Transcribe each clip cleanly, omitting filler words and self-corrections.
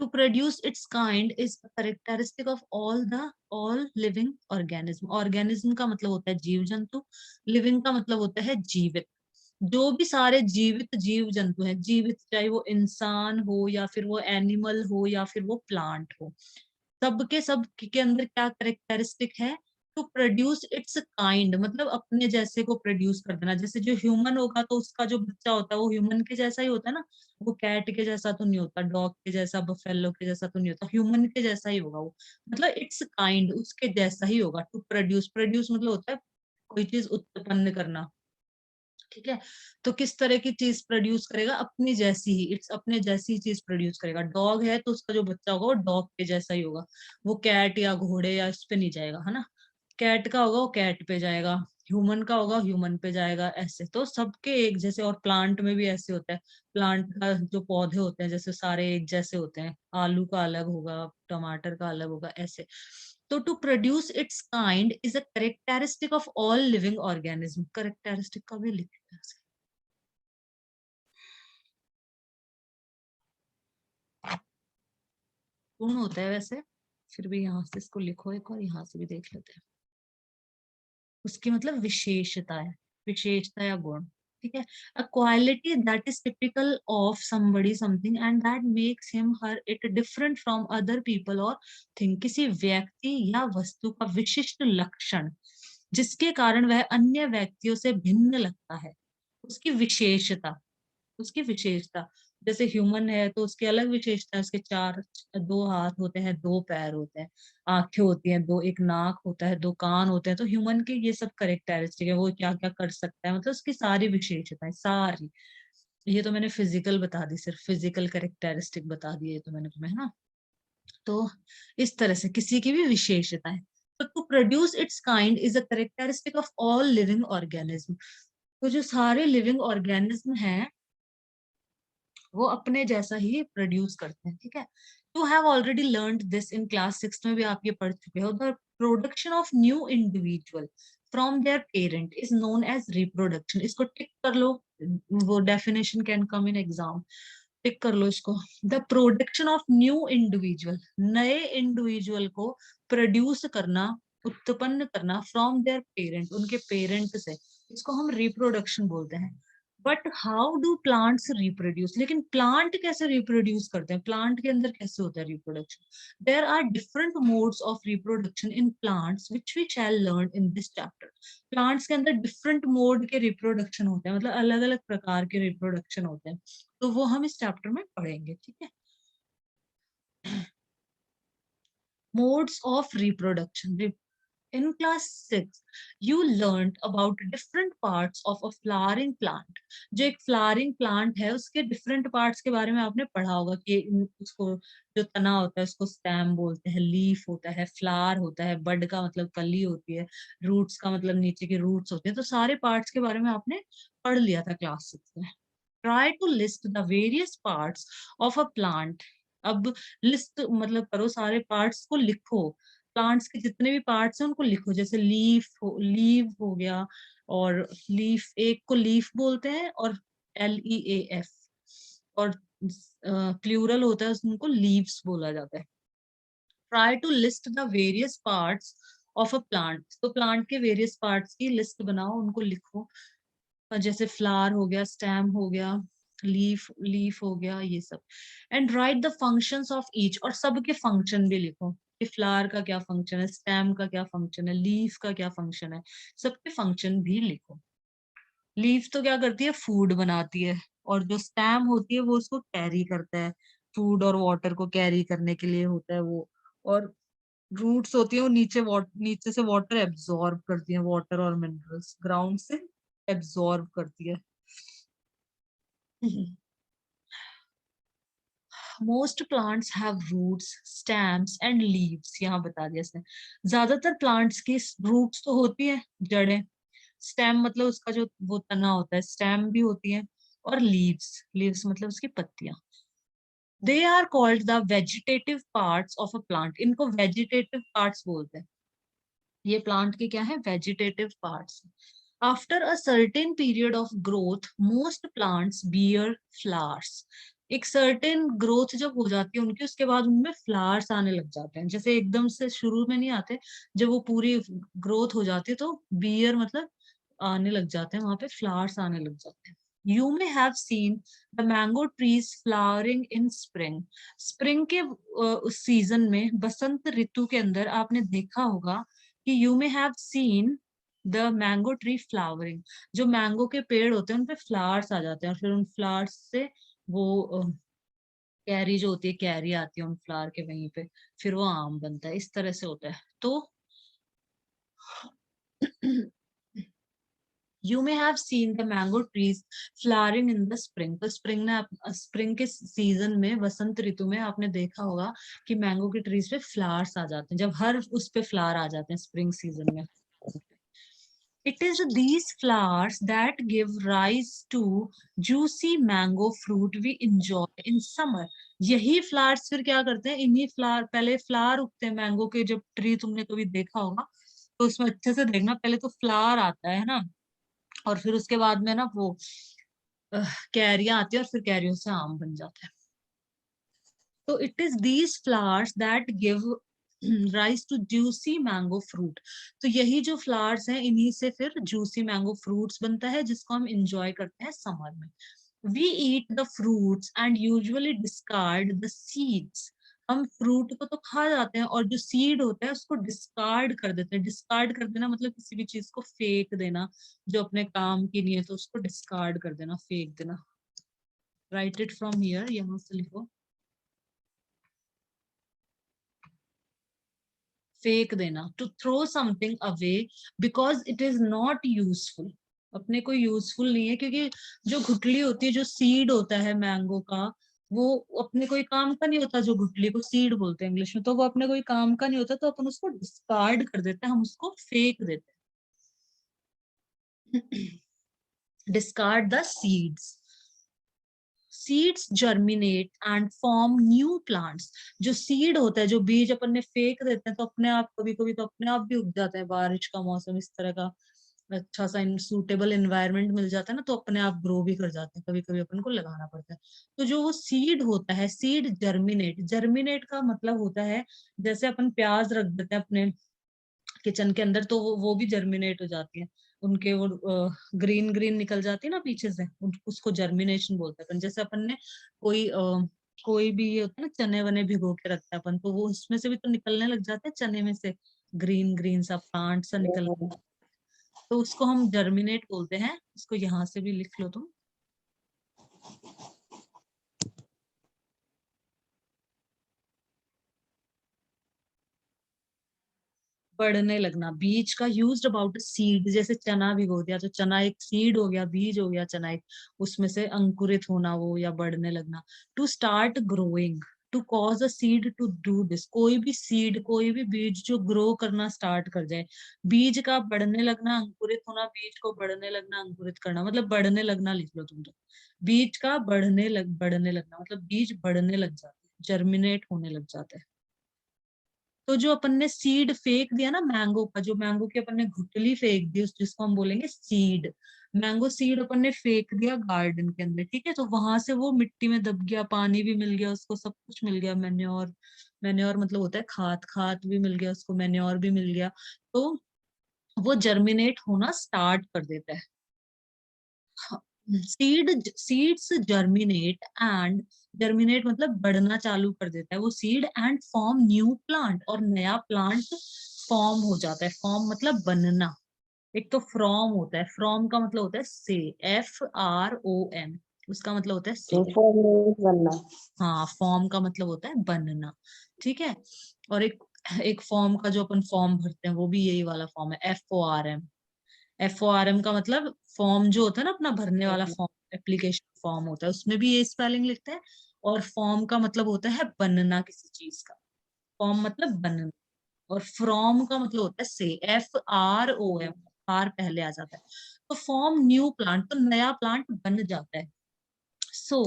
To produce its kind is a characteristic of all living organism. organism का मतलब होता है जीव जंतु, living का मतलब होता है जीवित। जो भी सारे जीवित जीव जंतु हैं, जीवित चाहे वो इंसान हो या फिर वो एनिमल हो या फिर वो प्लांट हो, सबके सब के अंदर क्या करेक्टरिस्टिक है? टू प्रोड्यूस इट्स काइंड, मतलब अपने जैसे को प्रोड्यूस कर देना। जैसे जो ह्यूमन होगा तो उसका जो बच्चा होता है वो ह्यूमन के जैसा ही होता है ना, वो कैट के जैसा तो नहीं होता, डॉग के जैसा, बफेलो के जैसा तो नहीं होता, ह्यूमन के जैसा ही होगा वो। मतलब इट्स काइंड, उसके जैसा ही होगा। टू प्रोड्यूस, प्रोड्यूस मतलब होता है कोई चीज उत्पन्न करना, ठीक है। तो किस तरह की चीज प्रोड्यूस करेगा? अपनी जैसी ही, इट्स अपने जैसी ही चीज प्रोड्यूस करेगा। डॉग है तो उसका जो बच्चा होगा वो डॉग के जैसा ही होगा, वो कैट या घोड़े या इस पे नहीं जाएगा, है ना। कैट का होगा वो कैट पे जाएगा, ह्यूमन का होगा ह्यूमन पे जाएगा, ऐसे। तो सबके एक जैसे। और प्लांट में भी ऐसे होता है, प्लांट का जो पौधे होते हैं जैसे सारे एक जैसे होते हैं, आलू का अलग होगा, टमाटर का अलग होगा, ऐसे। तो to produce its kind is a characteristic of all living organism. Characteristic का भी लिखते हैं। गुण होता है वैसे, फिर भी यहाँ से इसको लिखो एक और यहाँ से भी देख लेते हैं। उसकी मतलब विशेषता है, विशेषता या गुण, ठीक है। A quality that is typical of somebody something and that makes him her it different from other people और थिंग। किसी व्यक्ति या वस्तु का विशिष्ट लक्षण जिसके कारण वह अन्य व्यक्तियों से भिन्न लगता है, उसकी विशेषता, उसकी विशेषता। जैसे ह्यूमन है तो उसकी अलग विशेषता है, उसके चार, दो हाथ होते हैं, दो पैर होते हैं, आंखें होती हैं दो, एक नाक होता है, दो कान होते हैं। तो ह्यूमन के ये सब करेक्टरिस्टिक है, वो क्या क्या कर सकता है, मतलब उसकी सारी विशेषताएं सारी। ये तो मैंने फिजिकल बता दी, सिर्फ फिजिकल करेक्टरिस्टिक बता दिए तो मैंने तुम्हें, है ना। तो इस तरह से किसी की भी विशेषता है। तो to produce its kind is a characteristic of all living organism. तो जो सारे लिविंग ऑर्गेनिज्म हैं वो अपने जैसा ही प्रोड्यूस करते हैं, ठीक है। You have already learn this in class 6 में भी आप ये पढ़ चुके हो। The production of new individual from their parent is known as reproduction. इसको टिक कर लो, वो definition can come in exam, tick कर लो इसको। The production of new individual, नए इंडिविजुअल को प्रोड्यूस करना, उत्पन्न करना, फ्रॉम देयर पेरेंट, उनके पेरेंट से, इसको हम रिप्रोडक्शन बोलते हैं। But how do plants reproduce? लेकिन प्लांट कैसे रिप्रोड्यूस करते हैं, प्लांट के अंदर कैसे होता है reproduction? There are different modes of reproduction in plants which we shall learn in this chapter. Plants के अंदर डिफरेंट मोड के रिप्रोडक्शन होते हैं, मतलब अलग अलग प्रकार के रिप्रोडक्शन होते हैं, तो वो हम इस चैप्टर में पढ़ेंगे, ठीक है। Modes of reproduction. In class 6, you learned about different parts of a flowering plant. जो एक flowering plant है उसके different parts के बारे में आपने पढ़ा होगा कि उसको जो तना होता है उसको stem बोलते हैं, leaf होता है, flower होता है, bud का मतलब कली होती है, roots का मतलब नीचे के roots होते हैं। तो सारे parts के बारे में आपने पढ़ लिया था क्लास 6 में। Try to list the various parts of a plant. अब लिस्ट मतलब करो, सारे पार्ट्स को लिखो, प्लांट्स के जितने भी पार्ट्स हैं उनको लिखो। जैसे लीव हो गया, और लीफ, एक को लीफ बोलते हैं और LEAF, और प्लूरल होता है उनको लीव्स बोला जाता है। Try to list the various parts of a plant. तो प्लांट के वेरियस पार्ट्स की लिस्ट बनाओ, उनको लिखो। जैसे फ्लावर हो गया, स्टेम हो गया, लीफ लीफ हो गया, ये सब। And right the functions of each, और सबके फंक्शन भी लिखो कि फ्लावर का क्या फंक्शन है, स्टेम का क्या फंक्शन है, लीफ का क्या फंक्शन है, सबके फंक्शन भी लिखो। लीफ तो क्या करती है, फूड बनाती है, और जो स्टेम होती है वो उसको कैरी करता है, फूड और वाटर को कैरी करने के लिए होता है वो। और रूट्स होती है वो नीचे से वाटर एब्जॉर्ब करती है, वाटर और मिनरल्स ग्राउंड से एब्जॉर्ब करती है। Most plants have roots, stems and leaves. यहाँ बता दिया इसने। ज्यादातर प्लांट्स की रूट्स तो होती है, जड़ें। स्टेम मतलब उसका जो वो तना होता है, स्टेम भी होती है। और लीव्स, लीव्स मतलब उसकी पत्तियां। They are called the vegetative parts of a plant. इनको वेजिटेटिव पार्ट्स बोलते हैं। ये प्लांट के क्या है, vegetative parts. After a certain period of growth most plants bear flowers. एक सर्टेन ग्रोथ जब हो जाती है उनकी, उसके बाद उनमें फ्लावर्स आने लग जाते हैं। जैसे एकदम से शुरू में नहीं आते, जब वो पूरी ग्रोथ हो जाती है तो बियर मतलब आने लग जाते हैं, वहां पे फ्लावर्स आने लग जाते हैं। You may have seen the mango trees flowering in spring. Spring के उस सीजन में, बसंत ऋतु के अंदर आपने देखा होगा कि you may have seen the mango tree flowering. जो मैंगो के पेड़ होते हैं उन पे फ्लावर्स आ जाते हैं, और फिर उन फ्लावर्स से वो कैरी जो होती है, कैरी आती है उन फ्लावर के वहीं पे, फिर वो आम बनता है। इस तरह से होता है। तो you may have seen the mango trees flowering in the spring. तो स्प्रिंग में, स्प्रिंग के सीजन में, वसंत ऋतु में आपने देखा होगा कि मैंगो के ट्रीज पे फ्लावर्स आ जाते हैं, जब हर उस पे फ्लावर आ जाते हैं स्प्रिंग सीजन में। It is these flowers that give rise to juicy mango fruit we enjoy in summer. यही फ्लावर्स फिर क्या करते हैं, इन्हीं फ्लावर, पहले फ्लावर उगते हैं मैंगो के, जब ट्री तुमने कभी देखा होगा तो उसमें अच्छे से देखना, पहले तो फ्लावर आता है ना, और फिर उसके बाद में ना वो कैरियां आती है, और फिर कैरियों से आम बन जाता है। तो it is these flowers that give rise to juicy mango fruit. तो यही जो फ्लावर्स हैं, इन्हीं से फिर जूसी मैंगो फ्रूट्स बनता है, जिसको हम इंजॉय करते हैं समर में। We eat the fruits and usually discard the seeds. हम फ्रूट को तो खा जाते हैं, और जो सीड होता है उसको डिस्कार्ड कर देते हैं। डिस्कार्ड कर देना मतलब किसी भी चीज को फेंक देना, जो अपने काम की नहीं है तो उसको डिस्कार्ड कर देना, फेंक देना। राइट इट फ्रॉम हियर, यहाँ से लिखो, फेंक देना। To throw something away because it is not useful. अपने को यूजफुल नहीं है, क्योंकि जो गुठली होती है, जो सीड होता है मैंगो का, वो अपने कोई काम का नहीं होता। जो गुठली को सीड बोलते हैं इंग्लिश में, तो वो अपने कोई काम का नहीं होता, तो अपन उसको डिस्कार्ड कर देते हैं, हम उसको फेंक देते हैं। Discard the seeds. Seeds germinate and form new plants. जो सीड होता है, जो बीज अपन ने फेंक देते हैं, तो अपने आप, कभी कभी तो अपने आप भी उग जाता है। बारिश का मौसम, इस तरह का अच्छा सा सूटेबल एनवायरनमेंट मिल जाता है ना, तो अपने आप ग्रो भी कर जाते हैं। कभी कभी अपन को लगाना पड़ता है। तो जो वो सीड होता है, सीड जर्मिनेट, जर्मिनेट का मतलब होता है, जैसे अपन प्याज रख देते हैं अपने किचन के अंदर, तो वो भी जर्मिनेट हो जाती है। उनके वो ग्रीन ग्रीन निकल जाती है ना पीछे से, उसको जर्मिनेशन बोलते हैं अपन। जैसे अपन ने कोई भी ये होता है ना, चने वने भिगो के रखते हैं अपन, तो वो उसमें से भी तो निकलने लग जाते हैं, चने में से ग्रीन ग्रीन सा प्लांट सा निकल, तो उसको हम जर्मिनेट बोलते हैं। इसको यहाँ से भी लिख लो तुम। बढ़ने लगना, बीज का यूज अबाउट सीड। जैसे चना भिगो दिया तो चना एक सीड हो गया, बीज हो गया चना एक, उसमें से अंकुरित होना वो, या बढ़ने लगना। To start growing, to cause a seed to do this. कोई भी सीड, कोई भी बीज जो ग्रो करना स्टार्ट कर जाए, बीज का बढ़ने लगना, अंकुरित होना, बीज को बढ़ने लगना, अंकुरित करना, मतलब बढ़ने लगना लिख लो तुम तो। बीज का बढ़ने लगना मतलब बीज बढ़ने लग जाते हैं, जर्मिनेट होने लग जाते हैं। तो जो अपन ने सीड फेंक दिया ना मैंगो का, जो मैंगो की अपन ने गुठली फेंक दी, जिसको हम बोलेंगे सीड, मैंगो सीड अपन ने फेंक दिया गार्डन के अंदर, ठीक है, तो वहां से वो मिट्टी में दब गया, पानी भी मिल गया उसको, सब कुछ मिल गया, मेन्योर, मेन्योर मतलब होता है खाद, खाद भी मिल गया उसको, मेन्योर भी मिल गया, तो वो जर्मिनेट होना स्टार्ट कर देता है। सीड्स जर्मिनेट एंड, जर्मिनेट मतलब बढ़ना चालू कर देता है वो seed, and form new plant, और नया प्लांट फॉर्म हो जाता है। फॉर्म मतलब बनना। एक तो फ्रॉम होता है, फ्रॉम का मतलब होता है से, FROM, उसका मतलब होता है से। बनना। हाँ, फॉर्म का मतलब होता है बनना, ठीक है। और एक फॉर्म का जो अपन फॉर्म भरते हैं, वो भी यही वाला फॉर्म है, FORM। FORM का मतलब फॉर्म जो होता है ना अपना भरने वाला फॉर्म, एप्लीकेशन फॉर्म होता है, उसमें भी ये स्पेलिंग लिखते हैं। और फॉर्म का मतलब होता है बनना किसी चीज का, फॉर्म मतलब बनना। और फ्रॉम का मतलब होता है से, FROM, आर पहले आ जाता है। तो फॉर्म न्यू प्लांट, तो नया प्लांट बन जाता है। So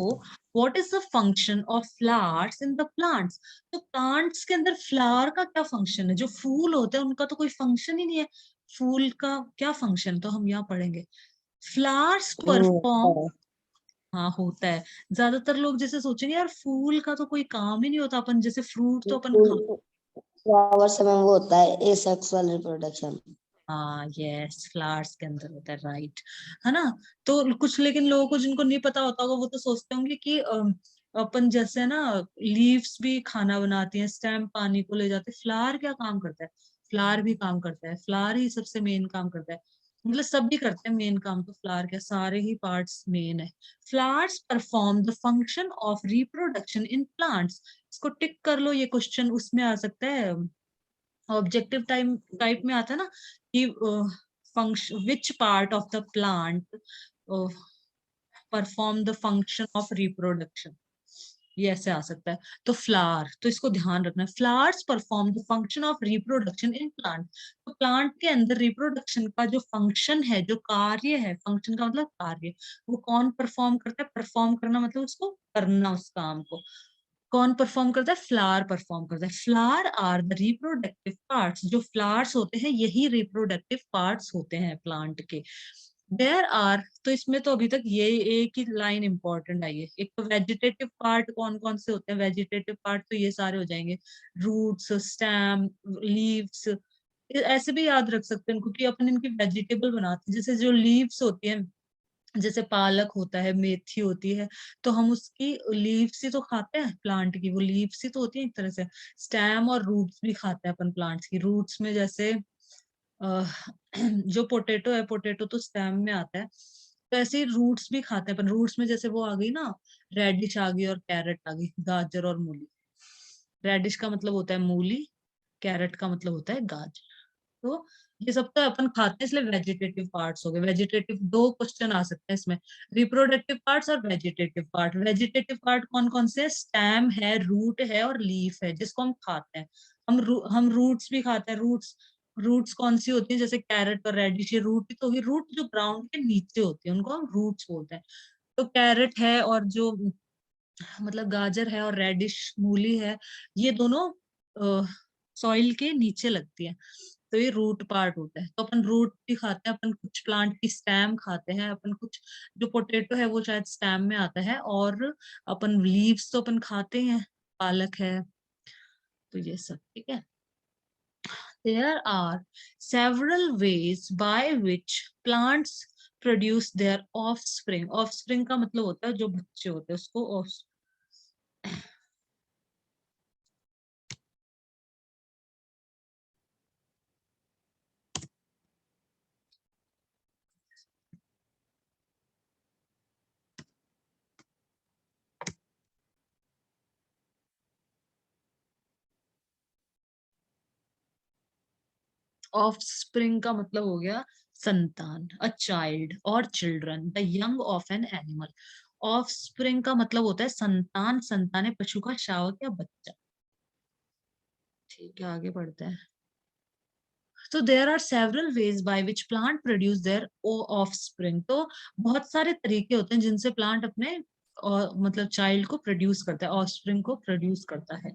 what is the function of flowers in the plants. तो प्लांट्स के अंदर फ्लावर का क्या फंक्शन है। जो फूल होते हैं उनका तो कोई फंक्शन ही नहीं है, फूल का क्या फंक्शन, तो हम यहाँ पढ़ेंगे। फ्लावर्स परफॉर्म, हाँ होता है। ज्यादातर लोग जैसे सोचेंगे यार फूल का तो कोई काम ही नहीं होता, अपन जैसे फ्रूट तो अपन खा। फ्लावर्स में वो होता है एसेक्सुअल रिप्रोडक्शन। हाँ यस, फ्लावर्स के अंदर होता है, राइट, है ना। तो कुछ लेकिन लोगों को जिनको नहीं पता होता होगा वो तो सोचते होंगे कि अपन जैसे ना लीव्स भी खाना बनाती हैं, स्टेम पानी को ले जाते हैं, फ्लावर क्या काम करता है? फ्लावर भी काम करता है, फ्लावर ही सबसे मेन काम करता है। मतलब सब भी करते हैं मेन काम, तो फ्लावर क्या, सारे ही पार्ट्स मेन है। Flowers perform the function of reproduction in plants. इसको टिक कर लो, ये क्वेश्चन उसमें आ सकता है, ऑब्जेक्टिव टाइम टाइप में आता है ना कि function which part of the plant perform the function of reproduction, ये ऐसे आ सकता है। तो फ्लावर, तो इसको ध्यान रखना है, flowers perform the function of reproduction in plant. तो प्लांट के अंदर रिप्रोडक्शन का जो फंक्शन है, जो कार्य है, फंक्शन का मतलब कार्य, वो कौन परफॉर्म करता है? परफॉर्म करना मतलब उसको करना, उस काम को कौन परफॉर्म करता है? फ्लावर परफॉर्म करता है। Flower are the reproductive parts, जो फ्लावर्स होते हैं यही रिप्रोडक्टिव पार्ट्स होते हैं प्लांट के। देयर आर, तो इसमें तो अभी तक ये एक ही लाइन इंपॉर्टेंट आई है। एक तो वेजिटेटिव पार्ट कौन कौन से होते हैं? वेजिटेटिव पार्ट तो ये सारे हो जाएंगे, रूट्स, स्टेम, लीव्स, ऐसे भी याद रख सकते हैं क्योंकि अपन इनकी वेजिटेबल बनाते हैं। जैसे जो लीव्स होती है, जैसे पालक होता है, मेथी होती है, तो हम उसकी लीव्स ही तो खाते हैं, प्लांट की वो लीव्स ही तो होती है एक तरह से। स्टेम और रूट्स भी खाते हैं अपन प्लांट्स की। रूट्स में जैसे अ, जो पोटैटो है, पोटैटो तो स्टेम में आता है, तो ऐसे ही रूट्स भी खाते हैं अपन। रूट्स में जैसे वो आ गई ना, रेडिश आ गई और कैरेट आ गई, गाजर और मूली। रेडिश का मतलब होता है मूली, कैरेट का मतलब होता है गाजर। तो ये सब तो अपन खाते हैं, इसलिए वेजिटेटिव पार्ट्स हो गए। वेजिटेटिव, दो क्वेश्चन आ सकते हैं इसमें, रिप्रोडक्टिव पार्ट्स और वेजिटेटिव पार्ट। वेजिटेटिव पार्ट कौन कौन से? स्टेम है, रूट है और लीफ है, जिसको हम खाते हैं। हम रूट्स भी खाते हैं। रूट्स, रूट्स कौन सी होती है? जैसे कैरेट और रेडिश, ये रूट ही तो होगी। रूट जो ग्राउंड के नीचे होती है उनको हम रूट्स बोलते हैं। तो कैरेट है और जो मतलब गाजर है और रेडिश मूली है, ये दोनों सॉइल के नीचे लगती है, तो ये रूट पार्ट होता है। तो अपन रूट भी खाते हैं, अपन कुछ प्लांट की स्टेम खाते हैं, अपन कुछ, जो पोटैटो है वो शायद स्टेम में आता है, और अपन लीव्स तो अपन खाते हैं, पालक है, तो ये सब ठीक है। There are several ways by which plants produce their offspring. Offspring का मतलब होता है जो बच्चे होते हैं, उसको ऑफस्प्रिंग का मतलब हो गया संतान, अ चाइल्ड और children, the young of an animal. Offspring का मतलब होता है संतान, संतान है पशु का, शावक या बच्चा। ठीक है, आगे बढ़ते हैं। तो there are several ways by which plant produce their offspring. तो बहुत सारे तरीके होते हैं जिनसे प्लांट अपने मतलब चाइल्ड को प्रोड्यूस करता है, ऑफस्प्रिंग को प्रोड्यूस करता है।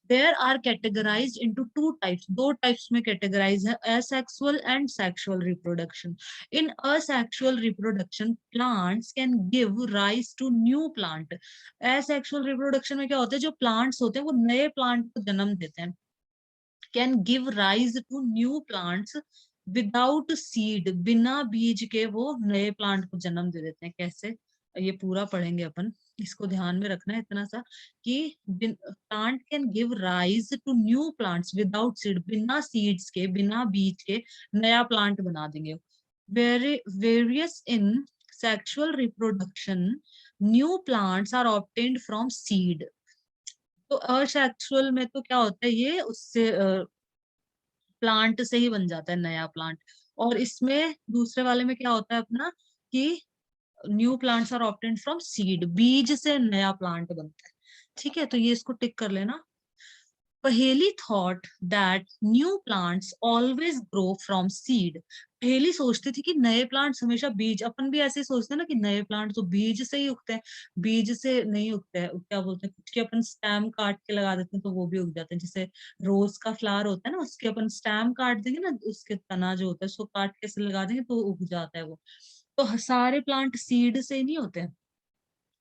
There are categorized into two types, दो टाइप्स में कैटेगराइज है, असेक्सुअल एंड सेक्सुअल रिप्रोडक्शन। इन asexual reproduction plants can give rise to new plant. Asexual reproduction में क्या होता है, जो प्लांट्स होते हैं वो नए प्लांट को जन्म देते हैं, can give rise to new plants without seed, बिना बीज के वो नए प्लांट को जन्म दे देते हैं। कैसे? ये पूरा पढ़ेंगे अपन, इसको ध्यान में रखना है इतना सा कि plant can give rise to new plants without seed, बिना सीड्स के, बिना बीज के नया प्लांट बना देंगे। Whereas in sexual reproduction, new plants are obtained from seed. तो असेक्सुअल में तो क्या होता है, ये उससे प्लांट से ही बन जाता है नया प्लांट। और इसमें दूसरे वाले में क्या होता है अपना कि new plants are obtained from seed, बीज से नया प्लांट बनता है। ठीक है, तो ये इसको टिक कर लेना। पहेली thought that new plants always grow from seed. पहेली सोचती थी कि नए प्लांट्स हमेशा बीज, अपन भी ऐसे ही सोचते हैं ना कि नए प्लांट तो बीज से ही उगते हैं। बीज से नहीं उगते हैं, क्या बोलते हैं, कुछ के अपन स्टेम काट के लगा देते हैं तो वो भी उग जाते हैं। जैसे रोज का फ्लावर होता है ना, उसके अपन स्टेम काट देंगे ना, उसके तना जो होता है उसको काट के से लगा देंगे तो उग जाता है वो। तो सारे प्लांट सीड से ही नहीं होते हैं,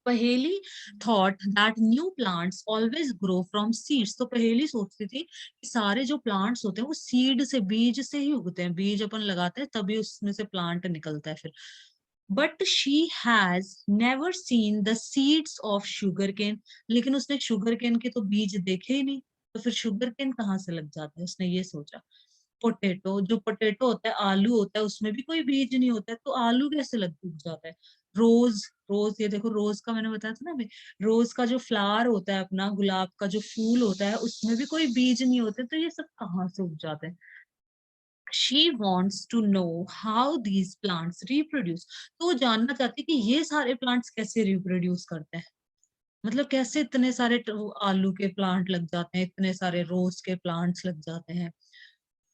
पहेली thought that new plants always grow from seeds. तो पहेली सोचती थी कि सारे जो प्लांट्स होते हैं वो सीड से, बीज से ही उगते हैं, बीज अपन लगाते हैं तभी उसमें से प्लांट निकलता है फिर। But she has never seen the seeds of sugarcane. लेकिन उसने शुगर केन के तो बीज देखे ही नहीं, तो फिर शुगर केन कहाँ से लग जाता है, उसने ये सोचा। पोटैटो, जो पोटैटो होता है, आलू होता है, उसमें भी कोई बीज नहीं होता है, तो आलू कैसे लग उग जाता है। रोज, रोज ये देखो, रोज का मैंने बताया था ना अभी, रोज का जो फ्लावर होता है अपना, गुलाब का जो फूल होता है, उसमें भी कोई बीज नहीं होते, तो ये सब कहाँ से उग जाते हैं। She wants to know how these plants reproduce. तो वो जानना चाहती है कि ये सारे प्लांट्स कैसे रिप्रोड्यूस करते हैं, मतलब कैसे इतने सारे आलू के प्लांट लग जाते हैं, इतने सारे रोज के प्लांट्स लग जाते हैं।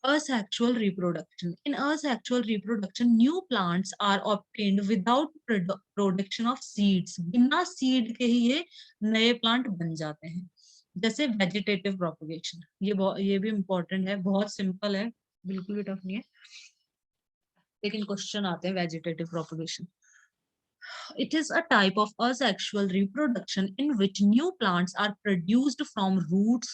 Asexual reproduction. In asexual reproduction, new plants are obtained without production of seeds. बिना सीड के ही ये नए प्लांट बन जाते हैं। जैसे वेजिटेटिव प्रोपगेशन, ये भी इम्पोर्टेंट है, बहुत सिंपल है, बिल्कुल भी टफ नहीं है, लेकिन क्वेश्चन आते हैं vegetative propagation. It is a type of asexual reproduction in which new plants are produced from roots.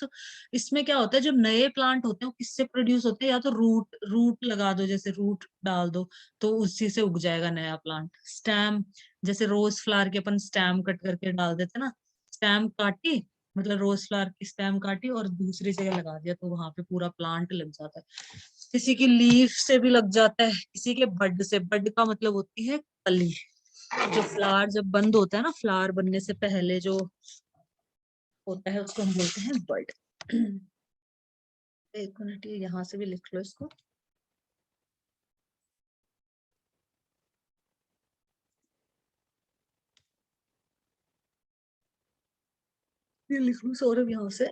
इसमें क्या होता है, जो नए प्लांट होते हैं वो किससे प्रोड्यूस होते हैं, या तो रूट, रूट लगा दो, जैसे रूट डाल दो तो उसी से उग जाएगा नया प्लांट। स्टेम, जैसे रोज फ्लावर के अपन स्टेम कट करके डाल देते ना, स्टेम काटी, मतलब रोज फ्लावर की स्टेम काटी और दूसरी जगह लगा दिया तो वहां पे पूरा प्लांट लग जाता है। किसी की लीफ से भी लग जाता है, किसी के बड से, बड का मतलब होती है कली। जो फ्लावर जब बंद होता है ना, फ्लावर बनने से पहले जो होता है उसको हम बोलते हैं बड। एक मिनट, ये यहाँ से भी लिख लो इसको। ये लिख लो सौरभ यहाँ से।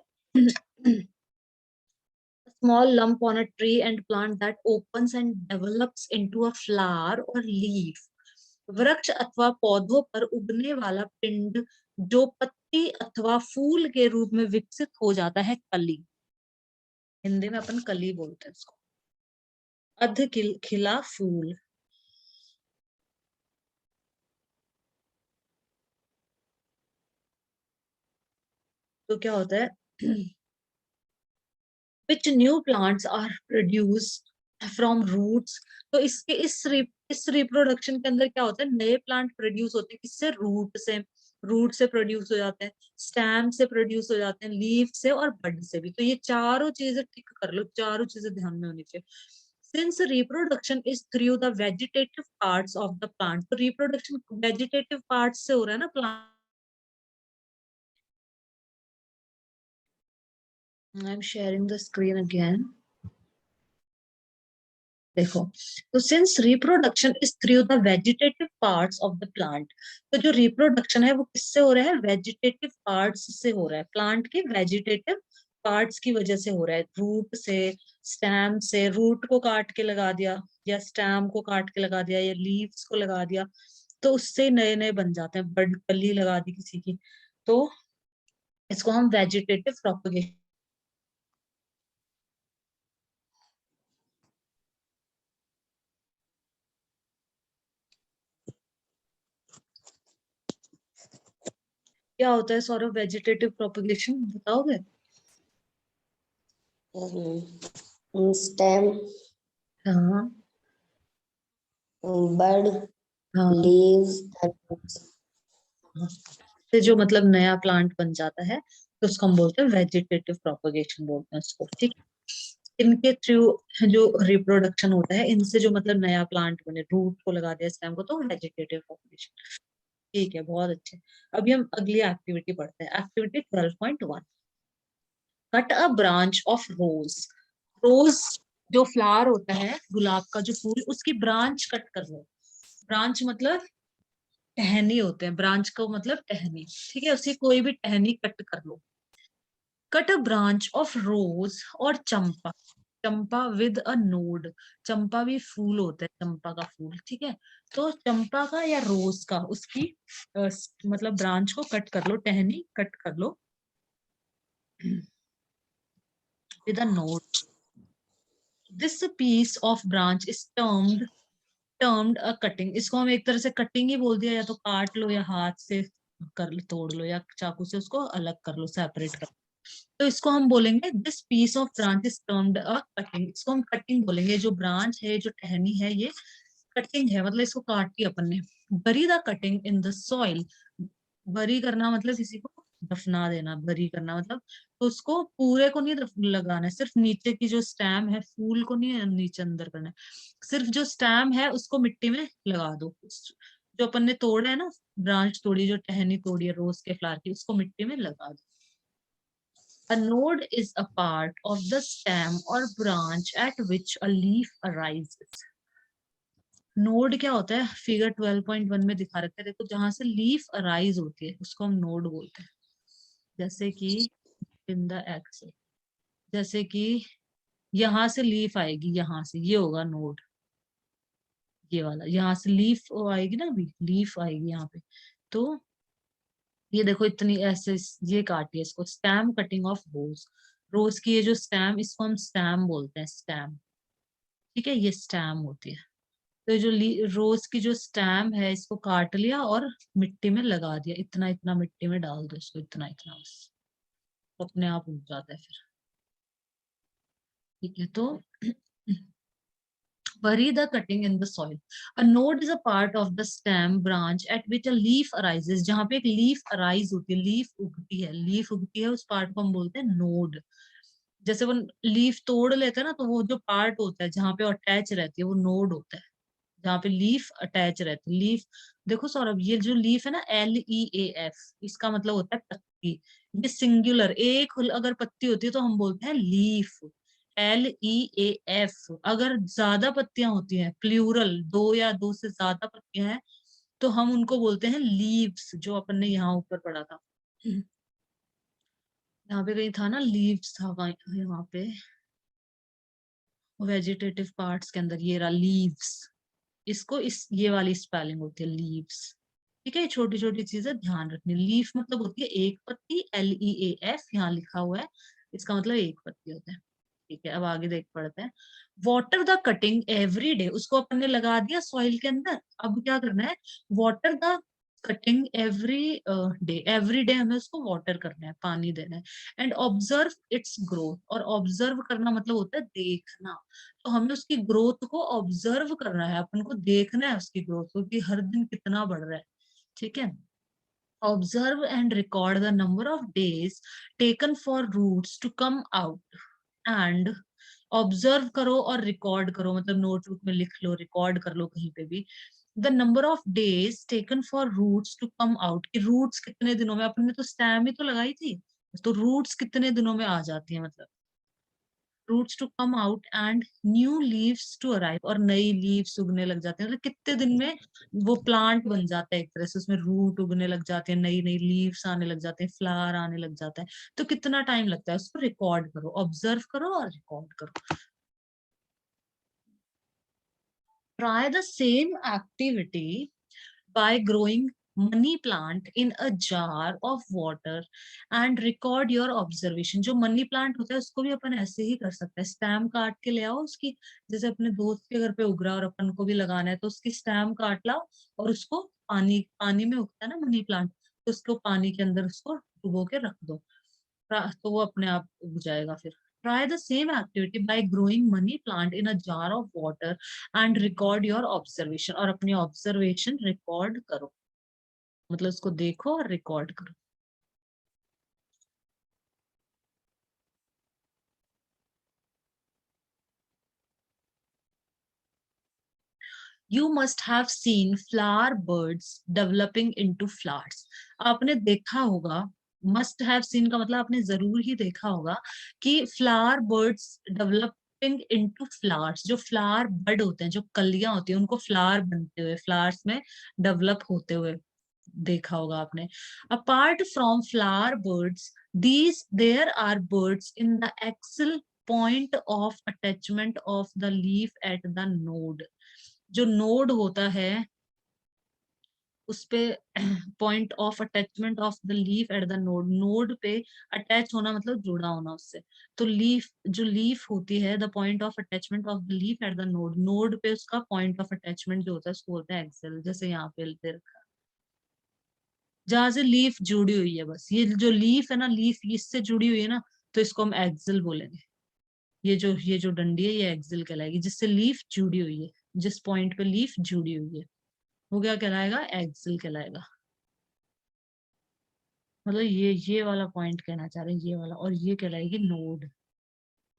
Small lump on a tree and plant that opens and develops into a flower or leaf. वृक्ष अथवा पौधों पर उगने वाला पिंड जो पत्ती अथवा फूल के रूप में विकसित हो जाता है, कली। हिंदी में अपन कली बोलते हैं इसको। खिला फूल। तो क्या होता है, which new plants are produced from roots। तो इसके इस रिप्रोडक्शन के अंदर क्या होता है, नए प्लांट प्रोड्यूस होते हैं, किससे, रूट से। रूट से प्रोड्यूस हो जाते हैं, स्टेम से प्रोड्यूस हो जाते हैं, लीफ से और बड से भी। तो ये चारों चीजें टिक कर लो, चारों चीजें ध्यान में होनी चाहिए। Since reproduction is through the vegetative parts of the plant, तो रिप्रोडक्शन वेजिटेटिव पार्ट्स से हो रहा है ना plant. I am sharing the screen again. देखो, तो since reproduction is through the vegetative parts of the plant, तो जो रिप्रोडक्शन है वो किससे हो रहा है, वेजिटेटिव पार्ट्स से हो रहा है, प्लांट के वेजिटेटिव पार्ट्स की वजह से हो रहा है। रूट से, स्टेम से, रूट को काट के लगा दिया या स्टेम को काट के लगा दिया या लीव्स को लगा दिया, तो उससे नए नए बन जाते हैं, बड कली लगा दी किसी की, तो इसको हम वेजिटेटिव प्रोपगेशन। क्या होता है सौरभ वेजिटेटिव प्रोपगेशन, बताओगे। स्टेम, हाँ बड, हाँ लीव्स एंड रूट्स। हाँ। से जो मतलब नया प्लांट बन जाता है, तो उसको हम बोलते हैं वेजिटेटिव प्रोपगेशन बोलते हैं उसको, ठीक है। इनके थ्रू जो रिप्रोडक्शन होता है, इनसे जो मतलब नया प्लांट बने, रूट को लगा दिया स्टेम को, तो वेजिटेटिव प्रोपगेशन। ठीक है, बहुत अच्छे। अभी हम अगली एक्टिविटी पढ़ते हैं, activity 12.1। Cut a branch of rose. Rose जो फ्लावर होता है, गुलाब का जो फूल, उसकी ब्रांच कट कर लो। ब्रांच मतलब टहनी होते हैं, ब्रांच को मतलब टहनी, ठीक है, उसकी कोई भी टहनी कट कर लो। Cut a branch of rose और चंपा। चंपा विद अ नोड, चंपा भी फूल होता है, चंपा का फूल, ठीक है। तो चंपा का या रोज का, उसकी मतलब ब्रांच को कट कर लो, टहनी कट कर लो with a node. This piece of branch is termed a cutting. इसको हम एक तरह से कटिंग ही बोल दिया, या तो काट लो या हाथ से तोड़ लो या चाकू से उसको अलग कर लो, सेपरेट कर लो। तो इसको हम बोलेंगे this piece of branch is termed a cutting. इसको हम कटिंग बोलेंगे। जो ब्रांच है, जो टहनी है, ये कटिंग है, मतलब इसको काटी अपन ने। बरी the cutting in the soil. बरी करना मतलब किसी को दफना देना, बरी करना मतलब, तो उसको पूरे को नहीं लगाना है, सिर्फ नीचे की जो स्टेम है, फूल को नहीं नीचे अंदर करना है, सिर्फ जो स्टेम है उसको मिट्टी में लगा दो। जो अपन ने तोड़ा है ना, ब्रांच तोड़ी, जो टहनी तोड़ी है रोज के फ्लावर की, उसको मिट्टी में लगा दो। A node is a part of the stem or branch at which a leaf arises. Node क्या होता है? फिगर 12.1 में दिखा रखा है, देखो, जहां से लीफ अराइज होती है उसको हम नोड बोलते हैं। जैसे कि इन द एक्स, जैसे कि यहाँ से लीफ आएगी, यहाँ से, ये होगा नोड। ये वाला यहाँ से लीफ आएगी ना, अभी लीफ आएगी यहाँ पे, तो ये देखो इतनी ऐसे, ये काटिए इसको, स्टेम कटिंग ऑफ रोज। रोज की ये जो स्टेम, इसको हम स्टेम बोलते हैं, स्टेम। ठीक है, ये स्टेम होती है। तो जो रोज की जो स्टेम है, इसको काट लिया और मिट्टी में लगा दिया, इतना इतना मिट्टी में डाल दो इसको, इतना इतना, बस अपने आप उग जाता है फिर। ठीक है, तो bury the cutting in the soil. A node is a part of the stem branch at which a leaf arises. जहां पे एक लीफ अराइज होती है, लीफ उगती है, लीफ उगती है, उस पार्ट को हम बोलते हैं नोड। जैसे वो लीफ तोड़ लेते हैं ना, तो वो जो पार्ट होता है जहां पे अटैच रहती है, वो नोड होता है। जहाँ पे लीफ अटैच रहती है, लीफ, देखो सौरभ, ये जो लीफ है ना, LEAF, इसका मतलब होता है पत्ती। ये सिंगुलर, एक अगर पत्ती होती है तो हम बोलते हैं लीफ, LEAF। अगर ज्यादा पत्तियां होती हैं, प्लूरल, दो या दो से ज्यादा पत्तियां हैं, तो हम उनको बोलते हैं लीव्स, जो अपन ने यहाँ ऊपर पढ़ा था। यहाँ पे कहीं था ना, लीव्स था यहाँ पे, वेजिटेटिव पार्ट्स के अंदर, ये रहा लीव्स। इसको इस ये वाली स्पेलिंग होती है, लीव्स। ठीक है, छोटी छोटी चीजें ध्यान रखनी। लीफ मतलब होती है एक पत्ती, LEAF यहाँ लिखा हुआ है, इसका मतलब एक पत्ती होता है। ठीक है, अब आगे देख पढ़ते हैं। Water the cutting every day, उसको अपन ने लगा दिया सॉइल के अंदर। अब क्या करना है? Water the cutting every day हमें उसको वाटर करना है, पानी देना है। एंड ऑब्जर्व इट्स ग्रोथ, और ऑब्जर्व करना मतलब होता है देखना। तो हमें उसकी ग्रोथ को ऑब्जर्व करना है, अपन को देखना है उसकी ग्रोथ को कि हर दिन कितना बढ़ रहा है। ठीक है, observe and record the number of days taken for roots to come out. And observe करो और रिकॉर्ड करो, मतलब नोटबुक में लिख लो, रिकॉर्ड कर लो कहीं पे भी। The number of days taken for roots to come out, कि रूट्स कितने दिनों में, अपन ने तो स्टेम ही तो लगाई थी, तो रूट्स कितने दिनों में आ जाती है, मतलब roots to come out and new leaves to arrive, और नई लीव्स उगने लग जाते हैं, मतलब कितने दिन में वो प्लांट बन जाता है एक तरह से, उसमें रूट उगने लग जाते हैं, नई नई लीव्स आने लग जाते हैं, फ्लावर आने लग जाता है। तो कितना टाइम लगता है, उसको रिकॉर्ड करो, ऑब्जर्व करो और रिकॉर्ड करो। Try the same activity by growing money plant in a jar of water and record your observation. जो मनी प्लांट होता है उसको भी अपन ऐसे ही कर सकते हैं, स्टेम काट के ले आओ उसकी, जैसे अपने दोस्त के घर पे उग रहा है और अपन को भी लगाना है, तो उसकी स्टेम काट लाओ और उसको पानी, पानी में उगता है ना मनी प्लांट, तो उसको पानी के अंदर उसको डुबो के रख दो, तो वो अपने आप उग जाएगा फिर। Try the same activity by growing money plant in a jar of water and record your observation, और अपनी ऑब्जर्वेशन रिकॉर्ड करो, मतलब उसको देखो और रिकॉर्ड करो। You must have seen flower birds developing into flowers. आपने देखा होगा, must have seen का मतलब आपने जरूर ही देखा होगा कि flower birds developing into flowers, जो flower bud होते हैं, जो कलियां होती हैं, उनको flower बनते हुए, flowers में develop होते हुए देखा होगा आपने। Apart from flower birds, there are birds in the axial point of attachment of the leaf at the node. जो नोड होता है उस पे point of attachment of the leaf at the node, node पे अटैच होना मतलब जुड़ा होना उससे। तो लीफ, जो लीफ होती है, the point of attachment of the leaf at the node, node पे उसका पॉइंट ऑफ अटैचमेंट जो होता है उसको बोलते हैं एक्सेल, जैसे यहाँ पे रखा। जहां से लीफ जुड़ी हुई है, बस ये जो लीफ है ना, लीफ इससे जुड़ी हुई है ना, तो इसको हम एक्सिल बोलेंगे। ये जो डंडी है ये एक्सिल कहलाएगी, जिससे लीफ जुड़ी हुई है, जिस पॉइंट पे लीफ जुड़ी हुई है वो क्या कहलाएगा, एक्सिल कहलाएगा। मतलब ये वाला पॉइंट कहना चाह रहे हैं, ये वाला, और ये कहलाएगी नोड।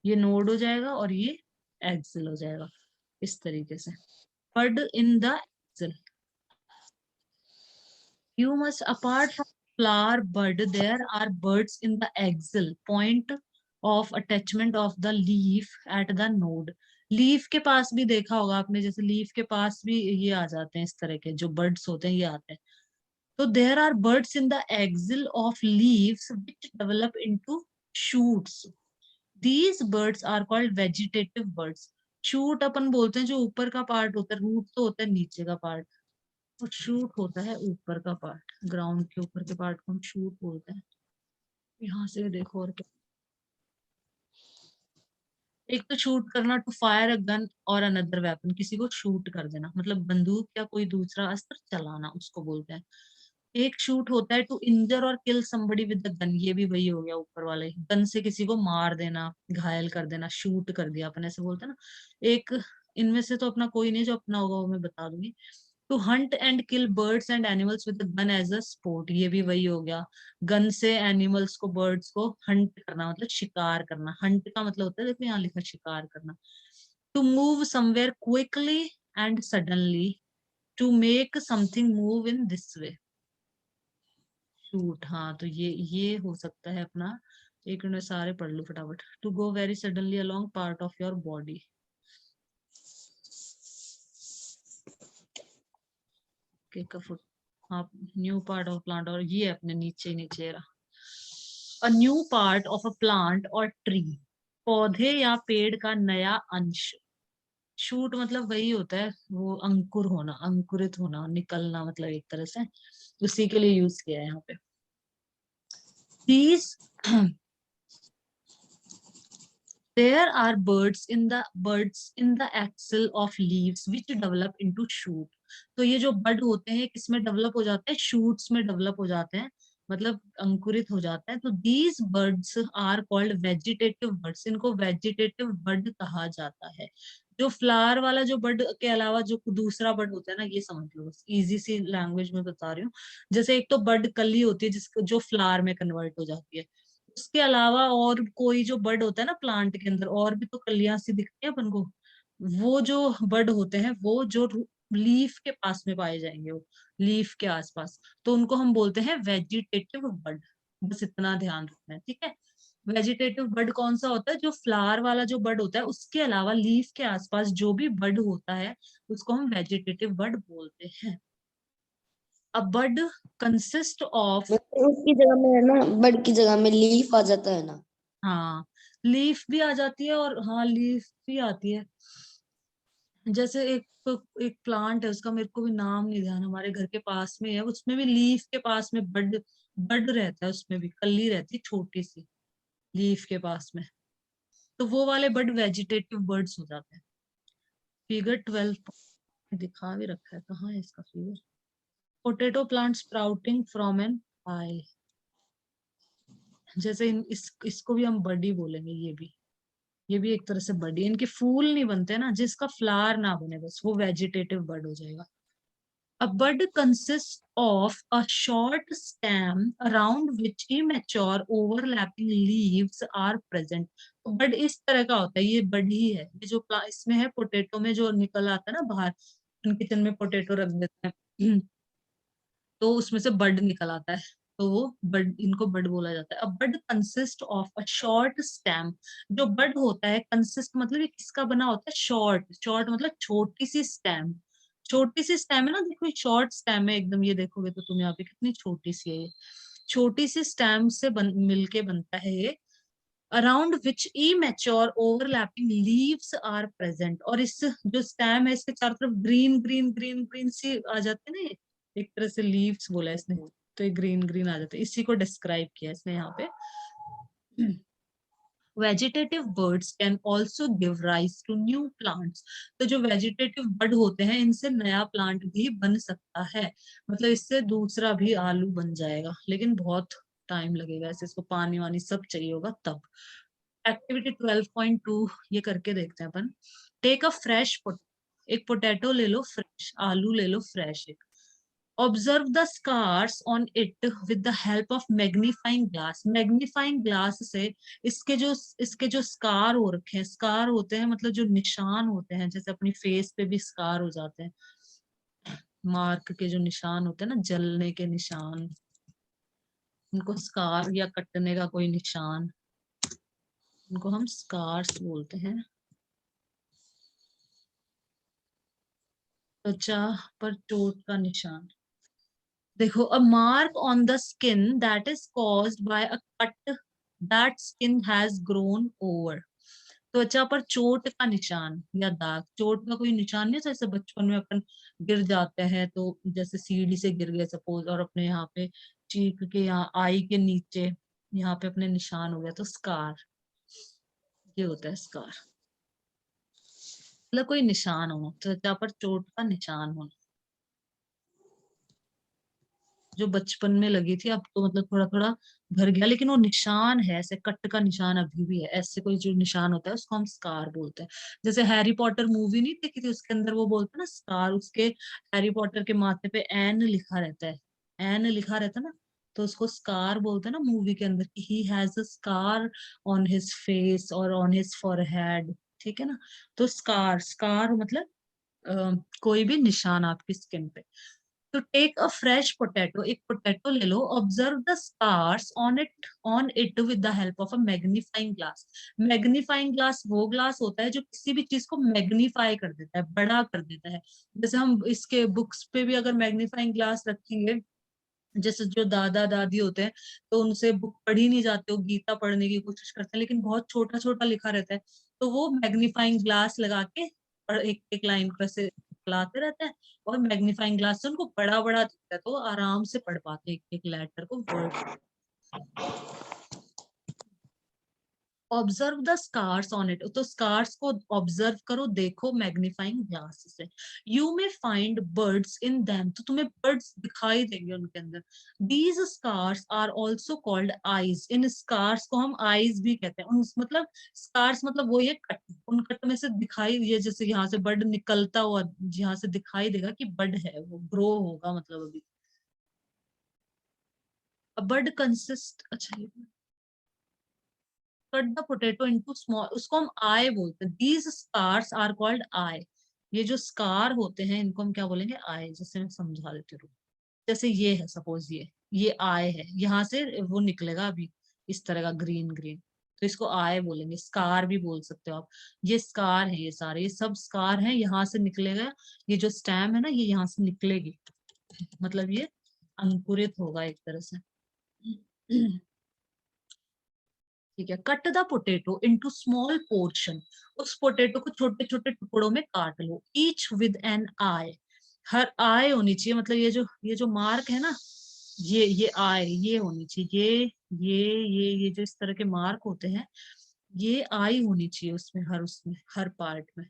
ये नोड हो जाएगा और ये एक्सिल हो जाएगा, इस तरीके से। Bud in the axil, you must apart from flower bud there are buds in the axil point of attachment of the leaf at the node। Leaf के पास भी देखा होगा आपने, जैसे लीफ के पास भी ये आ जाते हैं, इस तरह के जो बर्ड्स होते हैं ये आते हैं। तो there are buds in the axil of leaves which develop into shoots. These buds are called vegetative buds. Shoot अपन बोलते हैं जो ऊपर का पार्ट होता है, रूट तो होता है नीचे का पार्ट, और शूट होता है ऊपर का पार्ट, ग्राउंड के ऊपर के पार्ट को हम शूट बोलते हैं। यहाँ से देखो, और क्या, एक तो शूट करना, टू फायर अ गन और अनदर वेपन, किसी को शूट कर देना, मतलब बंदूक या कोई दूसरा अस्त्र चलाना, उसको बोलते हैं। एक शूट होता है टू इंजर और किल समबडी विद द गन, ये भी वही हो गया ऊपर वाले, गन से किसी को मार देना, घायल कर देना, शूट कर दिया अपन ऐसे बोलते हैं ना। एक, इनमें से तो अपना कोई नहीं, जो अपना होगा वो मैं बता दूंगी। To hunt and kill birds and animals with gun as a sport, ये भी वही हो गया, गन से एनिमल्स को, बर्ड्स को हंट करना, मतलब शिकार करना। हंट का मतलब होता है, देखो यहाँ लिखा शिकार करना। To move somewhere quickly and suddenly, to make something move in this way. Shoot, हाँ, तो ये हो सकता है अपना, एक मिनट सारे पढ़ लो फटाफट। To go very suddenly along part of your body, kick a foot, हाँ, न्यू पार्ट ऑफ प्लांट, और ये अपने नीचे नीचे रहा, a new part of a plant और ट्री, पौधे या पेड़ का नया अंश। शूट मतलब वही होता है, वो अंकुर होना, अंकुरित होना, निकलना, मतलब एक तरह से उसी के लिए यूज किया है यहाँ पे। These there are birds in the axil of leaves which develop into shoot। तो ये जो बड होते हैं किसमें डेवलप हो जाते हैं, शूट्स में डेवलप हो जाते हैं, मतलब अंकुरित हो जाता है। तो these buds are called vegetative buds, इनको वेजिटेटिव बर्ड कहा जाता है। जो फ्लावर वाला जो बर्ड के अलावा जो दूसरा बर्ड होता है ना, ये समझ लो, बस इजी सी लैंग्वेज में बता रही हूँ। जैसे एक तो बर्ड कली होती है जिसको, जो फ्लावर में कन्वर्ट हो जाती है। उसके अलावा और कोई जो बर्ड होता है ना प्लांट के अंदर, और भी तो कलियां सी दिखती है अपन को, वो जो बर्ड होते हैं वो जो लीफ के पास में पाए जाएंगे, वो लीफ के आसपास, तो उनको हम बोलते हैं वेजिटेटिव बर्ड। बस इतना ध्यान रखना है, ठीक है। वेजिटेटिव बर्ड कौन सा होता है, जो फ्लावर वाला जो बर्ड होता है उसके अलावा लीफ के आसपास जो भी बर्ड होता है उसको हम वेजिटेटिव बर्ड बोलते हैं। अ बर्ड कंसिस्ट ऑफ, उसकी जगह में है ना, बड़ की जगह में लीफ आ जाता है ना। हाँ, लीफ भी आ जाती है, और हाँ लीफ भी आती है। जैसे एक प्लांट है, उसका मेरे को भी नाम नहीं ध्यान, हमारे घर के पास में है, उसमें भी लीफ के पास में बड बड रहता है, उसमें भी कली रहती है छोटी सी, लीफ के पास में। तो वो वाले बर्ड वेजिटेटिव बर्ड्स हो जाते हैं। फिगर 12 दिखा भी रखा है, कहाँ है इसका figure. Potato plant sprouting from an eye, जैसे इसको भी हम बर्ड ही बोलेंगे, ये भी एक तरह से बर्ड ही। इनके फूल नहीं बनते ना, जिसका फ्लावर ना बने बस वो वेजिटेटिव बर्ड हो जाएगा। A bud consists of a short stem around which immature overlapping leaves are present। तो बड इस तरह का होता है, ये बड ही है, ये जो इसमें है पोटैटो में जो निकल आता है ना बाहर, किचन में पोटैटो रख देते हैं तो उसमें से बड निकल आता है, तो वो बड, इनको बड बोला जाता है। अब bud consist of a short stem, जो बड होता है, कंसिस्ट मतलब ये किसका बना होता है, शॉर्ट, शॉर्ट मतलब छोटी सी स्टेम, छोटी सी स्टेम है ना, देखो शॉर्ट स्टेम है एकदम, ये देखोगे तो तुम यहाँ पे कितनी छोटी सी है ये, छोटी सी स्टेम से मिलके बनता है ये। Around which immature overlapping leaves are present, और इस जो स्टेम है इसके चारों तरफ ग्रीन ग्रीन ग्रीन ग्रीन सी आ जाते हैं ना, ये एक तरह से लीव्स बोला है इसने, तो ये ग्रीन ग्रीन आ जाते हैं, इसी को डिस्क्राइब किया है इसने यहाँ पे। Vegetative buds can also give rise to new plants. तो जो वेजिटेटिव बर्ड होते हैं इनसे नया प्लांट भी बन सकता है, मतलब इससे दूसरा भी आलू बन जाएगा, लेकिन बहुत टाइम लगेगा, ऐसे इसको पानी वानी सब चाहिए होगा तब। एक्टिविटी 12.2 ये करके देखते हैं अपन। टेक अ फ्रेश, एक पोटैटो ले लो फ्रेश, आलू ले लो फ्रेश एक। Observe the scars on it with the help of magnifying glass. Magnifying glass से इसके जो स्कार हो रखे हैं, स्कार होते हैं मतलब जो निशान होते हैं, जैसे अपनी फेस पे भी स्कार हो जाते हैं, मार्क के जो निशान होते हैं ना, जलने के निशान, उनको स्कार या कटने का कोई निशान, उनको हम स्कार्स बोलते हैं। त्वचा पर चोट का निशान। देखो, a mark on the skin that is caused by a cut that skin has grown over. त्वचा पर चोट का निशान या दाग, चोट का कोई निशान नहीं, जैसे बचपन में अपन गिर जाते हैं तो जैसे सीढ़ी से गिर गए सपोज, और अपने यहाँ पे चीक के यहाँ, आई के नीचे यहाँ पे अपने निशान हो गया, तो स्कार, ये होता है स्कार, मतलब कोई निशान होना, त्वचा पर चोट का निशान होना, जो बचपन में लगी थी, अब तो मतलब थोड़ा थोड़ा भर गया, लेकिन वो निशान है, ऐसे कट का निशान अभी भी है, ऐसे कोई जो निशान होता है उसको हम स्कार बोलते हैं। जैसे हैरी पॉटर मूवी नहीं देखी थी, उसके अंदर वो बोलते हैं ना स्कार, उसके हैरी पॉटर के माथे पे एन लिखा रहता है, एन लिखा रहता है ना, तो उसको स्कार बोलते हैं ना मूवी के अंदर, कि he has a scar on his face और ऑन हिज फॉरहेड, ठीक है ना। तो स्कार, स्कार मतलब कोई भी निशान आपकी स्किन पे। तो टेक अ फ्रेश पोटैटो, एक पोटैटो ले लो, observe the scars on it with the help of a magnifying glass. Magnifying glass वो ग्लास होता है जो किसी भी चीज को मैग्नीफाई कर देता है, बड़ा कर देता है। जैसे हम इसके बुक्स पे भी अगर मैग्नीफाइंग ग्लास रखेंगे, जैसे जो दादा दादी होते हैं, तो उनसे बुक पढ़ी नहीं जाती, वो गीता पढ़ने की कोशिश करते हैं, लेकिन बहुत छोटा छोटा लिखा रहता है, तो वो मैग्नीफाइंग ग्लास लगा के एक एक लाइन को ऐसे चलाते रहते हैं, और मैग्नीफाइंग ग्लास से उनको बड़ा बड़ा दिखता है, तो वो आराम से पढ़ पाते हैं एक एक लेटर को, word. Observe the scars on it, तो स्कार्स को ऑब्जर्व करो, देखो मैग्नीफाइंग ग्लास से। You may find buds in them, तो तुम्हें बर्ड्स दिखाई देंगे उनके अंदर। These scars are also called eyes, इन स्कार्स को हम आईज भी कहते हैं। उन मतलब स्कार्स मतलब वो ये कट, उन कट में से दिखाई, ये जैसे यहाँ से बर्ड निकलता हुआ यहाँ से दिखाई देगा कि बर्ड है, वो ग्रो होगा मतलब अभी। बर्ड कंसिस्ट, अच्छा, cut the potato into small, उसको हम आई बोलते हैं। These scars are called eye, ये जो स्कार होते हैं इनको हम क्या बोलेंगे, आई। जैसे मैं समझा देती हूँ, जैसे ये है सपोज, ये आई है, यहाँ से वो निकलेगा अभी इस तरह का ग्रीन ग्रीन, तो इसको आय बोलेंगे, स्कार भी बोल सकते हो आप। ये स्कार है, ये सारे, ये सब स्कार हैं, यहाँ से निकलेगा, ये जो स्टेम है ना, ये यहाँ से निकलेगी, मतलब ये अंकुरित होगा एक तरह से। ठीक है, cut the potato into small portion, उस पोटेटो को छोटे छोटे टुकड़ों में काट लो, ईच विद एन आई, हर आई होनी चाहिए, मतलब ये जो मार्क है ना, ये आई, ये होनी चाहिए, ये जो इस तरह के मार्क होते हैं, ये आई होनी चाहिए उसमें, उसमें हर पार्ट में।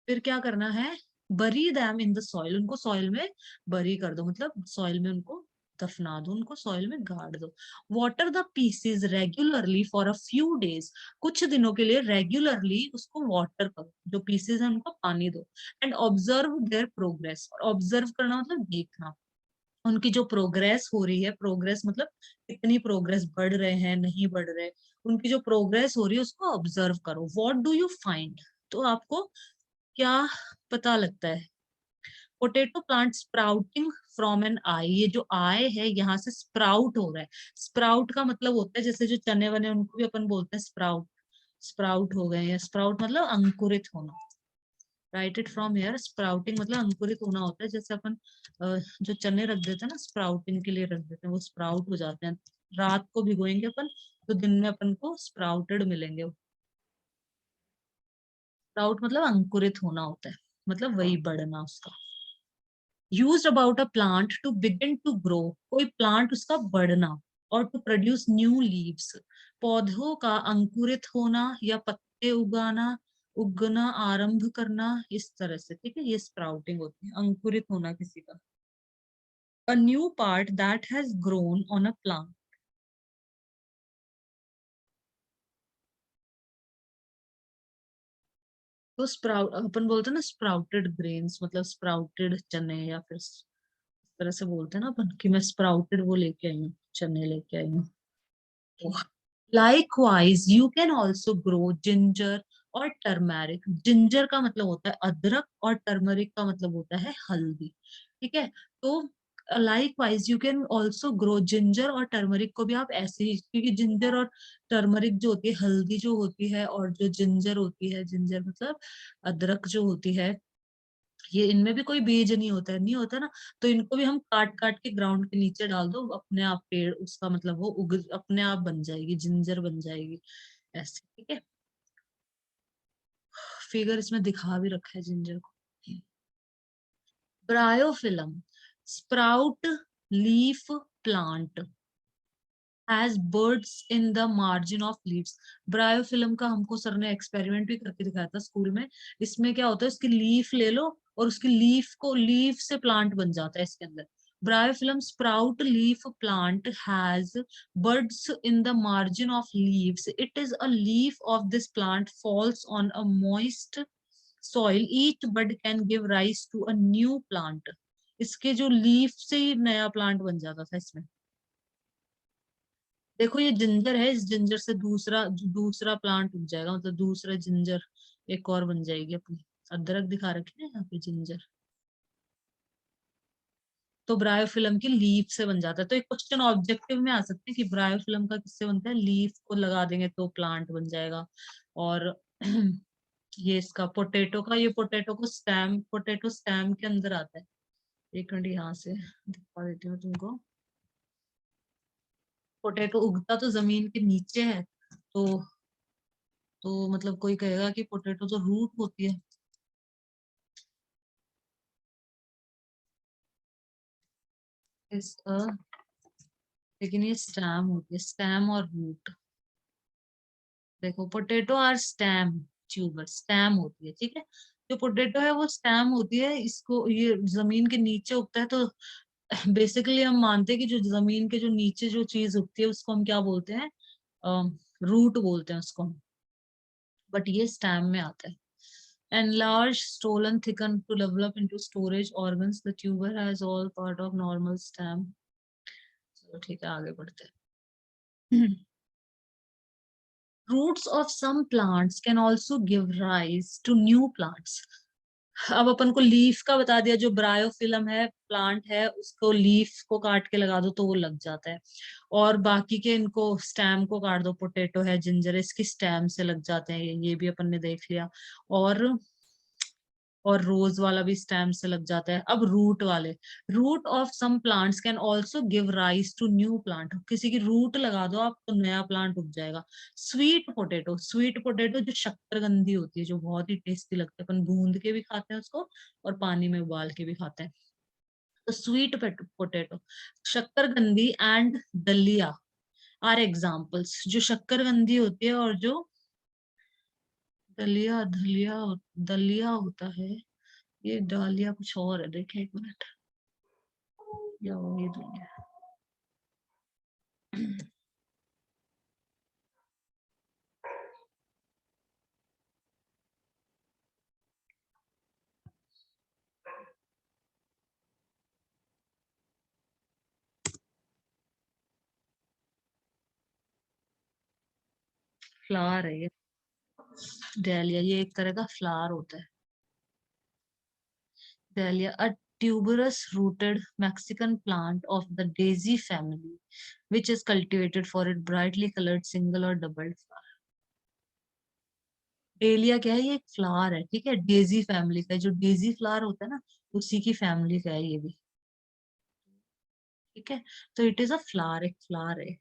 फिर क्या करना है, बरी दैम इन द सॉइल, उनको सॉइल में बरी कर दो, मतलब सॉइल में उनको दफना दो, उनको सॉइल में गाड़ दो। Water the pieces regularly for a few days, कुछ दिनों के लिए रेगुलरली उसको वाटर करो, जो पीसेस है उनको पानी दो। एंड ऑब्जर्व देयर प्रोग्रेस, और ऑब्जर्व करना मतलब देखना उनकी जो प्रोग्रेस हो रही है, प्रोग्रेस मतलब कितनी प्रोग्रेस, बढ़ रहे हैं नहीं बढ़ रहे, उनकी जो प्रोग्रेस हो रही है उसको ऑब्जर्व करो। व्हाट डू यू फाइंड, तो आपको क्या पता लगता है। Potato plant sprouting from an eye, ये जो आई है यहाँ से स्प्राउट हो रहा है। स्प्राउट का मतलब होता है जैसे जो चने वने, उनको भी अपन बोलते हैं स्प्राउट, स्प्राउट हो गए हैं, स्प्राउट मतलब अंकुरित होना। Right it from here, sprouting मतलब अंकुरित होना होता है, जैसे अपन जो चने रख देते हैं ना स्प्राउटिंग के लिए रख देते हैं, वो स्प्राउट हो जाते हैं, रात को भिगोएंगे अपन तो दिन में अपन को स्प्राउटेड मिलेंगे। स्प्राउट मतलब अंकुरित होना होता है, मतलब वही बढ़ना उसका। Use about a plant to begin to grow, कोई प्लांट उसका बढ़ना, और टू प्रोड्यूस न्यू लीव्स। पौधों का अंकुरित होना या पत्ते उगना आरंभ करना, इस तरह से, ठीक है, ये स्प्राउटिंग होती है, अंकुरित होना किसी का। A new part that has grown on a plant. तो स्प्राउट अपन बोलते हैं ना, स्प्राउटेड ग्रेन्स, मतलब स्प्राउटेड चने, या फिर इस तरह से बोलते हैं ना अपन कि मैं स्प्राउटेड वो लेके आई हूँ, चने लेके आई हूँ। Likewise, you can also grow ginger और टर्मेरिक। जिंजर का मतलब होता है अदरक और टर्मरिक का मतलब होता है हल्दी, ठीक है। तो likewise you can also grow ginger और टर्मरिक को भी आप ऐसे ही, क्योंकि जिंजर और टर्मरिक जो होती है, हल्दी जो होती है, और जो जिंजर होती है, जिंजर मतलब अदरक जो होती है, ये इनमें भी कोई बीज नहीं होता है, नहीं होता ना, तो इनको भी हम काट काट के ग्राउंड के नीचे डाल दो, अपने आप पेड़ उसका मतलब वो उग अपने आप बन जाएगी, जिंजर बन जाएगी ऐसे, ठीक है। फिगर इसमें दिखा भी रखा है जिंजर को। Bryophyllum, sprout leaf plant has birds in the margin of leaves. Bryophyllum का हमको सर ने एक्सपेरिमेंट भी करके दिखाया था स्कूल में। इसमें क्या होता है, इसकी लीफ ले लो और उसकी लीफ से प्लांट बन जाता है इसके अंदर। Bryophyllum sprout leaf plant has buds in the margin of leaves. It is a leaf of this plant falls on a moist soil. Each bud can give rise to a new plant. इसके जो leaf से ही नया plant बन जाता था इसमें। देखो ये जिंजर है, इस जिंजर से दूसरा दूसरा प्लांट उग जाएगा, मतलब दूसरा जिंजर एक और बन जाएगी अपनी। अदरक दिखा रखे हैं यहाँ पे, जिंजर। तो ब्रायोफिल्म की लीफ से बन जाता है। तो एक क्वेश्चन ऑब्जेक्टिव में आ सकते हैं कि ब्रायोफिल्म का किससे बनता है, लीफ को लगा देंगे तो प्लांट बन जाएगा। और ये इसका पोटैटो का, ये पोटैटो स्टेम के अंदर आता है। एक मिनट यहाँ से दिखा देती हूँ तुमको। पोटैटो उगता तो जमीन के नीचे है, तो मतलब कोई कहेगा कि पोटैटो तो रूट होती है। इस लेकिन ये स्टेम होती है, स्टेम और रूट। देखो potato are stem tuber, stem होती है, ठीक है। जो पोटैटो है वो स्टेम होती है, इसको ये जमीन के नीचे उगता है। तो बेसिकली हम मानते हैं कि जो जमीन के जो नीचे जो चीज उगती है उसको हम क्या बोलते हैं, रूट बोलते हैं उसको। बट ये स्टेम में आता है। Enlarged, swollen, thickened to develop into storage organs. The tuber has all part of normal stem. चलो ठीक है, आगे बढ़ते हैं। Roots of some plants can also give rise to new plants. अब अपन को लीफ का बता दिया, जो ब्रायोफिलम है प्लांट है, उसको लीफ को काट के लगा दो तो वो लग जाता है। और बाकी के इनको स्टेम को काट दो, पोटैटो है, जिंजर है, इसकी स्टेम से लग जाते हैं, ये भी अपन ने देख लिया। और रोज वाला भी स्टेम से लग जाता है। अब रूट वाले, root of some plants can also give rise to new plant. किसी की रूट लगा दो आप तो नया प्लांट उग जाएगा। स्वीट पोटैटो जो शक्करकंदी होती है, जो बहुत ही टेस्टी लगती है, अपन भून के भी खाते हैं उसको और पानी में उबाल के भी खाते हैं। तो स्वीट पोटैटो, शक्करकंदी एंड दलिया आर एग्जाम्पल्स। जो शक्करकंदी होती है और जो दलिया दलिया दलिया होता है, ये डालिया कुछ और है, देखिए एक मिनट, या वो ये दलिया। फ्लावर है ये, डालिया, ये एक तरह का फ्लावर होता है। डालिया, a tuberous rooted Mexican plant of the daisy family which is cultivated for its brightly colored single or double flower. Dahlia क्या है, ये एक फ्लावर है, ठीक है, डेजी फैमिली का। जो डेजी फ्लावर होता है ना, उसी की फैमिली का है ये भी, ठीक है। तो इट इज अ फ्लावर, एक फ्लावर है।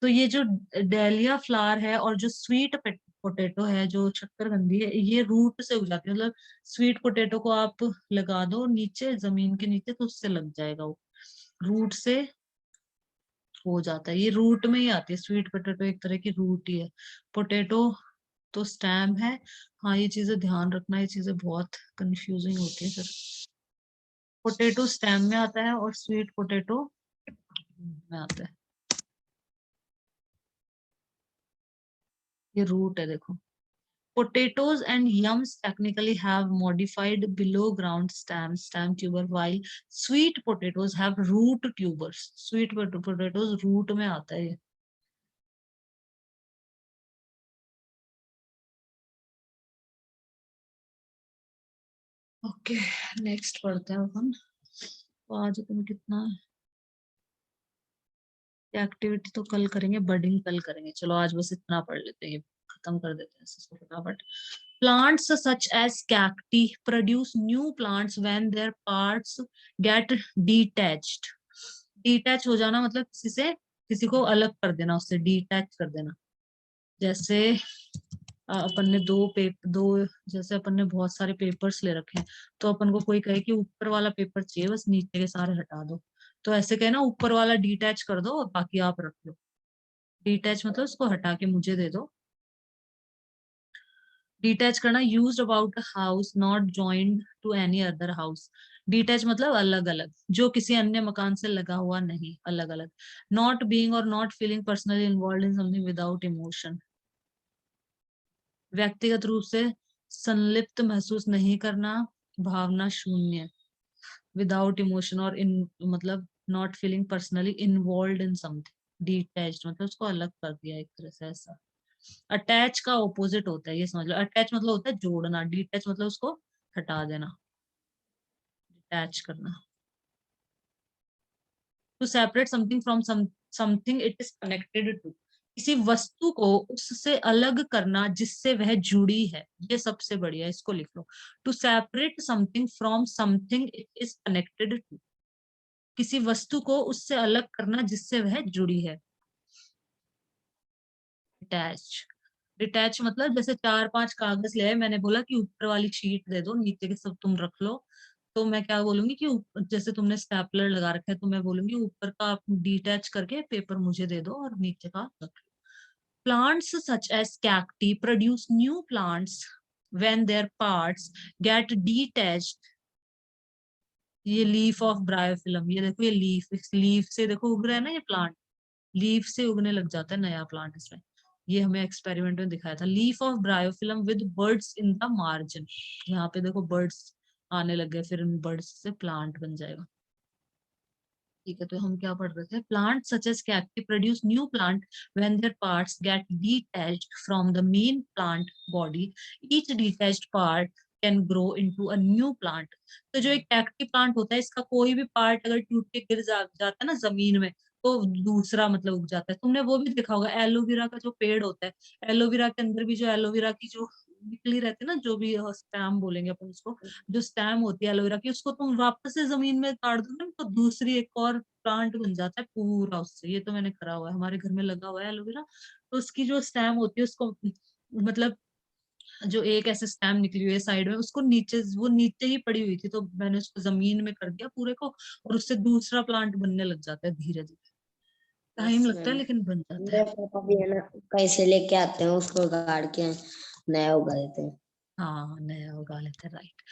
तो ये जो डेलिया फ्लावर है और जो स्वीट पोटैटो है, जो शक्करकंदी है, ये रूट से उग जाती है। मतलब स्वीट पोटैटो को आप लगा दो नीचे, जमीन के नीचे, तो उससे लग जाएगा वो, रूट से हो जाता है। ये रूट में ही आती है, स्वीट पोटैटो एक तरह की रूट ही है। पोटैटो तो स्टेम है। हाँ, ये चीजें ध्यान रखना, ये चीजें बहुत कंफ्यूजिंग होती है फिर। पोटैटो स्टेम में आता है और स्वीट पोटैटो में आता है। ये रूट है देखो। Potatoes and yams technically have modified below ground stem tuber, while sweet potatoes have root tubers. Sweet potatoes root में आता है ये। ओके, नेक्स्ट पढ़ते हैं अपन। तो आज तुम कितना एक्टिविटी तो कल करेंगे, बर्डिंग कल करेंगे। चलो आज बस इतना पढ़ लेते हैं, ये खत्म कर देते हैं इसको फटाफट। Plants such as cacti produce new plants when their parts get detached. Detach हो जाना मतलब किसी से, किसी को अलग कर देना, उससे डिटैच कर देना। जैसे अपन ने दो, जैसे अपन ने बहुत सारे पेपर्स ले रखे हैं, तो अपन को कोई कहे कि ऊपर वाला पेपर चाहिए, बस नीचे के सारे हटा दो, तो ऐसे कहे ना, ऊपर वाला डिटैच कर दो और बाकी आप रख लो। डिटैच मतलब उसको हटा के मुझे दे दो। डिटैच करना, used about a house not joined to any other house. Detach मतलब अलग अलग, जो किसी अन्य मकान से लगा हुआ नहीं, अलग अलग। नॉट बीइंग और not feeling personally involve in something without emotion. व्यक्तिगत रूप से संलिप्त महसूस नहीं करना, भावना शून्य। विदाउट इमोशन और इन मतलब not feeling personally involve in something. Detached मतलब उसको अलग कर दिया एक तरह से, ऐसा। अटैच का ऑपोजिट होता है, ये समझ लो। अटैच मतलब होता है जोड़ना, डिटैच मतलब उसको हटा देना, डिटैच करना। To separate something from something it is connected to. किसी वस्तु को उससे अलग करना जिससे वह जुड़ी है, ये सबसे बढ़िया, इसको लिख लो। To separate something from something it is connected to. किसी वस्तु को उससे अलग करना जिससे वह जुड़ी है। डिटैच। डिटैच मतलब जैसे 4-5 कागज ले आए, मैंने बोला कि ऊपर वाली शीट दे दो, नीचे के सब तुम रख लो। तो मैं क्या बोलूंगी कि जैसे तुमने स्टेपलर लगा रखा है, तो मैं बोलूंगी ऊपर का आप डिटैच करके पेपर मुझे दे दो और नीचे का रख लो। Plants such as cacti produce new plants when their parts get detached। ये लीफ ऑफ ब्रायोफिलम, ये देखो, ये लीफ, इस लीफ से देखो उग रहा है ना ये प्लांट, लीफ से उगने लग जाता है नया प्लांट इसमें। ये हमें एक्सपेरिमेंट में दिखाया था। Leaf of bryophyllum with birds in the margin. यहाँ पे देखो बर्ड्स आने लग गए, फिर इन बर्ड्स से प्लांट बन जाएगा। ठीक है, तो हम क्या पढ़ रहे थे? Plant such as cacti produce new plant when their parts get detached from the main plant body. Each detached part can grow into a new plant. तो जो एक कैक्टी प्लांट होता है, इसका कोई भी पार्ट अगर टूट के गिर जाता है ना जमीन में, तो दूसरा मतलब उग जाता है। तुमने वो भी देखा होगा, एलोवेरा का जो पेड़ होता है, एलोवेरा के अंदर भी जो एलोवेरा की जो निकली रहती है ना, जो भी स्टैम बोलेंगे अपन उसको, जो स्टेम होती है एलोवेरा की, उसको तुम वापस से जमीन में काट दो ना, तो दूसरी एक और प्लांट बन जाता है पूरा उससे। ये तो मैंने करा हुआ है, हमारे घर में लगा हुआ है एलोवेरा। तो उसकी जो स्टेम होती है उसको मतलब, जो एक ऐसे स्टेम निकली हुई है साइड में, उसको नीचे, वो नीचे ही पड़ी हुई थी, तो मैंने उसको जमीन में कर दिया पूरे को, और उससे दूसरा प्लांट बनने लग जाता है धीरे धीरे। यस टाइम लगता है मैम। लेकिन बन जाता है। मेरे पापा भी है ना, कैसे लेके आते हैं उसको गाड़ के नया उगा देते हैं। हाँ, नया उगा लेते हैं, right.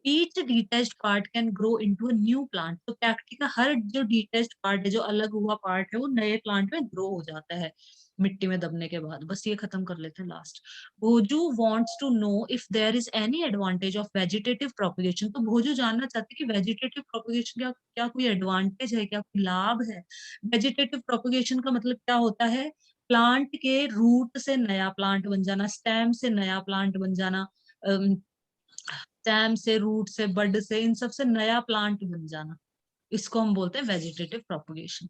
Each detached part can grow into a new plant. तो कैक्टी का हर जो डिटैच्ड पार्ट है, जो अलग हुआ पार्ट है, वो नए प्लांट में ग्रो हो जाता है मिट्टी में दबने के बाद। बस ये खत्म कर लेते हैं last. Boojho wants to know if there is any advantage of vegetative propagation. तो भोजू जानना चाहते हैं कि वेजिटेटिव प्रोपगेशन का क्या कोई एडवांटेज है, क्या कोई लाभ है। वेजिटेटिव प्रोपगेशन का मतलब क्या होता है? प्लांट के रूट से नया प्लांट बन जाना, स्टेम से नया प्लांट बन जाना, स्टेम से, रूट से, बड से, इन सब से नया प्लांट बन जाना, इसको हम बोलते हैं vegetative propagation.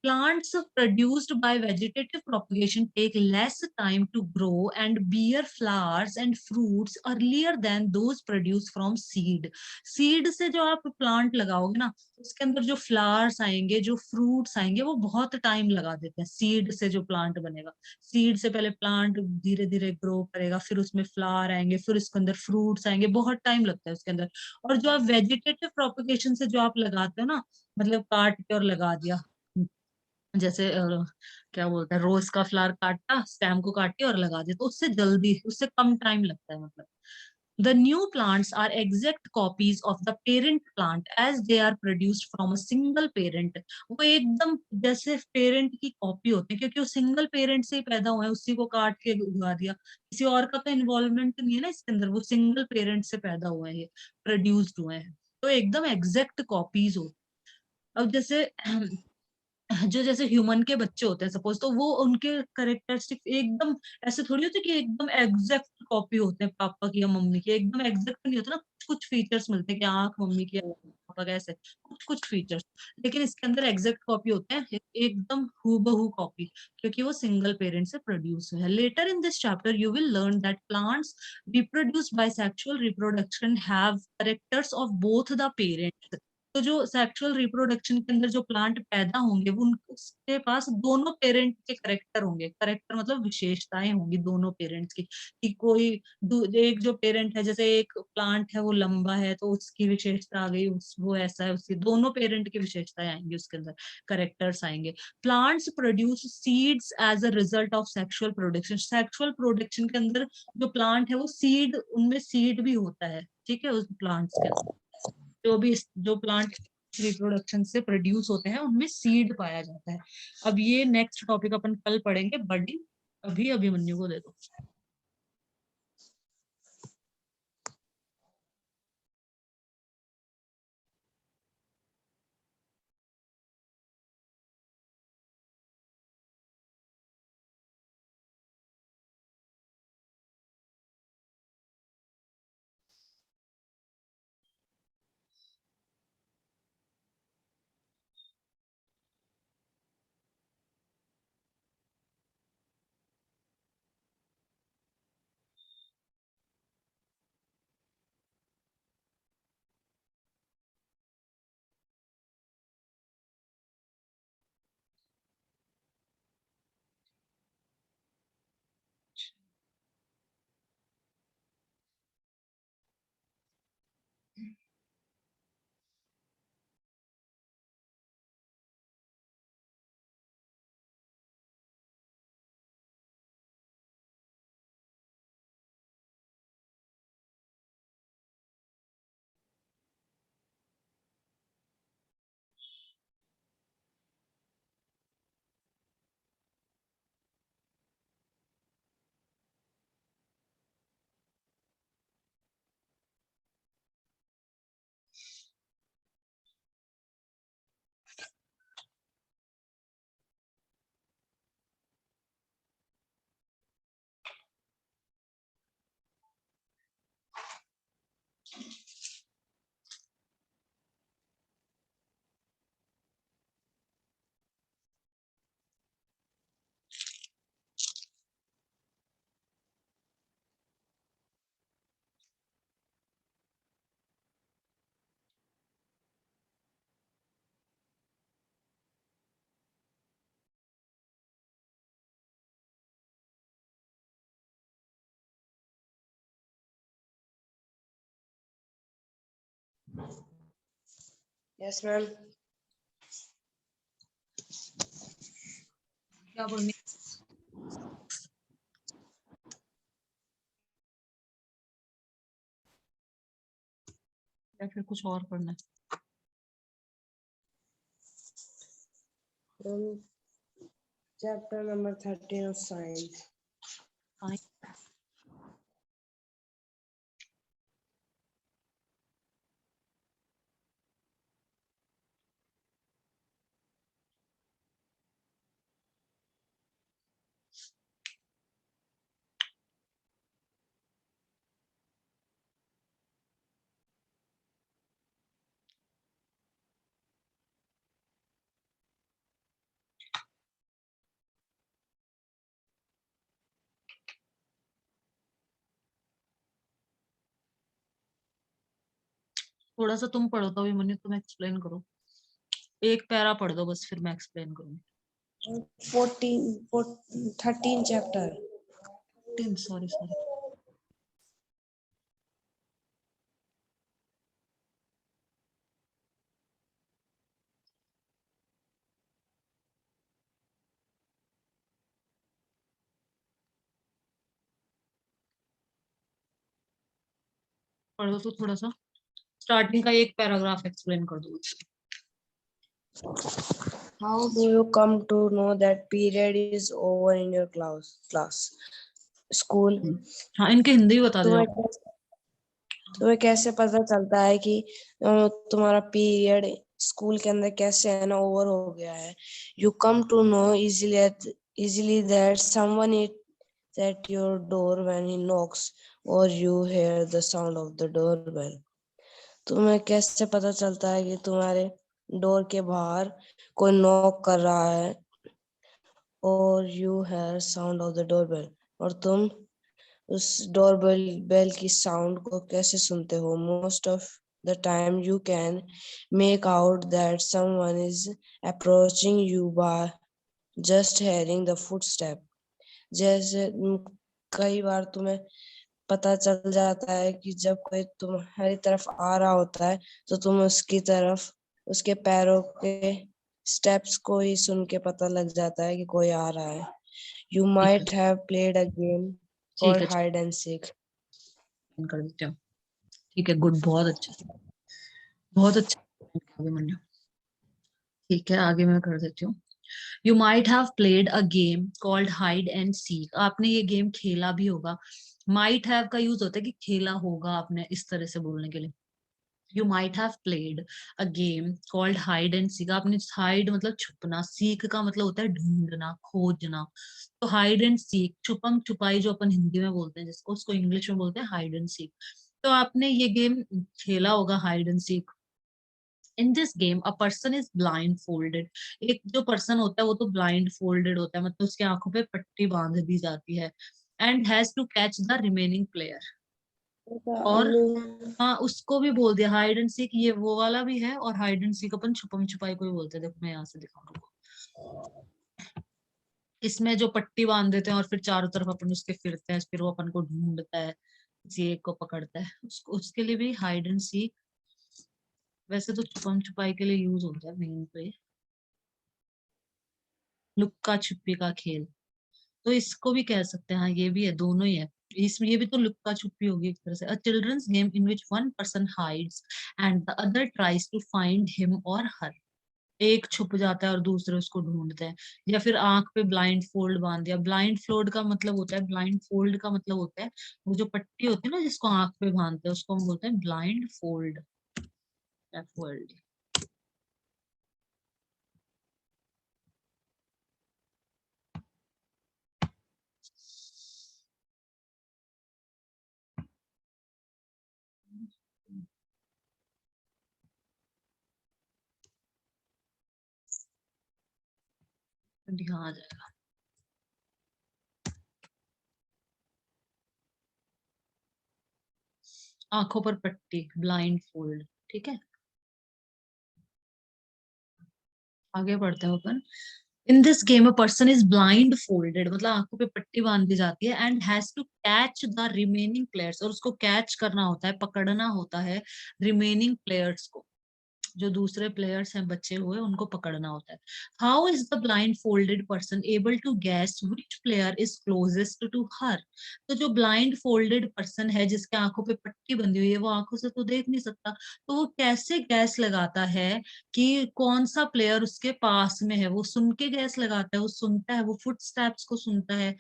Plants produced by vegetative propagation take less time to grow and bear flowers and fruits earlier than those produced from seed. Seed से जो आप प्लांट लगाओगे ना, उसके अंदर जो फ्लावर्स आएंगे, जो फ्रूट्स आएंगे, वो बहुत टाइम लगा देते हैं। सीड से जो प्लांट बनेगा, सीड से पहले प्लांट धीरे धीरे ग्रो करेगा, फिर उसमें फ्लावर आएंगे, फिर उसके अंदर फ्रूट्स आएंगे, बहुत टाइम लगता है उसके अंदर। और जो आप वेजिटेटिव प्रोपगेशन से जो आप लगाते हो ना, मतलब काट के और लगा दिया, जैसे क्या बोलते हैं, रोज का फ्लावर काटा, स्टेम को काट के और लगा दिया, तो उससे जल्दी, उससे कम टाइम लगता है मतलब। The new plants are exact copies of the parent plant as they are produced from a single parent. वो एकदम जैसे पेरेंट की कॉपी होती है, क्योंकि वो सिंगल पेरेंट से ही पैदा हुए हैं, उसी को काट के उगा दिया, किसी और का तो इन्वॉल्वमेंट नहीं है ना इसके अंदर, वो सिंगल पेरेंट से पैदा हुए हैं, ये प्रोड्यूस्ड हुए हैं, तो एकदम एग्जैक्ट कॉपीज हो। अब जैसे जो जैसे ह्यूमन के बच्चे होते हैं सपोज, तो वो उनके करेक्टरिस्टिक एकदम ऐसे थोड़ी होते कि एकदम एग्जैक्ट कॉपी होते हैं पापा की या मम्मी की, एकदम एग्जैक्ट नहीं होता ना, कुछ कुछ फीचर्स मिलते हैं कि आंख मम्मी की है, पापा का, ऐसे कुछ कुछ फीचर्स। लेकिन इसके अंदर एग्जैक्ट कॉपी होते हैं, एकदम हूबहू कॉपी, क्योंकि वो सिंगल पेरेंट से प्रोड्यूस हुए हैं। Later in this chapter you will learn that plants reproduced by sexual reproduction have characters of both the parents। तो जो सेक्सुअल रिप्रोडक्शन के अंदर जो प्लांट पैदा होंगे, वो उनके पास दोनों पेरेंट के करेक्टर होंगे, करेक्टर मतलब विशेषताएं होंगी दोनों पेरेंट्स की, कि कोई एक जो पेरेंट है, जैसे एक प्लांट है वो लंबा है तो उसकी विशेषता आ गई, वो ऐसा है, उसकी दोनों पेरेंट की विशेषताएं आएंगी उसके अंदर, करेक्टर्स आएंगे। Plants produce seeds as a result of sexual production. Sexual production के अंदर जो प्लांट है वो सीड, उनमें सीड भी होता है, ठीक है, उस प्लांट्स के अंदर जो भी जो प्लांट रिप्रोडक्शन से प्रोड्यूस होते हैं उनमें सीड पाया जाता है। अब ये नेक्स्ट टॉपिक अपन कल पढ़ेंगे, बडिंग। अभी अभिमन्यु को दे दो। Yes ma'am. क्या बोलनी, या फिर कुछ और पढ़ना है? Chapter number 13 of science. हाँ, थोड़ा सा तुम पढ़ो तो अभिमन्यु, तुम एक्सप्लेन करो, एक पैरा पढ़ दो बस, फिर मैं एक्सप्लेन करूंगी। 13 चैप्टर। Sorry sorry. पढ़ो तो थोड़ा सा स्टार्टिंग का एक पैराग्राफ एक्सप्लेन कर दो। How do you come to know that period is over in your class? School. हाँ, इनके हिंदी बता दो। तुम्हें कैसे पता चलता है कि तुम्हारा पीरियड स्कूल के अंदर कैसे है ना ओवर हो गया है? You come to know easily that someone is at your door when he knocks or you hear the sound of the doorbell. तुम्हें कैसे पता चलता है कि तुम्हारे डोर के बाहर कोई नॉक कर रहा है और you hear sound of the doorbell, और तुम उस बेल की साउंड को कैसे सुनते हो? Most of the time you can make out that someone is approaching you by just hearing the footstep. जैसे कई बार तुम्हें पता चल जाता है कि जब कोई तुम्हारी तरफ आ रहा होता है तो तुम उसकी तरफ उसके पैरों के स्टेप्स को ही सुन के पता लग जाता है कि कोई आ रहा है। You might have played a game called hide and seek. कर देते हो। ठीक है, गुड, बहुत अच्छा, बहुत अच्छा। अभिमन्यु, ठीक है, आगे मैं कर देती हूँ। You might have played a game called hide and seek. आपने ये गेम खेला भी होगा। माइट हैव का यूज होता है कि खेला होगा आपने, इस तरह से बोलने के लिए। You might have played a game called hide and seek. आपने हाइड मतलब छुपना, सीक का मतलब होता है ढूंढना, खोजना। तो हाइड एंड सीक, छुपम छुपाई जो अपन हिंदी में बोलते हैं जिसको, उसको इंग्लिश में बोलते हैं हाइड एंड सीक। तो आपने ये गेम खेला होगा, hide and seek. In this game a person is blind folded. एक जो पर्सन होता है वो तो ब्लाइंड फोल्डेड होता है, मतलब उसकी आंखों पे पट्टी बांध दी जाती है। And has to catch the remaining player. और हाँ, उसको भी बोल दिया हाइड एंड सीक, ये वो वाला भी है, और हाइड एंड सीक अपन छुपम छुपाई को भी बोलते हैं। देखो मैं यहाँ से दिखाऊंगा। इसमें जो पट्टी बांध देते हैं और फिर चारों तरफ अपन उसके फिरते हैं, फिर वो अपन को ढूंढता है, किसी एक को पकड़ता है, उसको, उसके लिए भी हाइड एंड सीक। वैसे तो छुपम छुपाई के लिए यूज होता है मेन तो ये लुक्का छुपी का खेल, तो इसको भी कह सकते हैं। हाँ, ये भी है, दोनों ही है। इसमें ये भी तो लुक्का छुपी होगी एक तरह से। A children's game in which one person hides and the other tries to find him और हर। एक छुप जाता है और दूसरे उसको ढूंढते हैं। या फिर आंख पे ब्लाइंड फोल्ड बांध दिया। ब्लाइंड फोल्ड का मतलब होता है, ब्लाइंड फोल्ड का मतलब होता है वो जो पट्टी होती है ना जिसको आंख पे बांधते हैं, उसको हम बोलते हैं ब्लाइंड फोल्ड। फोल्ड। हाँ, आ जाएगा। आंखों पर पट्टी, ब्लाइंड फोल्ड, ठीक है। आगे बढ़ते हैं अपन। In this game a person is blindfolded, मतलब आंखों पे पट्टी बांध दी जाती है। And has to catch the remaining players, और उसको कैच करना होता है, पकड़ना होता है रिमेनिंग प्लेयर्स को। जो दूसरे प्लेयर्स हैं बचे हुए, उनको पकड़ना होता है। How is the blindfolded person able to guess which player is closest to her. तो जो ब्लाइंड फोल्डेड पर्सन है जिसके आंखों पे पट्टी बंधी हुई है, वो आंखों से तो देख नहीं सकता, तो वो कैसे गैस लगाता है कि कौन सा प्लेयर उसके पास में है। वो सुन के गैस लगाता है, वो सुनता है, वो फुट स्टेप्स को सुनता है।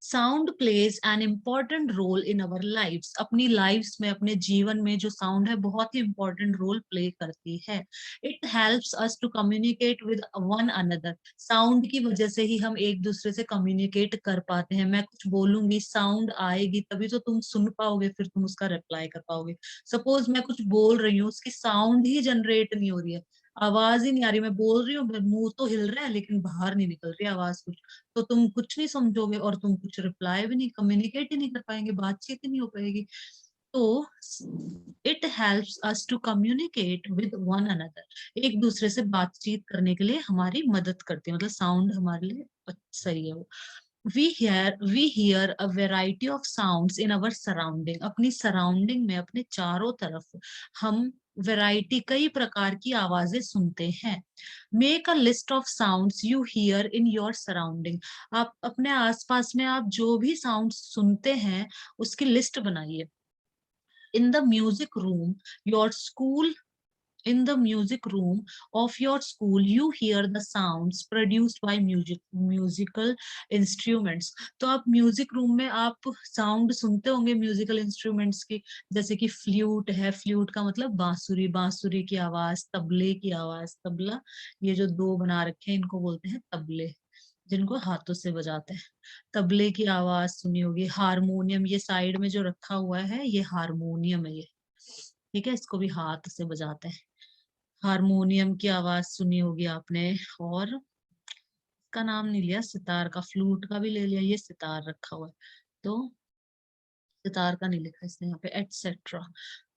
Sound plays an important role in our lives. अपनी लाइफ्स में, अपने जीवन में जो साउंड है बहुत ही इंपॉर्टेंट रोल प्ले करती है। It helps us to communicate with one another. Sound की वजह से ही हम एक दूसरे से कम्युनिकेट कर पाते हैं। मैं कुछ बोलूंगी, साउंड आएगी, तभी तो तुम सुन पाओगे, फिर तुम उसका रिप्लाई कर पाओगे। सपोज मैं कुछ बोल रही हूँ, उसकी साउंड ही जनरेट नहीं हो रही है, आवाज ही नहीं आ रही, मैं बोल रही हूँ, मुंह तो हिल रहा है लेकिन बाहर नहीं निकल रही आवाज कुछ, तो तुम कुछ नहीं समझोगे और तुम कुछ रिप्लाई भी नहीं, कम्युनिकेट ही नहीं कर पाएंगे, बातचीत ही नहीं हो पाएगी। तो it helps us to communicate with one another. एक दूसरे से बातचीत करने के लिए हमारी मदद करती है, मतलब साउंड हमारे लिए सही है वो। We hear a variety of sounds in our surrounding. अपनी सराउंडिंग में, अपने चारों तरफ हम वैरायटी, कई प्रकार की आवाजें सुनते हैं। Make a list of sounds you here in your surrounding. आप अपने आसपास में आप जो भी साउंड सुनते हैं उसकी लिस्ट बनाइए। In the music room your school in the music room of your school you hear the sounds produced by musical instruments। तो आप म्यूजिक रूम में आप साउंड सुनते होंगे म्यूजिकल इंस्ट्रूमेंट्स की, जैसे कि फ्लूट है, फ्लूट का मतलब बांसुरी, बांसुरी की आवाज, तबले की आवाज, तबला ये जो दो बना रखे हैं इनको बोलते हैं तबले, जिनको हाथों से बजाते हैं। तबले की आवाज सुनी होगी। हारमोनियम ये साइड में जो रखा हुआ है ये हारमोनियम है, ये ठीक है, इसको भी हाथ से बजाते हैं। हारमोनियम की आवाज सुनी होगी आपने। और इसका नाम नहीं लिया, सितार का, फ्लूट का भी ले लिया, ये सितार रखा हुआ है तो सितार का नहीं लिखा इसने यहाँ पे, एटसेट्रा।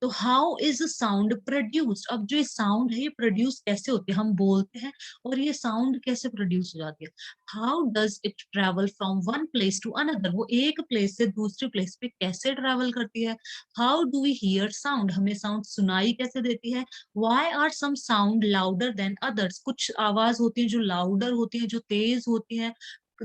तो हाउ इज साउंड प्रोड्यूस्ड, अब जो ये साउंड है ये प्रोड्यूस कैसे होती है, हम बोलते हैं और ये साउंड कैसे प्रोड्यूस हो जाती है। How does it travel from one place to another, वो एक प्लेस से दूसरी प्लेस पे कैसे ट्रेवल करती है। How do we hear sound, हमें साउंड सुनाई कैसे देती है। Why are some sound louder than others, कुछ आवाज होती है जो लाउडर होती है, जो तेज होती है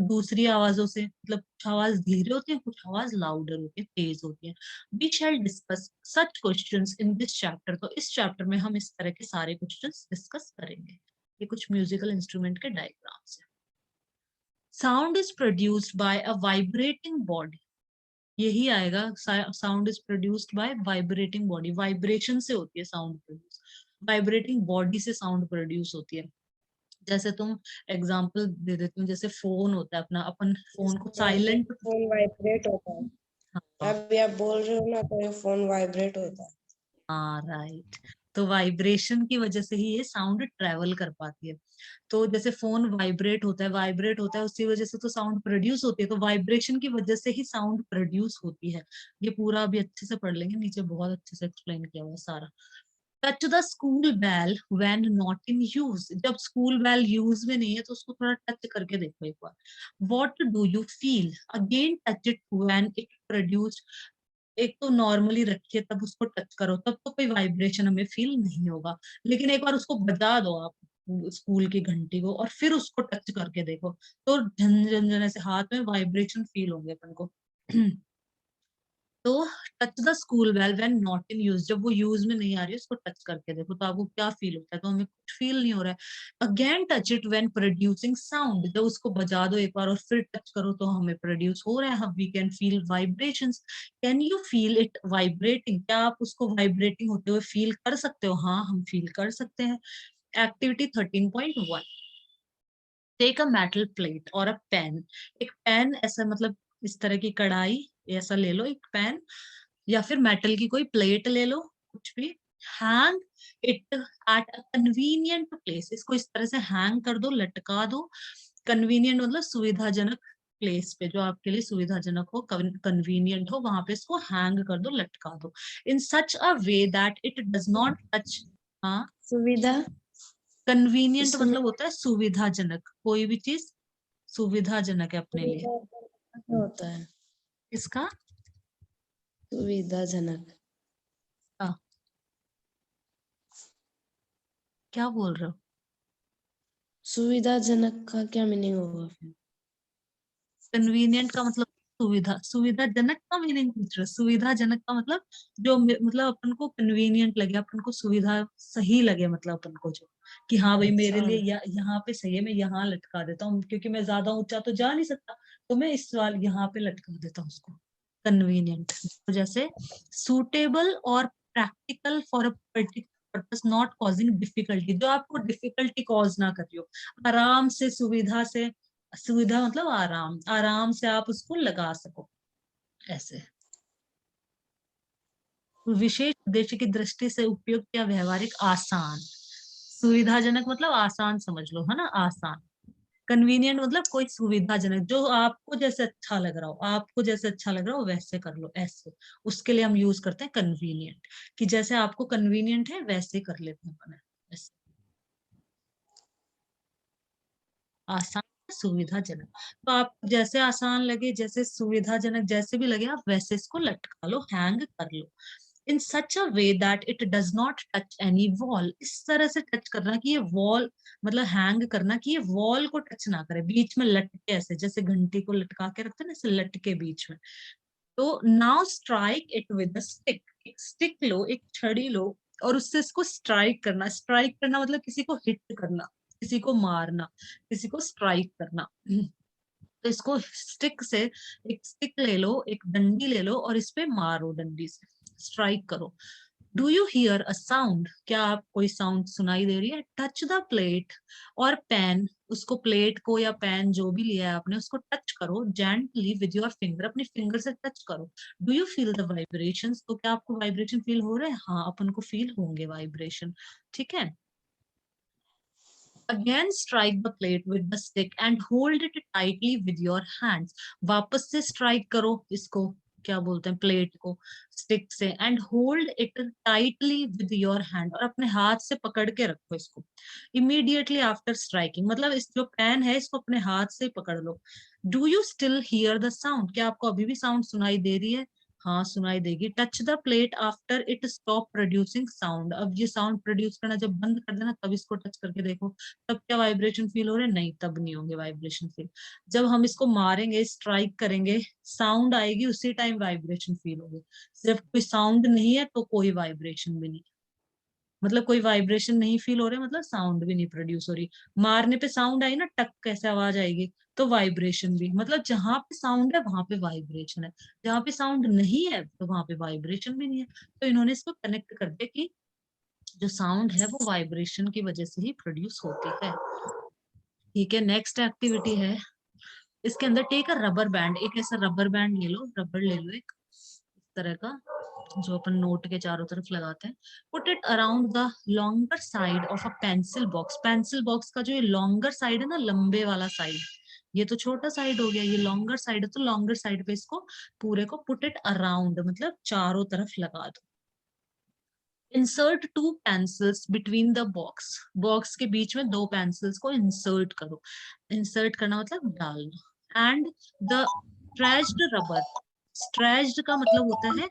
दूसरी आवाजों से, मतलब कुछ आवाज धीरे होती है, कुछ आवाज लाउडर होती है, तेज होती है। We shall discuss such questions in this chapter, तो इस चैप्टर में हम इस तरह के सारे क्वेश्चंस डिस्कस करेंगे। ये कुछ म्यूजिकल इंस्ट्रूमेंट के डायग्राम्स हैं। Sound is produced by a vibrating body, यही आएगा, sound is produced by vibrating body, vibration से होती है साउंड प्रोड्यूस, वाइब्रेटिंग बॉडी से साउंड प्रोड्यूस होती है। जैसे तुम एग्जांपल दे देती हूँ, जैसे फोन होता है अपना, अपन फोन को साइलेंट, फोन वाइब्रेट होता है, हाँ अभी आप बोल रहे हो ना तो ये फोन वाइब्रेट होता है। हाँ राइट, तो वाइब्रेशन की वजह से ही ये साउंड ट्रेवल कर पाती है। तो जैसे फोन वाइब्रेट होता है, वाइब्रेट होता है उसी वजह से तो साउंड प्रोड्यूस होती है, तो वाइब्रेशन की वजह से ही साउंड प्रोड्यूस होती है। ये पूरा अभी अच्छे से पढ़ लेंगे, नीचे बहुत अच्छे से एक्सप्लेन किया हुआ है सारा। Touch the school bell when not in use, जब स्कूल बेल यूज में नहीं है तो उसको थोड़ा टच करके देखो एक बार। What do you feel, again touch it when it produced, एक तो नॉर्मली रखिए तब उसको टच करो, तब तो कोई वाइब्रेशन हमें फील नहीं होगा, लेकिन एक बार उसको बजा दो आप स्कूल की घंटी को और फिर उसको टच करके देखो तो झन झन झन ऐसे हाथ में वाइब्रेशन फील होंगे अपन को। तो touch the school bell when not in use, जब वो यूज में नहीं आ रही है उसको टच करके देखो तो आपको क्या फील होता है, तो हमें कुछ फील नहीं हो रहा है। Again touch it when producing sound, जब उसको बजा दो एक बार और फिर टच करो तो हमें प्रोड्यूस हो रहा है, हम we can feel vibrations. Can you feel it vibrating, क्या आप उसको वाइब्रेटिंग होते हुए फील कर सकते हो। हाँ हम फील कर सकते हैं। Activity 13.1, take a metal plate और अ पेन, एक पेन ऐसा मतलब इस तरह की कढ़ाई ऐसा ले लो, एक पेन या फिर मेटल की कोई प्लेट ले लो, कुछ भी। Hang it at a convenient place, इसको इस तरह से हैंग कर दो, लटका दो। कन्वीनियंट मतलब सुविधाजनक प्लेस पे, जो आपके लिए सुविधाजनक हो, कन्वीनियंट हो, वहां पे इसको हैंग कर दो, लटका दो। In such a way that it does not touch. हाँ, सुविधा, कन्वीनियंट मतलब सुविधा होता है सुविधाजनक, कोई भी चीज सुविधाजनक है अपने लिए। क्या होता है? इसका सुविधाजनक, क्या बोल रहे हो। सुविधाजनक का क्या मीनिंग होगा फिर? कन्वीनियंट का मतलब सुविधा, सुविधाजनक का मीनिंग पूछ रहे हो। सुविधाजनक का मतलब जो मतलब अपन को कन्वीनियंट लगे, अपन को सुविधा सही लगे, मतलब अपन को जो कि हाँ भाई मेरे अच्छा, लिए यहाँ पे सही है, मैं यहाँ लटका देता हूँ क्योंकि मैं ज्यादा ऊंचा तो जा नहीं सकता, तो मैं इस वाल यहाँ पे लटका देता हूँ उसको, कन्वीनियंट। तो जैसे सूटेबल और practical for a particular purpose, not causing difficulty, जो आपको डिफिकल्टी कॉज ना कर रही हो, आराम से, सुविधा से, सुविधा मतलब आराम, आराम से आप उसको लगा सको ऐसे। विशेष उद्देश्य की दृष्टि से उपयुक्त या व्यवहारिक, आसान। सुविधाजनक मतलब आसान समझ लो, है ना, आसान। कन्वीनियंट मतलब कोई सुविधाजनक, जो आपको जैसे अच्छा लग रहा हो, आपको जैसे अच्छा लग रहा हो वैसे कर लो ऐसे, उसके लिए हम यूज करते हैं कन्वीनियंट, कि जैसे आपको कन्वीनियंट है वैसे कर लेते हैं अपन ऐसे। आसान, सुविधाजनक, तो आप जैसे आसान लगे, जैसे सुविधाजनक, जैसे भी लगे आप वैसे इसको लटका लो, हैंग कर लो। In such a way that it does not touch any wall, इस तरह से टच करना कि ये वॉल मतलब हैंग करना कि ये वॉल को टच ना करे, बीच में लटके ऐसे, जैसे घंटी को लटका के रखते हैं ना, ऐसे लटके बीच में। तो now strike it with a stick, एक स्टिक लो, एक छड़ी लो और उससे इसको स्ट्राइक करना। स्ट्राइक करना मतलब किसी को हिट करना, किसी को मारना, किसी को स्ट्राइक करना। तो इसको स्टिक से, एक स्टिक ले लो, एक डंडी ले लो और इस पे मारो, डंडी से स्ट्राइक करो। Do you hear a sound, क्या आप कोई साउंड सुनाई दे रही है? टच द प्लेट और पैन, उसको प्लेट को या पैन जो भी लिया है आपने उसको टच करो जेंटली विद योर फिंगर, अपने फिंगर से टच करो। Do you feel the vibrations, तो क्या आपको वाइब्रेशन फील हो रहे हैं? हाँ, अपन को फील होंगे वाइब्रेशन, ठीक है। Again strike the plate with the stick and hold it tightly with your hands. वापस से strike करो इसको, क्या बोलते हैं, प्लेट को स्टिक से, and hold it tightly with your hand, और अपने हाथ से पकड़ के रखो इसको। Immediately after striking, मतलब इस जो पैन है इसको अपने हाथ से पकड़ लो। Do you still hear the sound, क्या आपको अभी भी साउंड सुनाई दे रही है? हाँ, सुनाई देगी। Touch the plate after it stop producing sound, अब ये साउंड प्रोड्यूस करना जब बंद कर देना तब इसको टच करके देखो, तब क्या वाइब्रेशन फील हो रहे हैं? नहीं, तब नहीं होंगे वाइब्रेशन फील। जब हम इसको मारेंगे, स्ट्राइक करेंगे, साउंड आएगी, उसी टाइम वाइब्रेशन फील होगी। सिर्फ कोई साउंड नहीं है तो कोई वाइब्रेशन भी नहीं, मतलब कोई वाइब्रेशन नहीं फील हो रहा है, मतलब साउंड भी नहीं प्रोड्यूस हो रही। मारने पे साउंड आई ना, टक कैसे आवाज आएगी, तो वाइब्रेशन भी, मतलब जहां पे साउंड है वहां पे वाइब्रेशन है, जहां पे साउंड नहीं है तो वहां पे वाइब्रेशन भी नहीं है। तो इन्होंने इसको कनेक्ट कर दिया कि जो साउंड है वो वाइब्रेशन की वजह से ही प्रोड्यूस होती है। ठीक है, नेक्स्ट एक्टिविटी है, इसके अंदर टेक अ रबर बैंड, एक ऐसा रबर बैंड ले लो, रबर ले लो एक इस तरह का, जो अपन नोट के चारों तरफ लगाते हैं। Put it around the longer side of a pencil box, pencil box का जो ये लॉन्गर साइड है ना, लंबे वाला साइड, ये तो छोटा साइड हो गया, ये लॉन्गर साइड है, तो लॉन्गर साइड पे इसको पूरे को पुट इट अराउंड मतलब चारों तरफ लगा दो। Insert two pencils between the box, box के बीच में दो पेंसिल्स को इंसर्ट करो, इंसर्ट करना मतलब डालना। And the stretched rubber, stretched का मतलब होता है,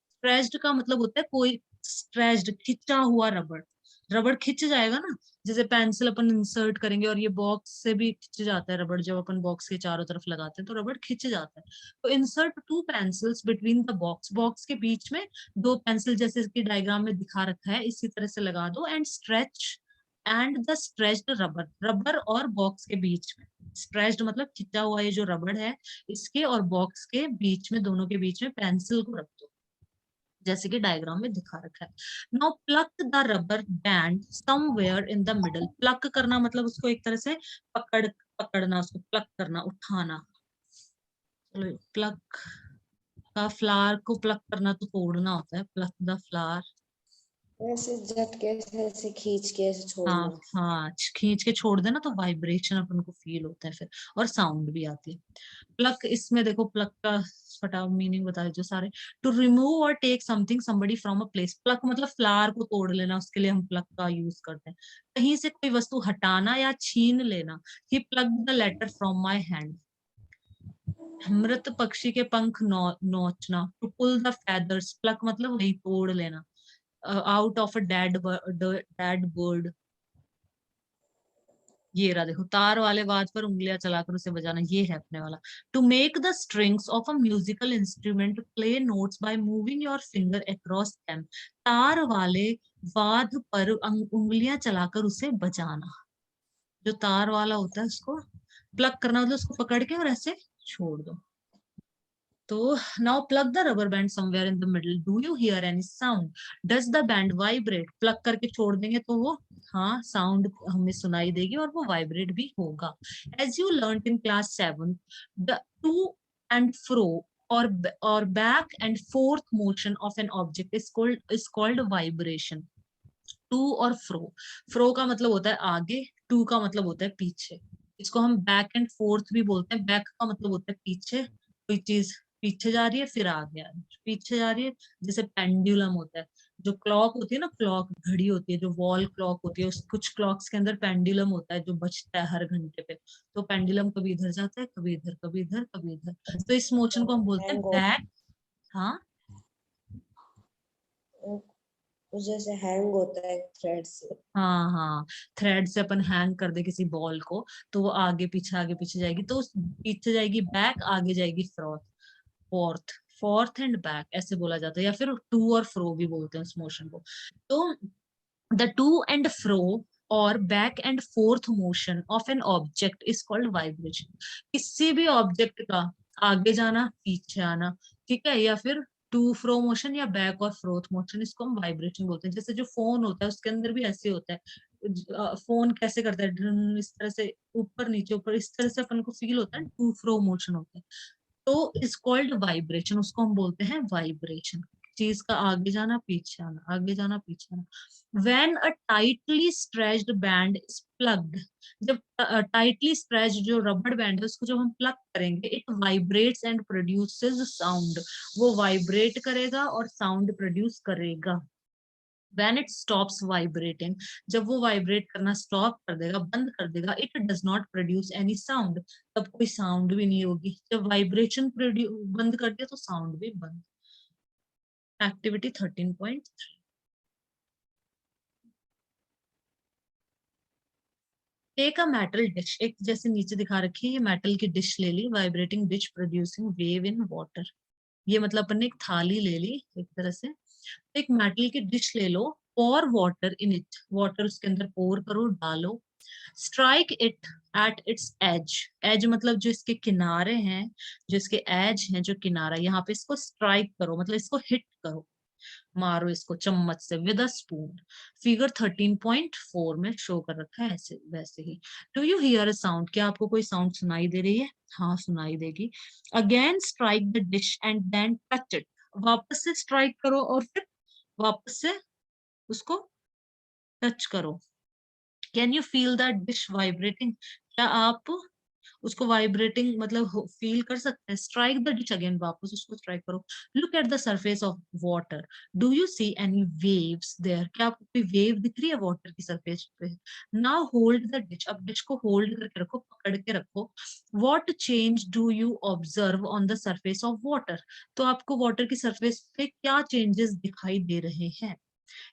स्ट्रेच्ड का मतलब होता है कोई, स्ट्रेच्ड खिंचा हुआ रबड़, रबड़ खिंच जाएगा ना, जैसे पेंसिल अपन इंसर्ट करेंगे और ये बॉक्स से भी खिंच जाता है रबड़, जब अपन बॉक्स के चारों तरफ लगाते हैं तो रबड़ खिंच जाता है। तो insert two pencils between the box, box के बीच में दो पेंसिल, जैसे इसकी डायग्राम में दिखा रखा है इसी तरह से लगा दो। And stretch and the stretched rubber, rubber और बॉक्स के बीच में, स्ट्रेच्ड मतलब खिंचा हुआ ये जो रबड़ है, इसके और बॉक्स के बीच में, दोनों के बीच में पेंसिल को रख दो, जैसे कि डायग्राम में दिखा रखा है। Now pluck the rubber band somewhere in the middle, pluck करना मतलब उसको एक तरह से पकड़ना, उसको प्लक करना, उठाना। चलो, प्लक का, फ्लावर को प्लक करना तो तोड़ना होता है, प्लक द फ्लावर। ऐसे झटके से ऐसे खींच के ऐसे हाँ छोड़ना। हाँ, खींच के छोड़ देना तो वाइब्रेशन अपन को फील होता है फिर, और साउंड भी आती है। प्लक, इसमें देखो प्लक का फटा मीनिंग बता दीजिए सारे। टू रिमूव और take something somebody from a place, pluck मतलब फ्लावर को तोड़ लेना, उसके लिए हम प्लक का यूज करते हैं। कहीं से कोई वस्तु हटाना या छीन लेना। He plucked the letter from my hand, मृत पक्षी के पंख नोचना। To pull the feathers, pluck मतलब वही तोड़ लेना, out of a dead bird. ये रहा देखो, तार वाले वाज पर उंगलियां चलाकर उसे बजाना, ये है अपने वाला। To make the strings of a musical instrument play notes by moving your finger across them, तार वाले वाद्य पर उंगलियां चलाकर उसे बजाना। जो तार वाला होता है उसको प्लग करना, मतलब उसको पकड़ के और ऐसे छोड़ दो। तो now plug the rubber band somewhere in the middle, do you here any sound, does the band vibrate, plug करके छोड़ देंगे तो वो, हाँ, साउंड हमें सुनाई देगी और वो वाइब्रेट भी होगा। As you learn in class 7, the to and fro और back and forth motion of an object is called vibration. To और फ्रो, फ्रो का मतलब होता है आगे, टू का मतलब होता है पीछे, इसको हम बैक एंड फोर्थ भी बोलते हैं। बैक का मतलब होता है पीछे, कोई चीज पीछे जा रही है फिर आगे आ रही है, पीछे जा रही है, जैसे पेंडुलम होता है, जो क्लॉक होती है ना, क्लॉक घड़ी होती है, जो वॉल क्लॉक होती है, उस कुछ क्लॉक्स के अंदर पेंडुलम होता है जो बजता है हर घंटे पे, तो पेंडुलम कभी इधर जाता है, कभी इधर, कभी इधर, कभी इधर, तो इस मोशन को हम बोलते हैं मैंगो। बैक। हाँ वो जैसे हैंग होता है थ्रेड से। हाँ हाँ, थ्रेड से अपन हैंग कर दे किसी बॉल को तो वो आगे पीछे जाएगी, तो पीछे जाएगी बैक, आगे जाएगी फोर्थ, फोर्थ एंड बैक ऐसे बोला जाता है, या फिर टू और फ्रो भी बोलते हैं उस मोशन को। तो द टू एंड फ्रो और back and forth motion of an object is called vibration. किसी भी ऑब्जेक्ट का आगे जाना पीछे आना, ठीक है, या फिर टू फ्रो मोशन या बैक और फोर्थ मोशन, इसको हम वाइब्रेशन बोलते हैं। जैसे जो फोन होता है उसके अंदर भी ऐसे होता है, फोन कैसे करता है, ड्रन, इस तरह से ऊपर इस तरह से अपन को फील होता है, टू फ्रो मोशन होता है, तो इज कॉल्ड वाइब्रेशन, उसको हम बोलते हैं वाइब्रेशन। चीज का आगे जाना पीछे आना, आगे जाना पीछे आना। When a tightly stretched band is plucked, जब टाइटली स्ट्रेच्ड जो रबड़ बैंड है उसको जब हम प्लग करेंगे, it vibrates and produces sound, वो वाइब्रेट करेगा और साउंड प्रोड्यूस करेगा। When it stops vibrating, जब वो वाइब्रेट करना स्टॉप कर देगा, बंद कर देगा, it does not produce any sound, तब कोई साउंड भी नहीं होगी। जब वाइब्रेशन बंद कर दिया तो साउंड भी बंद। Activity 13.3, take a metal dish, एक जैसे नीचे दिखा रखी है ये मेटल की डिश ले ली, vibrating dish producing wave in water. ये मतलब अपन ने एक थाली ले ली एक तरह से, एक मेटल की डिश ले लो, pour water in it, water उसके अंदर पोर करो, डालो, strike it at its edge, edge मतलब जो इसके किनारे हैं, जो इसके एज हैं, जो किनारा, यहाँ पे इसको स्ट्राइक करो, मतलब इसको हिट करो, मारो इसको चम्मच से विद अ स्पून। फिगर 13.4 में शो कर रखा है ऐसे वैसे ही। Do you hear a sound, क्या आपको कोई साउंड सुनाई दे रही है? हाँ सुनाई देगी। Again strike the dish and then touch it, वापस से स्ट्राइक करो और फिर वापस से उसको टच करो। Can you feel that dish vibrating, क्या आप उसको वाइब्रेटिंग मतलब फील कर सकते हैं? स्ट्राइक द डिश अगेन, वापस उसको स्ट्राइक करो। Look at the surface of water, do you see any waves there, क्या आपको कोई वेव दिख रही है वाटर की सरफेस पे? नाउ होल्ड द डिश, अब डिश को होल्ड करके रखो, पकड़ के रखो। What change do you observe on the surface of water, तो आपको वाटर की सरफेस पे क्या चेंजेस दिखाई दे रहे हैं?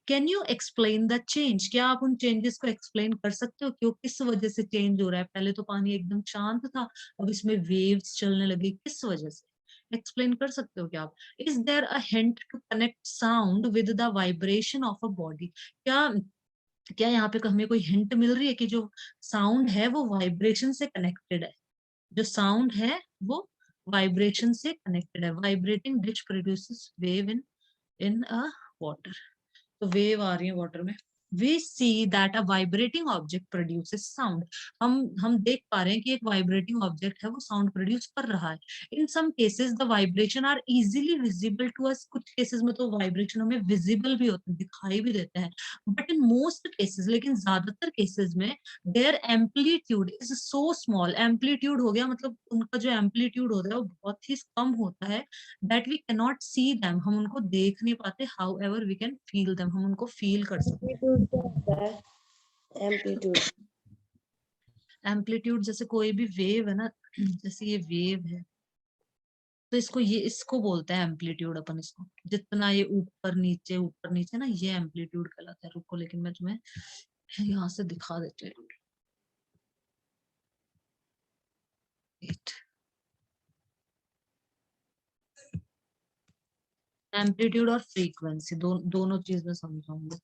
Can you explain the change, क्या आप उन चेंजेस को एक्सप्लेन कर सकते हो कि वो किस वजह से चेंज हो रहा है? पहले तो पानी एकदम शांत था, अब इसमें वेव्स चलने लगी, किस वजह से? एक्सप्लेन कर सकते हो क्या आप? Is there a hint to connect sound with the vibration of a body, क्या क्या यहाँ पे हमें कोई हिंट मिल रही है कि जो साउंड है वो वाइब्रेशन से कनेक्टेड है, जो साउंड है वो वाइब्रेशन से कनेक्टेड है। Vibrating dish produces wave in a water, तो वेव आ रही है वाटर में। We see that a vibrating object produces sound, हम देख पा रहे हैं कि एक वाइब्रेटिंग ऑब्जेक्ट है वो साउंड प्रोड्यूस कर रहा है। In some cases the vibration are easily visible to us, कुछ केसेस में तो वाइब्रेशन हमें विजिबल भी होते हैं, दिखाई भी देते हैं। बट इन मोस्ट केसेस, लेकिन ज्यादातर केसेस में, their amplitude is so small, amplitude हो गया मतलब उनका जो एम्पलीट्यूड होता है वो बहुत ही कम होता है, that we cannot see them, हम उनको देख नहीं पाते, however we can feel them, हम उनको फील कर सकते हैं। एम्पलीट्यूड क्या होता है? एम्पलीट्यूड एम्पलीट्यूड जैसे कोई भी वेव है ना, जैसे ये वेव है तो इसको बोलते हैं एम्पलीट्यूड, अपन इसको जितना ये ऊपर नीचे ना, ये एम्पलीट्यूड कहलाता है। रुको लेकिन मैं तुम्हें यहाँ से दिखा देती हूँ। एम्पलीट्यूड और फ्रीक्वेंसी दोनों चीज में समझाऊंगी,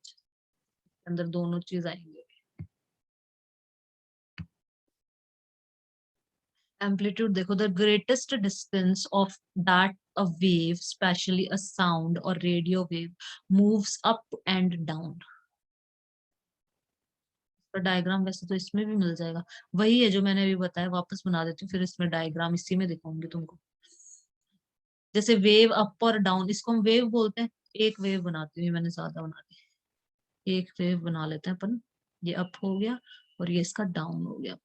अंदर दोनों चीज आएंगे। एम्पलीट्यूड देखो, the greatest distance of that a wave, especially a sound और radio wave, moves up and down. तो डायग्राम वैसे तो इसमें भी मिल जाएगा, वही है जो मैंने अभी बताया, वापस बना देती हूँ, फिर इसमें डायग्राम इसी में दिखाऊंगी तुमको। जैसे वेव अप और डाउन, इसको हम वेव बोलते हैं। एक वेव बनाती हूँ, मैंने ज्यादा बना दी, एक वेव बना लेते हैं अपन। ये अप हो गया और ये इसका डाउन हो गया।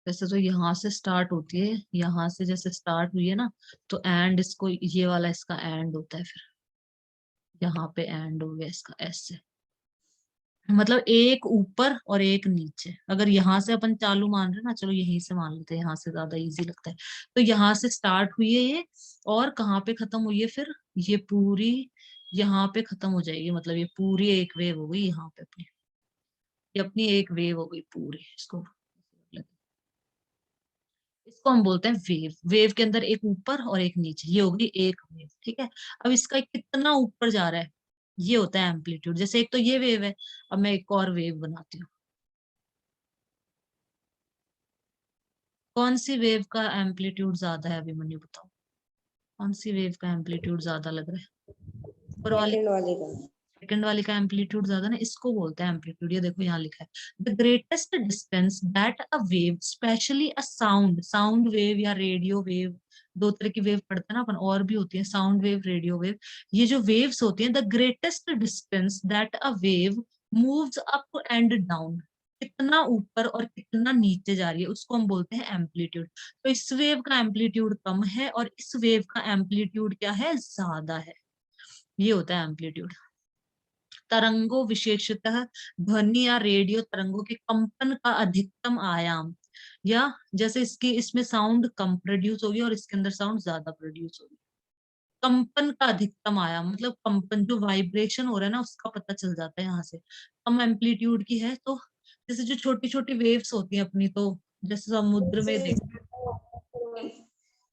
वैसे तो यहाँ से स्टार्ट होती है, यहाँ से जैसे स्टार्ट हुई है ना, तो एंड इसको ये वाला इसका एंड होता है, फिर यहाँ पे एंड हो गया इसका ऐसे। मतलब एक ऊपर और एक नीचे। अगर यहाँ से अपन चालू मान रहे हैं ना, चलो यहीं से मान लेते हैं, यहाँ से ज्यादा इजी लगता है। तो यहाँ से स्टार्ट हुई है ये, और कहाँ पे खत्म हुई है फिर, ये पूरी यहाँ पे खत्म हो जाएगी। मतलब ये पूरी एक वेव हो गई यहाँ पे अपनी, ये अपनी एक वेव हो गई पूरी। इसको हम बोलते हैं वेव। वेव के अंदर एक ऊपर और एक नीचे, ये होगी एक वेव, ठीक है। अब इसका कितना ऊपर जा रहा है, ये होता है एम्पलीट्यूड। जैसे एक तो ये वेव है, अब मैं एक और वेव बनाती हूँ। कौन सी वेव का एम्पलीट्यूड ज्यादा है अभिमन्यु, बताओ। कौन सी वेव का एम्पलीट्यूड ज्यादा लग रहा है, ऊपर वाली? सेकंड वाले का। सेकंड वाली का एम्पलीट्यूड ज्यादा ना, इसको बोलते हैं एम्पलीट्यूड। ये देखो यहाँ लिखा है, the greatest distance that a wave, especially a sound, sound wave या रेडियो वेव, दो तरह की वेव पढ़ते हैं ना अपन, और भी होती है साउंड वेव, रेडियो वेव। ये जो वेव्स होती हैं, the greatest distance that a wave moves up and down, कितना ऊपर और कितना नीचे जा रही है, उसको हम बोलते हैं एम्पलीट्यूड। तो इस वेव का एम्पलीट्यूड कम है और इस वेव का एम्पलीट्यूड क्या है, ज्यादा है। ये होता है एम्पलीट्यूड। तरंगों, विशेषतः ध्वनि या रेडियो तरंगों के कंपन का अधिकतम आयाम, या जैसे इसकी, इसमें साउंड कम प्रोड्यूस होगी और इसके अंदर साउंड ज्यादा प्रोड्यूस होगी। कंपन का अधिकतम आयाम मतलब कंपन, जो वाइब्रेशन हो रहा है ना, उसका पता चल जाता है यहाँ से। कम एम्पलीट्यूड की है तो, जैसे जो छोटी छोटी वेव्स होती हैं अपनी, तो जैसे समुद्र में देख,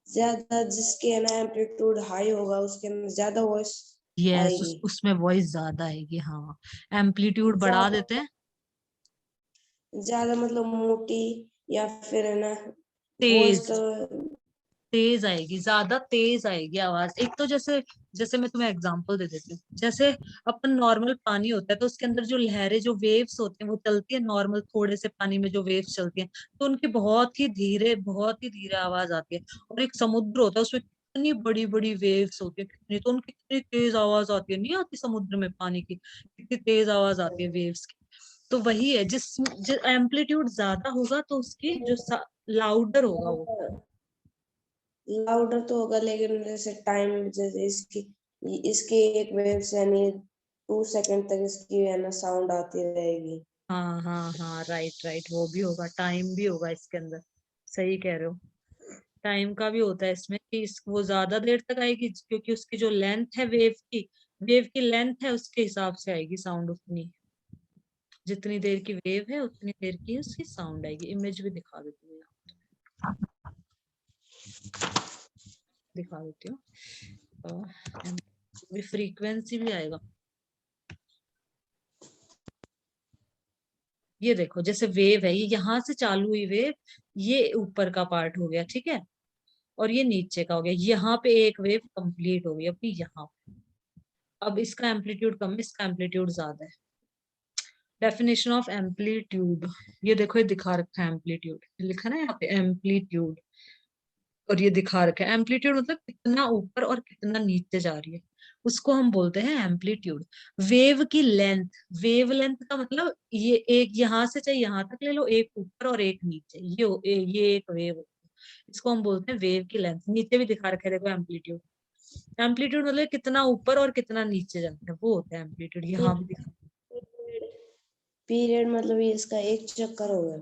ज्यादा जिसके है ना एम्पलीट्यूड हाई होगा उसके अंदर ज्यादा वॉइस यस, आएगी। उसमें वॉइस ज्यादा आएगी। हाँ, एम्पलीट्यूड बढ़ा ज्यादा देते हैं, ज्यादा मतलब मोटी या फिर है ना वॉइस तेज, तो। तेज आएगी, ज्यादा तेज आएगी आवाज। एक तो जैसे, जैसे मैं तुम्हें एग्जांपल दे देती हूँ। जैसे अपन नॉर्मल पानी होता है तो उसके अंदर जो लहरें, जो वेव्स होती हैं, वो चलती है नॉर्मल, थोड़े से पानी में जो वेव्स चलती हैं, तो उनकी बहुत ही धीरे आवाज आती है। और एक समुद्र होता है, उसमें कितनी बड़ी बड़ी वेव्स होती है कितनी, तो उनकी कितनी तेज आवाज आती है, नहीं आती समुद्र में पानी की, कितनी तेज आवाज आती है वेव्स की। तो वही है, जिस एम्पलीट्यूड ज्यादा होगा तो उसकी जो लाउडर होगा वो। लाउडर तो होगा लेकिन जैसे टाइम, जैसे इसकी इसकी एक वेव से यानी 2 सेकंड तक इसकी है ना साउंड आती रहेगी। हाँ हाँ हाँ, राइट राइट, वो भी होगा, टाइम भी होगा इसके अंदर। सही कह रहे हो, टाइम का भी होता है इसमें कि वो ज्यादा देर तक आएगी, क्योंकि उसकी जो लेंथ है वेव की लेंथ है, उसके हिसाब से आएगी साउंड उतनी। जितनी देर की वेव है उतनी देर की उसकी साउंड आएगी। इमेज भी दिखा देती हूँ, दिखा देती हूँ, फ्रीक्वेंसी भी आएगा। ये देखो, जैसे वेव है, ये यहाँ से चालू हुई वेव, ये ऊपर का पार्ट हो गया, ठीक है, और ये नीचे का हो गया। यहाँ पे एक वेव कंप्लीट हो गई अभी यहाँ पे। अब इसका एम्पलीट्यूड कम है, इसका एम्पलीट्यूड ज्यादा है। डेफिनेशन ऑफ एम्पलीट्यूड, ये देखो, ये दिखा रखा है एम्पलीट्यूड, लिखा ना यहाँ पे एम्पलीट्यूड, और ये दिखा रखा है एम्पलीट्यूड, मतलब कितना ऊपर और कितना नीचे जा रही है, उसको हम बोलते हैं एम्पलीट्यूड। वेव की लेंथ, वेव लेंथ का मतलब ये एक यहाँ से चाहे यहाँ तक ले लो, एक ऊपर और एक नीचे, ये एक वेव, इसको हम बोलते हैं वेव की लेंथ। नीचे भी दिखा रखा है देखो एम्पलीट्यूड। एम्पलीट्यूड मतलब कितना ऊपर और कितना नीचे जाता है, वो होता है एम्पलीट्यूड। यहाँ भी दिखा, पीरियड मतलब ये इसका एक चक्कर हो गया।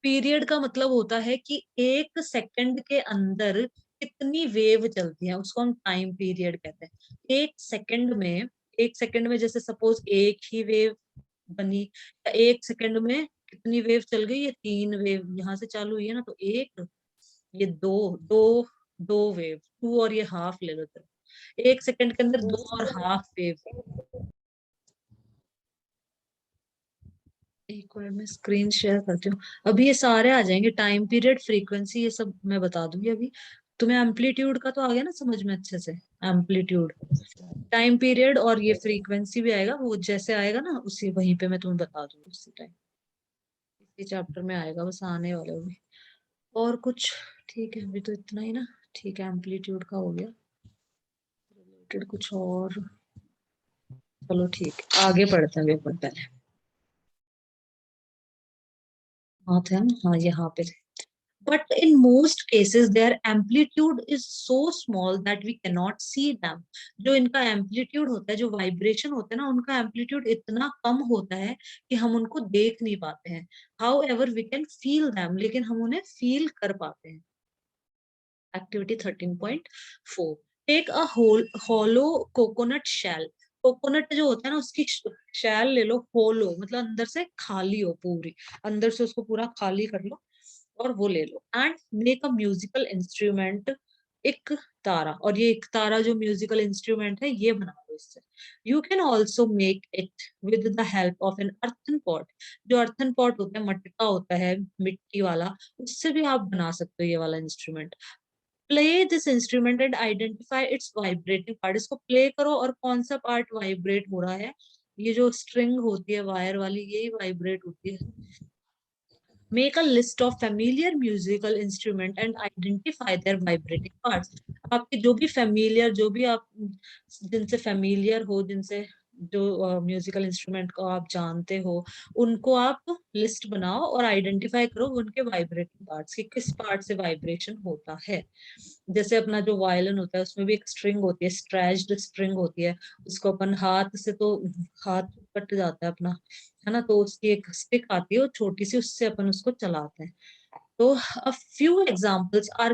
पीरियड का मतलब होता है कि एक सेकंड के अंदर कितनी वेव चलती है, उसको हम टाइम पीरियड कहते हैं। एक सेकंड में जैसे सपोज एक ही वेव बनी, या एक सेकंड में कितनी वेव चल गई, ये 3 वेव यहाँ से चालू हुई है ना, तो एक, ये दो दो दो वेव, 2 और ये हाफ ले लो, तो एक सेकंड के अंदर 2 और हाफ वेव। एक मिनट में स्क्रीन शेयर करती हूँ, अभी ये सारे आ जाएंगे, टाइम पीरियड, फ्रीक्वेंसी, ये सब मैं बता दूंगी अभी। तुम्हें एम्पलीट्यूड का तो आ गया ना समझ में अच्छे से, एम्पलीट्यूड, टाइम पीरियड, और ये फ्रीक्वेंसी भी आएगा, वो जैसे आएगा ना उसी वहीं पे मैं तुम्हें बता दूंगी उसी टाइम, इसी चैप्टर में आएगा, बस आने वाले होंगे। और कुछ, ठीक है अभी तो इतना ही ना, ठीक है, एम्पलीट्यूड का हो गया। रिलेटेड कुछ और, चलो ठीक है, आगे पढ़ते हैं पेपर पहले। हाँ थे हम, हाँ यहाँ पे थे। but in most cases their amplitude is so small that we cannot see them. जो इनका एम्पलीट्यूड होता है, जो वाइब्रेशन होता है ना, उनका एम्पलीट्यूड इतना कम होता है कि हम उनको देख नहीं पाते हैं. However, we can feel them, लेकिन हम उन्हें फील कर पाते हैं. Activity 13.4. Take a hollow coconut shell. Coconut जो होता है ना, उसकी शैल ले लो, होलो मतलब अंदर से खाली हो, पूरी अंदर से उसको पूरा खाली कर लो और वो ले लो. And make a musical instrument. Ektara, और ये एक तारा जो म्यूजिकल इंस्ट्रूमेंट है ये बना लो इससे. You can also make it with the help of an earthen pot. जो अर्थन पॉट होता है, मटका होता है मिट्टी वाला, उससे भी आप बना सकते हो ये वाला instrument. Play this instrument and identify it's vibrating part. इसको प्ले करो और कौन सा पार्ट वाइब्रेट हो रहा है. ये जो स्ट्रिंग होती है वायर वाली, यही वाइब्रेट होती है. Make a list of familiar musical instrument and identify there vibrating parts. आपके जो भी फेमिलियर, जो भी आप जिनसे फेमिलियर हो, जिनसे जो म्यूजिकल इंस्ट्रूमेंट को आप जानते हो, उनको आप लिस्ट बनाओ और आइडेंटिफाई करो उनके वाइब्रेटिंग पार्ट्स, कि किस पार्ट से वाइब्रेशन होता है. जैसे अपना जो वायलिन होता है उसमें भी एक स्ट्रिंग होती है, स्ट्रेच्ड स्ट्रिंग होती है. उसको अपन हाथ से तो हाथ कट जाता है अपना, है ना, तो उसकी एक स्टिक आती है वो छोटी सी, उससे अपन उसको चलाते हैं. तो a few examples are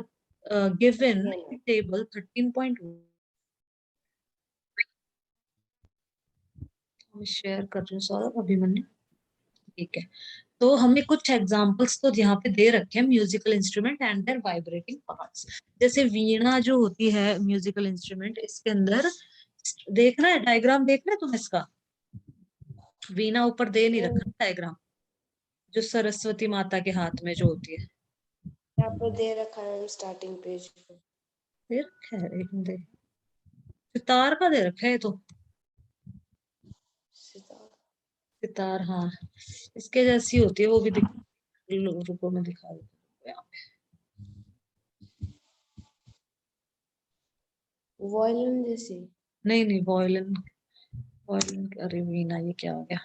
given in table 13.1. मैं शेयर कर रही हूँ सौरभ, अभिमन्यु. ठीक है, तो हमें कुछ एग्जांपल्स तो यहाँ पे दे रखे हैं musical instrument and their vibrating parts. जैसे वीणा जो होती है म्यूजिकल इंस्ट्रूमेंट, इसके अंदर देखना है डायग्राम, देखना है तुम्हें इसका. वीणा ऊपर दे नहीं रखा डायग्राम, जो सरस्वती माता के हाथ में जो होती है. यहाँ पे दे रखा है स्टार्टिंग पेज पे. दे रखा है, एक मिनट. सितार का दे रखा है ये तो. सितार. सितार, हाँ, इसके जैसी होती है वो भी. रुको मैं दिखा देती हूँ यहाँ पे. वायलिन जैसी. नहीं नहीं, वॉयलिन, वॉयलिन, अरे वीणा, ये क्या हो गया.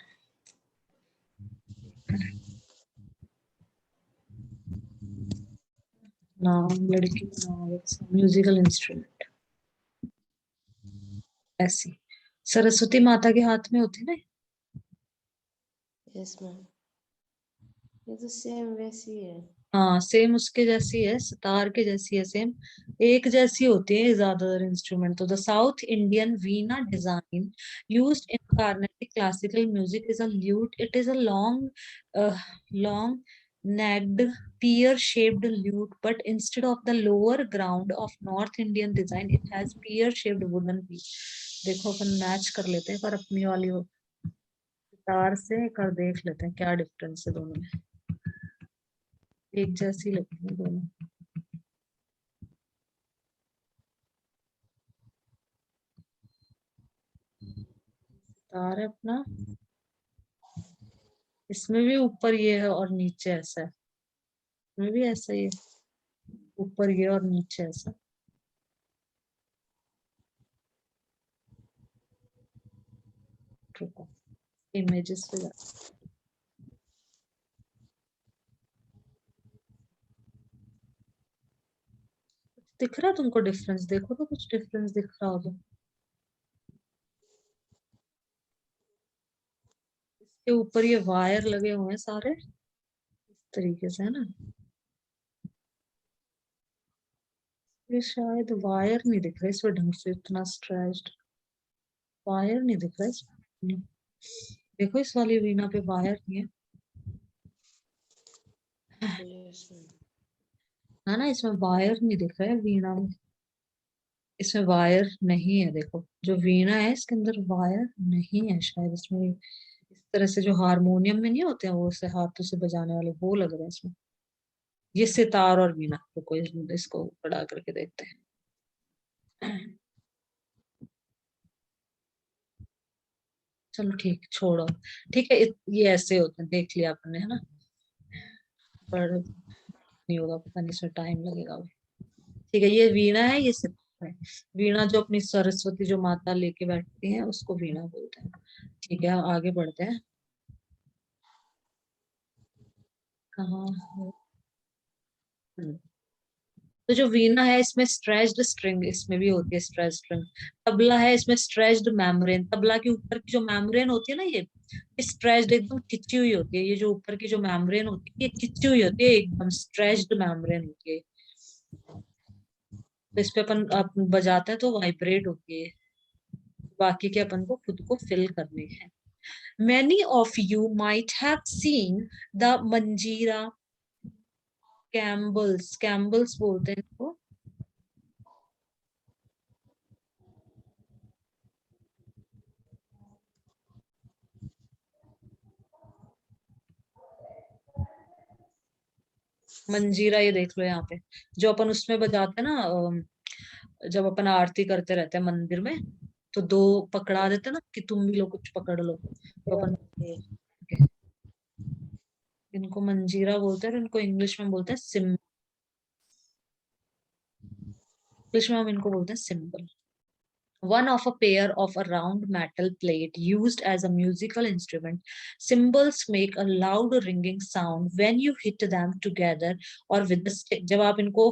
नाम लड़की का नाम, म्यूजिकल इंस्ट्रूमेंट ऐसी सरस्वती माता के हाथ में होती है ना. Yes ma'am. ये तो सेम वैसी है. हाँ, सेम उसके जैसी है, सितार के जैसी है, सेम एक जैसी होती है ज्यादातर इंस्ट्रूमेंट. तो the south Indian Veena design used in Carnatic classical music is a lewd. It is a long necked pear shaped lute, but instead of the lower ground of North Indian design it has pear shaped wooden piece. देखो अपन match कर लेते हैं, पर अपनी वाली वो सितार से कर देख लेते हैं क्या डिफरेंस है दोनों में. एक जैसी लगती है दोनों. सितार है अपना, इसमें भी ऊपर ये है और नीचे ऐसा है. इसमें भी ऐसा ही है, ऊपर ये और नीचे ऐसा. रुको, इमेजेस पे दिख रहा है तुमको डिफरेंस? देखो तो कुछ डिफरेंस दिख रहा हो तो. इसके ऊपर ये वायर लगे हुए हैं सारे इस तरीके से, है ना. ये शायद वायर नहीं दिख रहा इसमें ढंग से, इतना स्ट्रेच्ड वायर नहीं दिख रहा इसमें. देखो इस वाली वीणा पे वायर नहीं है, यस मैम. है ना, इसमें वायर नहीं दिख रहा है वीणा में. इसमें वायर नहीं है, देखो जो वीणा है इसके अंदर वायर नहीं है शायद इसमें. इस तरह से जो हारमोनियम में नहीं होते हैं वो से हाथों से बजाने वाले, वो लग रहे हैं इसमें. ये सितार और वीणा, रुको इसको बड़ा करके देखते हैं. चलो ठीक, छोड़ो. ठीक है, ये ऐसे होते हैं, देख लिया आपने, है ना. पर नहीं होगा, पता नहीं, इसमें टाइम लगेगा. ठीक है, ये वीणा है, ये सितार है. वीणा जो अपनी सरस्वती जो माता लेके बैठती हैं उसको वीणा बोलते हैं. ठीक है, आगे बढ़ते हैं. कहाँ तो जो वीणा है इसमें स्ट्रेच्ड स्ट्रिंग, इसमें भी होती है स्ट्रेच्ड स्ट्रिंग। तबला है इसमें स्ट्रेच्ड मेम्ब्रेन, तबला के ऊपर की जो मेम्ब्रेन होती है ना ये स्ट्रेच्ड एकदम खिंची हुई होती है, ये जो ऊपर की जो मेम्ब्रेन होती है ये खिंची हुई होती है, एकदम स्ट्रेच्ड मेम्ब्रेन होती है। तो इस पे अपन बजाते हैं तो वाइब्रेट होती है, बाकी के अपन को खुद को फिल करने हैं। Many of you might have seen the मंजीरा कैम्बल्स, कैम्बल्स बोलते हैं इनको। मंजीरा ये देख लो यहाँ पे, जो अपन उसमें बजाते हैं ना, जब अपन आरती करते रहते हैं मंदिर में, तो दो पकड़ा देते हैं ना कि तुम भी लो कुछ पकड़ लो, तो अपन इनको मंजीरा बोलते हैं और इनको इंग्लिश में बोलते हैं सिम, इंग्लिश में हम इनको बोलते हैं symbol. One of a pair of a round metal plate used as a musical instrument. Cymbals make a loud ringing sound when you hit them together or with the stick. जब आप इनको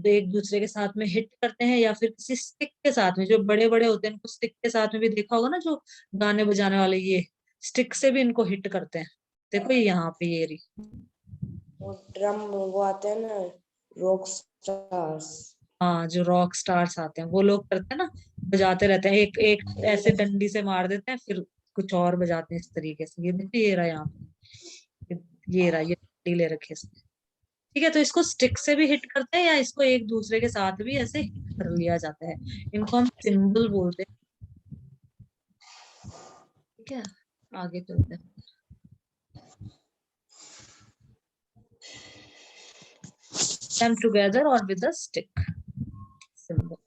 एक दूसरे के साथ में हिट करते हैं या फिर किसी स्टिक के साथ में, जो बड़े बड़े होते हैं इनको स्टिक के साथ में भी देखा होगा ना, जो गाने बजाने वाले ये स्टिक से भी इनको हिट करते हैं। देखो ये यहाँ पे ये रही। वो ड्रम वो आते हैं ना, रॉक स्टार्स। हाँ, जो रॉक स्टार्स आते हैं वो लोग करते हैं ना, बजाते रहते हैं, एक एक ऐसे डंडी से मार देते हैं फिर कुछ और बजाते हैं इस तरीके से। ये देखिए ये रहा यहाँ पे, ये रहा, ये डंडी ले रखी है इसने। ठीक है, तो इसको स्टिक से भी हिट करते हैं या इसको एक दूसरे के साथ भी ऐसे हिट कर लिया जाता है, इनको हम सिंबल बोलते हैं। ठीक है, आगे चलते हैं। them together or with a stick symbol।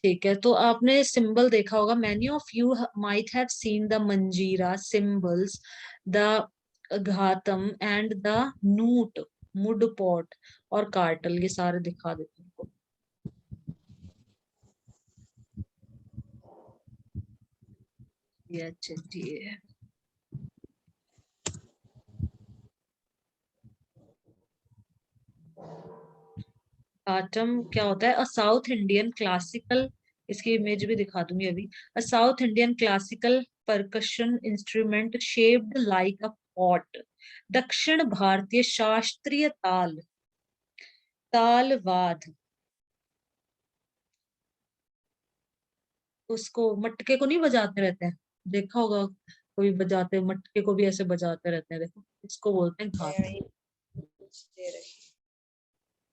ठीक है, तो आपने सिंबल देखा होगा, many of you might have seen the मंजीरा सिंबल्स, द घातम एंड द नूट, मुड पॉट और कार्टल, ये सारे दिखा देते हैं। ये अच्छे जी है। घाटम क्या होता है? अ साउथ इंडियन क्लासिकल, इसकी इमेज भी दिखा दूंगी अभी। A south Indian classical percussion instrument shaped like a pot. दक्षिण भारतीय शास्त्रीय ताल, तालवाद, उसको मटके को नहीं बजाते रहते हैं, देखा होगा कोई बजाते, मटके को भी ऐसे बजाते रहते हैं, देखो इसको बोलते हैं घाट।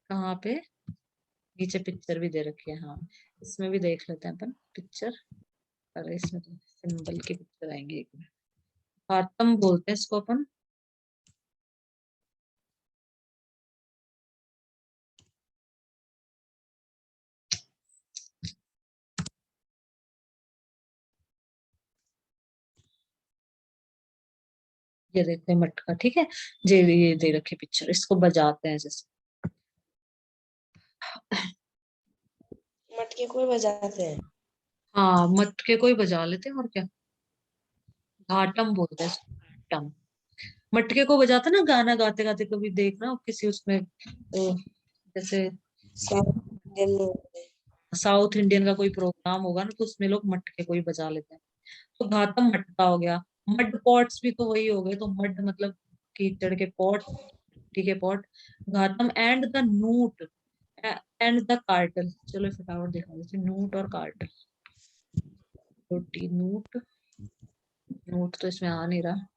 कहाँ पे? नीचे पिक्चर भी दे रखी है, हाँ इसमें भी देख लेते हैं अपन पिक्चर। अरे इसमें तो सिंबल की पिक्चर आएंगी एक मिनट। हातम बोलते हैं इसको अपन। ये देखते हैं मटका, ठीक है, ये दे रखी पिक्चर, इसको बजाते हैं जैसे। मटके कोई बजाते हैं। हाँ मटके को ही बजा लेते हैं और क्या। घाटम बोलते हैं इसको, घाटम। मटके को बजाते ना गाना गाते गाते, कभी देखना किसी उसमें जैसे साउथ इंडियन में होते हैं। साउथ इंडियन का कोई प्रोग्राम होगा ना, तो उसमें लोग मटके को ही बजा लेते हैं। तो घातम मटका हो गया। मड पॉट्स भी तो वही हो गए, तो मड मतलब कीचड़ के पॉट, ठीक है pot. Ghatam and the nut and the kartal, चलो फटाफट दिखा देते, नूट और कार्टल। रोटी नूट, नूट तो इसमें आ नहीं रहा।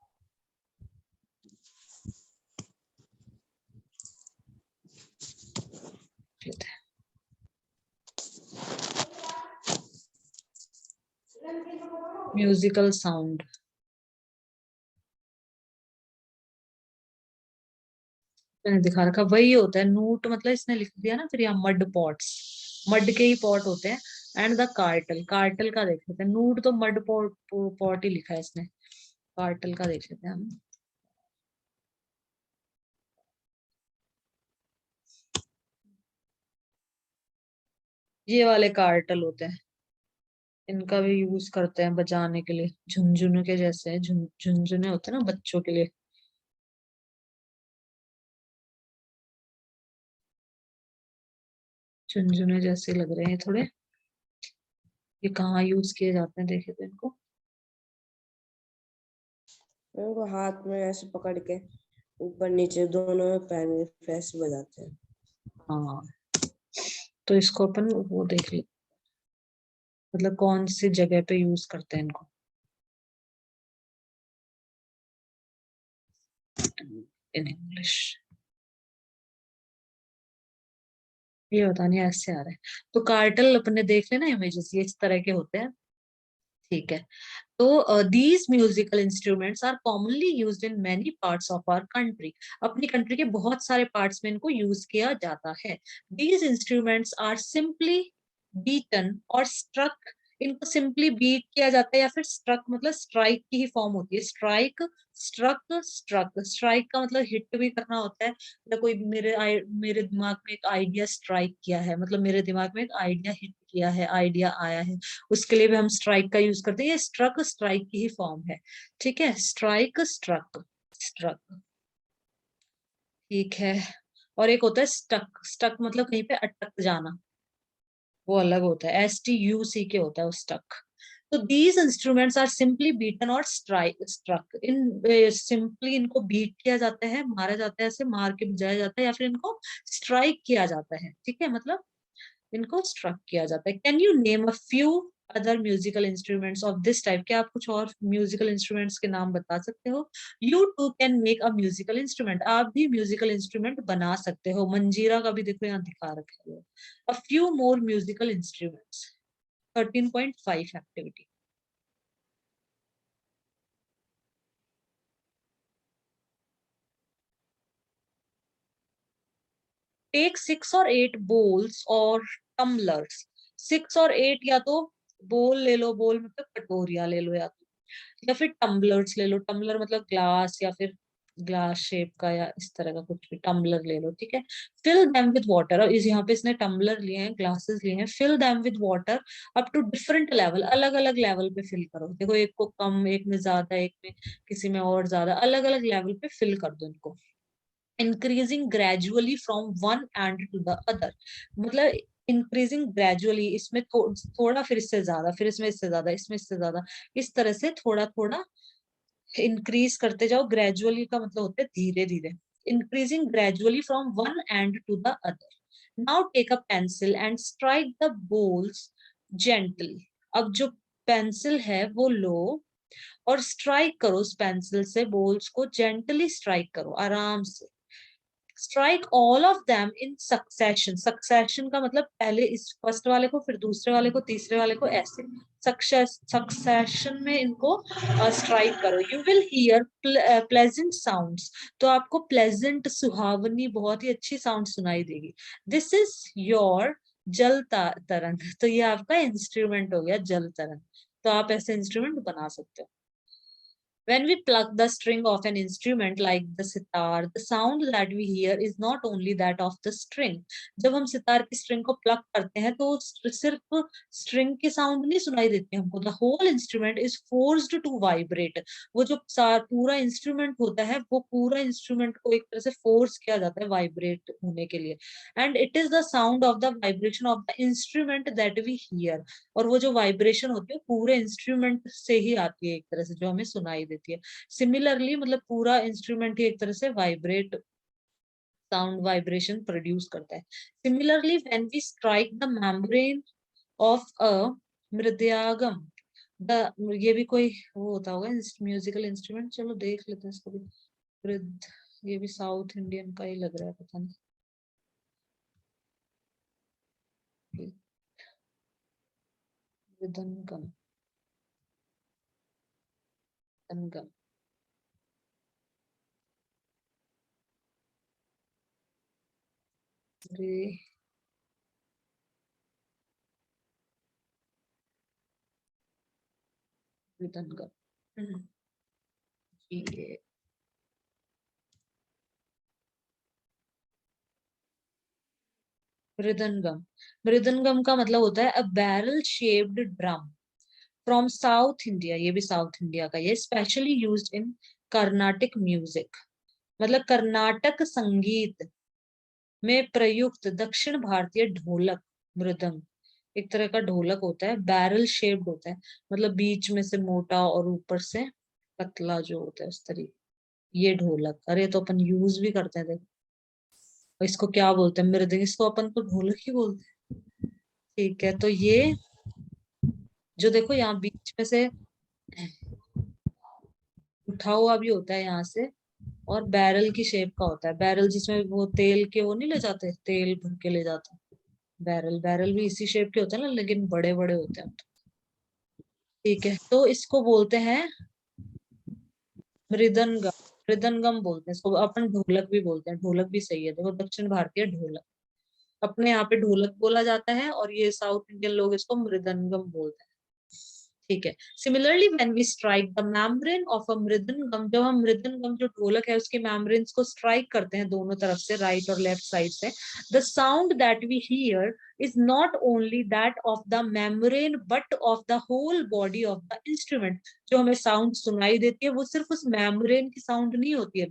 म्यूजिकल साउंड, मैंने दिखा रखा वही होता है नूट, मतलब इसने लिख दिया ना फिर यहाँ मड पॉट्स, मड के ही पॉट होते हैं। एंड द कार्टल, कार्टल का देख लेते हैं, नूट तो मड पॉट पॉट ही लिखा है इसने, कार्टल का देख लेते हैं हम। ये वाले कार्टल होते हैं, इनका भी यूज करते हैं बजाने के लिए, झुनझुन के जैसे झुनझुने होते हैं ना बच्चों के लिए। झुनझुने जैसे लग रहे हैं थोड़े। ये कहाँ यूज किए जाते हैं देखे तो इनको। उनको हाथ में ऐसे पकड़ के ऊपर नीचे दोनों में पहन के ऐसे बजाते हैं। हाँ, तो इसको अपन वो देख ले, मतलब कौन सी जगह पे यूज करते हैं इनको। इन इंग्लिश ये पता नहीं ऐसे आ रहा है। तो कार्टल अपने देख लेना इमेजेस, ये इस तरह के होते हैं, ठीक है। तो these musical instruments are commonly used in many parts of our country. अपनी कंट्री के बहुत सारे पार्ट्स में इनको यूज किया जाता है। These instruments are simply beaten और स्ट्रक। इनको सिंपली बीट किया जाता है या फिर स्ट्रक मतलब स्ट्राइक की ही फॉर्म होती है। Strike, struck, struck. स्ट्राइक का मतलब हिट भी करना होता है, या कोई मेरे दिमाग में एक आइडिया स्ट्राइक किया है, मतलब मेरे दिमाग में एक आइडिया हिट किया है, आइडिया आया है, उसके लिए भी हम स्ट्राइक का यूज करते हैं। ये स्ट्रक स्ट्राइक की ही फॉर्म है, ठीक है। स्ट्राइक, स्ट्रक, स्ट्रक, ठीक है। और एक होता है स्टक। स्टक मतलब कहीं पे अटक जाना, वो अलग होता है, STUCK होता है वो स्टक। तो these instruments are simply beaten और स्ट्राइक स्ट्रक। इन सिंपली इनको बीट किया जाता है, मारा जाता है, ऐसे मार के बजाया जाता है, या फिर इनको स्ट्राइक किया जाता है, ठीक है, मतलब इनको स्ट्रक किया जाता है। Can you name a few other musical instruments of this type? क्या आप कुछ और म्यूजिकल इंस्ट्रूमेंट्स के नाम बता सकते हो? You too can make a musical instrument. आप भी म्यूजिकल इंस्ट्रूमेंट बना सकते हो। मंजीरा का भी देखो यहाँ दिखा रखा है। A few more musical instruments. 13.5 activity. Take 6 or 8 bowls और टम्बलर्स। 6 और 8, या तो बोल ले लो, बोल मतलब कटोरिया ले लो, या फिर टम्बलर्स ले लो। टम्बलर मतलब ग्लास, या फिर ग्लास शेप का, या इस तरह का कुछ भी टम्बलर ले लो, ठीक है। Fill them with water. और इस यहाँ पे इसने टम्बलर लिए हैं, ग्लासेस लिए हैं। Fill them with water up to different level. अलग अलग लेवल पे फिल करो। देखो एक को कम, एक में ज्यादा, एक में किसी में और ज्यादा, अलग अलग लेवल पे फिल कर दो इनको। Increasing gradually from one end to the other, मतलब इंक्रीजिंग ग्रेजुअली, इसमें थोड़ा, फिर इससे ज्यादा, फिर इसमें इससे ज्यादा, इसमें इससे ज्यादा, इस तरह से थोड़ा थोड़ा इंक्रीज करते जाओ। ग्रेजुअली का मतलब होता है धीरे धीरे। Increasing gradually from one end to the other. Now take a pencil and strike the bowls gently. अब जो पेंसिल है वो लो और स्ट्राइक करो उस पेंसिल से, बोल्स को जेंटली स्ट्राइक करो, आराम से। Strike all of them in succession. Succession का मतलब पहले इस फर्स्ट वाले को, फिर दूसरे वाले को, तीसरे वाले को, ऐसे सक्सेशन में इनको स्ट्राइक करो। You will hear pleasant sounds. तो आपको प्लेजेंट, सुहावनी, बहुत ही अच्छी साउंड सुनाई देगी। दिस इज योर जल तरंग। तो ये आपका इंस्ट्रूमेंट हो गया जल तरंग। तो आप ऐसे इंस्ट्रूमेंट बना सकते हो। When we pluck the string of an instrument like the sitar, the sound that we hear is not only that of the string. जब हम सितार की स्ट्रिंग को प्लग करते हैं तो सिर्फ स्ट्रिंग की साउंड नहीं सुनाई देती हमको। The whole instrument is forced to vibrate. वो जो पूरा इंस्ट्रूमेंट होता है, वो पूरा इंस्ट्रूमेंट को एक तरह से फोर्स किया जाता है वाइब्रेट होने के लिए। And it is the sound of the vibration of the instrument that we hear. और वो जो वाइब्रेशन होती है पूरे इंस्ट्रूमेंट से ही आती है, एक तरह से जो हमें सुनाई देती है। सिमिलरली मतलब पूरा इंस्ट्रूमेंट ही एक तरह से वाइब्रेट, साउंड वाइब्रेशन प्रोड्यूस करता है। Similarly when we strike the membrane of a mridangam, the ये भी कोई वो होता होगा म्यूजिकल इंस्ट्रूमेंट। चलो देख लेते हैं इसको भी। मृद, ये भी साउथ इंडियन का ही लग रहा है, पता नहीं। मृदंगम, मृदंगम, अरे मृदंगम, ठीक है। मृदंगम, मृदंगम का मतलब होता है अ barrel shaped drum from south India. ये भी साउथ इंडिया का, ये specially used in Carnatic music, मतलब कर्नाटक संगीत में प्रयुक्त दक्षिण भारतीय ढोलक मृदंग एक तरह का ढोलक होता है, बैरल शेप्ड होता है, मतलब बीच में से मोटा और ऊपर से पतला जो होता है उस तरीके। ये ढोलक, अरे तो अपन यूज भी करते हैं देखो। इसको क्या बोलते हैं? मृदंग। इसको अपन तो ढोलक ही बोलते हैं। ठीक है, तो ये जो देखो यहाँ बीच में से उठा हुआ भी होता है यहाँ से, और बैरल की शेप का होता है। बैरल जिसमें वो तेल के वो नहीं ले जाते, तेल भर के ले जाते हैं। बैरल, बैरल भी इसी शेप के होते हैं ना, लेकिन बड़े बड़े होते हैं। ठीक है, तो इसको बोलते हैं मृदंगम। मृदंगम बोलते हैं इसको, अपन ढोलक भी बोलते हैं। ढोलक भी सही है, देखो दक्षिण भारतीय ढोलक। अपने यहाँ पे ढोलक बोला जाता है, और ये साउथ इंडियन लोग इसको मृदंगम बोलते हैं। ठीक है, similarly when we strike the membrane of a mridangam, जब हम मृदंगम जो ढोलक है उसके मेम्ब्रेन्स को स्ट्राइक करते हैं दोनों तरफ से, राइट और लेफ्ट साइड से, the sound that we hear is not only that of the membrane but of the whole body of the instrument। जो हमें साउंड सुनाई देती है वो सिर्फ उस मेम्ब्रेन की साउंड नहीं होती है,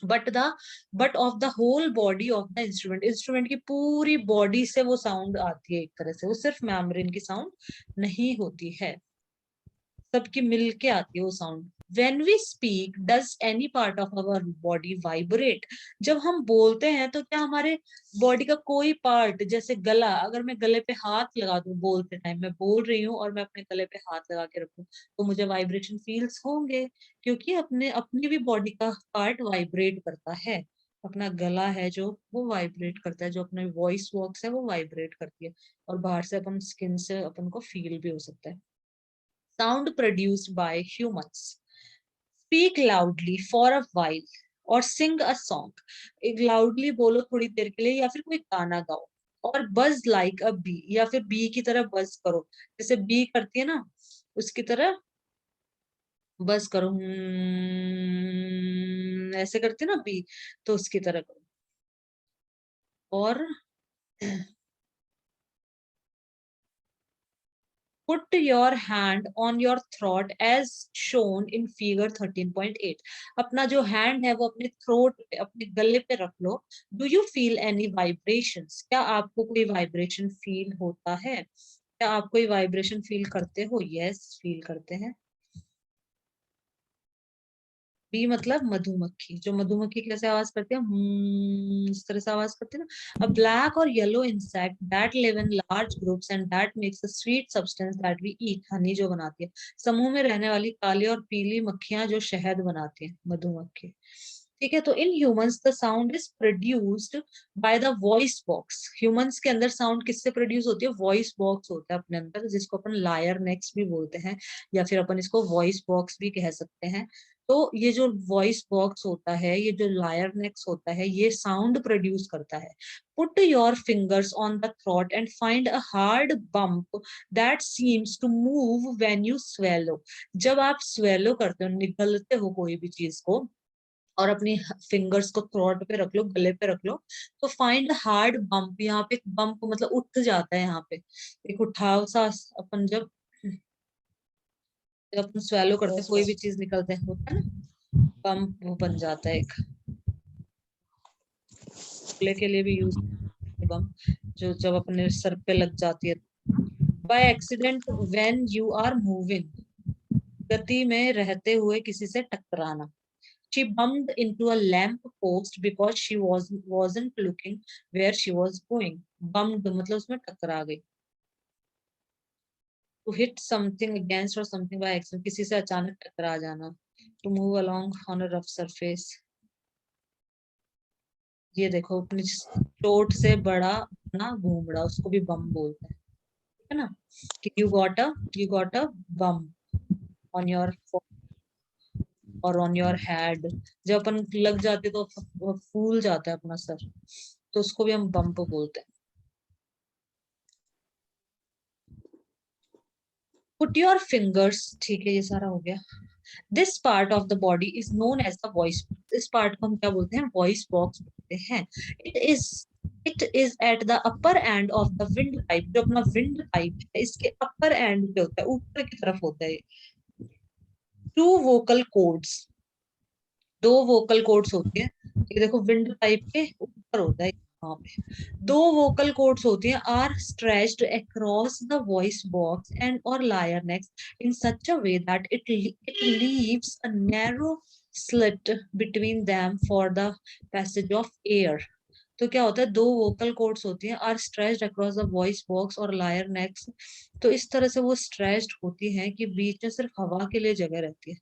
but of the whole body of the instrument. Instrument की पूरी बॉडी से वो साउंड आती है एक तरह से, वो सिर्फ मेम्ब्रेन की साउंड नहीं होती है, सबकी मिलके आती है वो sound. When we speak, does any part of our body vibrate? जब हम बोलते हैं तो क्या हमारे बॉडी का कोई पार्ट, जैसे गला, अगर मैं गले पे हाथ लगा दूं बोलते टाइम, मैं बोल रही हूँ और मैं अपने गले पे हाथ लगा के रखूं, तो मुझे वाइब्रेशन फील्स होंगे, क्योंकि अपने अपनी भी बॉडी का पार्ट वाइब्रेट करता है। अपना गला है जो वो वाइब्रेट करता है, जो अपना वॉइस बॉक्स है वो वाइब्रेट करती है, और बाहर से अपन स्किन से अपन को फील भी हो सकता है। Sound produced by humans. Speak loudly for a while or sing a song. एक loudly बोलो थोड़ी देर के लिए, या फिर कोई गाना गाओ। और buzz like a bee, या फिर bee की तरह buzz करो, जैसे bee करती है ना उसकी तरह buzz करो। ऐसे करती है ना bee, तो उसकी तरह करो। और Put your hand on your throat as shown in figure 13.8। अपना जो हैंड है वो अपने थ्रोट पे, अपने गले पे रख लो। Do you feel any vibrations? क्या आपको कोई वाइब्रेशन फील होता है? क्या आप कोई वाइब्रेशन फील करते हो? यस, फील करते हैं। बी मतलब मधुमक्खी। जो मधुमक्खी कैसे आवाज करती है? इस तरह से आवाज करती है ना। अ ब्लैक और yellow insect that live in large groups and that makes a sweet substance that we eat. Honey जो बनाती है। समूह में रहने वाली काली और पीली मक्खियां जो शहद बनाती है, मधुमक्खी। ठीक है, तो in humans the sound is produced by the voice box. Humans के अंदर साउंड किससे प्रोड्यूस होती है? वॉइस बॉक्स होता है अपने अंदर, जिसको अपन लायर नेक्स भी बोलते हैं, या फिर अपन इसको वॉइस बॉक्स भी कह सकते हैं। तो ये जो वॉइस बॉक्स होता है, ये जो लायर नेक्स होता है, ये साउंड प्रोड्यूस करता है। Put your fingers on the throat and find a hard bump that seems to move when you swallow. जब आप स्वेलो करते हो, निगलते हो कोई भी चीज को, और अपनी फिंगर्स को थ्रोट पे रख लो, गले पे रख लो, तो फाइंड हार्ड बम्प। यहाँ पे एक बम्प मतलब उठ जाता है, यहाँ पे एक उठाव सा। अपन जब जब अपन स्वेलो करते हैं, कोई भी चीज निकलते हैं, होता है ना, पंप वो बन जाता है एक। खुले के लिए भी यूज बम, जो जब अपने सर पे लग जाती है। By accident when you are moving, गति में रहते हुए किसी से टकराना। She bumped into a lamp post because she wasn't looking where she was going। Bumped मतलब उसमें टकरा गई। To hit something against or something by accident, किसी से अचानक टकरा जाना। To move along on a rough surface। ये देखो, अपनी चोट से बड़ा ना घूमड़ा, उसको भी बम बोलते हैं, है ना। कि you got a bump on your और ऑन योर हेड। जब अपन लग जाते तो फूल जाता है अपना सर, तो उसको भी हम बम्प बोलते हैं। पुट योर फिंगर्स, ठीक है ये सारा हो गया। This part of the body is known as the voice. इस पार्ट को हम क्या बोलते हैं? वॉइस बॉक्स बोलते हैं। It is at the upper end of the windpipe. जो अपना विंड पाइप है, इसके अपर एंड पे होता है, ऊपर की तरफ होता है। टू वोकल कोड्स, दो वोकल कोड्स होते हैं। ये देखो विंड पाइप के ऊपर होता है, वहां पे 2 वोकल कॉर्ड्स होती हैं are stretched across the voice box and और larynx in such a way that it leaves a narrow slit between them for the passage of air. तो क्या होता है, 2 वोकल कॉर्ड्स होती हैं are stretched across the voice box और larynx. तो इस तरह से वो स्ट्रेच्ड होती हैं कि बीच में सिर्फ हवा के लिए जगह रहती है।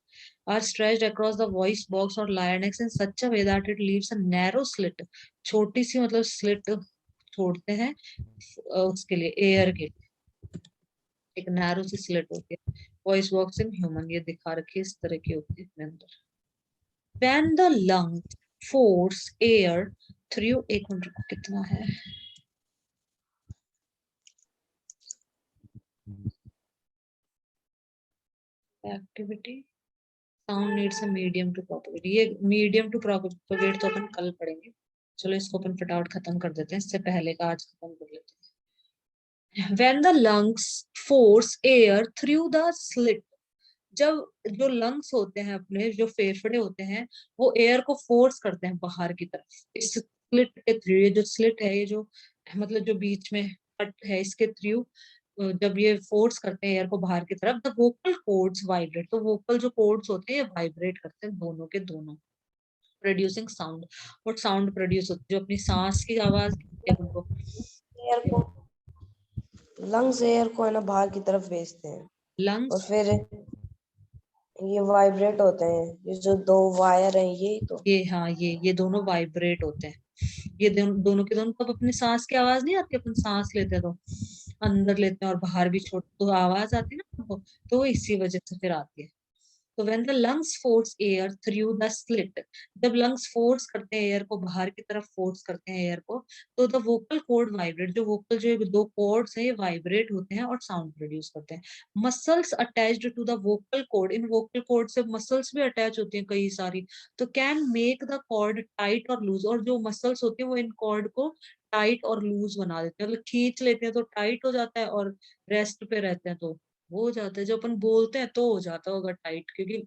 Are stretched across the voice box और larynx in such a way that it leaves a narrow slit, छोटी सी मतलब स्लिट छोड़ते हैं उसके लिए, एयर के लिए एक नैरो सी स्लिट होती है। वॉइस बॉक्स इन ह्यूमन ये दिखा रखी है, इस तरह की होती है अपने अंदर। When the lungs force air through, एक मिनट रुको, कितना है activity, sound needs a medium to propagate. ये मीडियम टू प्रोपेगेट तो अपन कल पढ़ेंगे, चलो इसको अपन फटाफट खत्म कर देते हैं, इससे पहले का आज खत्म कर लेते हैं। When the lungs force air through the slit, जब जो लंग्स होते हैं अपने, जो फेफड़े होते हैं, वो एयर को फोर्स करते हैं बाहर की तरफ इस स्लिट के थ्रू। ये जो स्लिट है, ये जो मतलब जो बीच में कट है, इसके थ्रू जब ये फोर्स करते हैं एयर को बाहर की तरफ, द वोकल कॉर्ड्स वाइब्रेट। तो वोकल जो कॉर्ड्स होते हैं ये वाइब्रेट करते हैं दोनों के दोनों, प्रोड्यूसिंग साउंड। और साउंड प्रोड्यूस होती है जो अपनी सांस की आवाज है उनको। एयर को, लंग्स एयर को है ना बाहर की तरफ भेजते हैं और लंग्स, फिर ये वाइब्रेट होते हैं, ये जो 2 वायर हैं ये तो। ये हाँ, ये दोनों वाइब्रेट होते हैं। ये दोनों के दोनों, तब अपनी सांस की आवाज नहीं आती, अपन सांस लेते हैं तो अंदर लेते हैं और बाहर भी छोड़ तो आवाज आती है ना हमको, तो वो इसी वजह से फिर आती है। तो when the lungs force air through the slit, जब लंग्स फोर्स करते हैं एयर को बाहर की तरफ, फोर्स करते हैं एयर को, तो द वोकल कॉर्ड वाइब्रेट, जो वोकल जो 2 कॉर्ड्स हैं ये वाइब्रेट होते हैं और साउंड प्रोड्यूस करते हैं। Muscles attached to the vocal cord, इन वोकल कॉर्ड से मसल्स भी अटैच होती हैं कई सारी, तो can make the cord tight और लूज। और जो मसल्स होती है वो इन कॉर्ड को टाइट और लूज बना देते हैं, मतलब खींच लेते हैं तो टाइट हो जाता है, और रेस्ट पे रहते हैं तो वो हो जाता है। जब अपन बोलते हैं तो हो जाता होगा टाइट, क्योंकि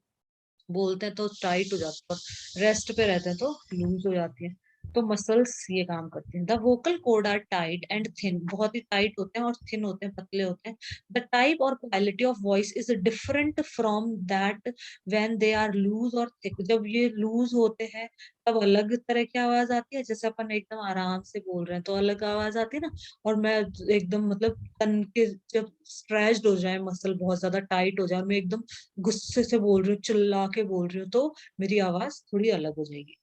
बोलते हैं तो टाइट हो जाता है, और रेस्ट पे रहते हैं तो लूज हो जाती है। तो मसल्स ये काम करती हैं। The vocal cord are tight and thin, बहुत ही टाइट होते हैं और थिन होते हैं, पतले होते हैं। द टाइप और quality of voice is different from that when they are loose और थिक। जब ये लूज होते हैं तब अलग तरह की आवाज आती है, जैसे अपन एकदम आराम से बोल रहे हैं तो अलग आवाज आती है ना, और मैं एकदम मतलब तन के जब स्ट्रेच्ड हो जाए, मसल बहुत ज्यादा टाइट हो जाए और मैं एकदम गुस्से से बोल रही हूँ, चिल्ला के बोल रही हूँ, तो मेरी आवाज थोड़ी अलग हो जाएगी।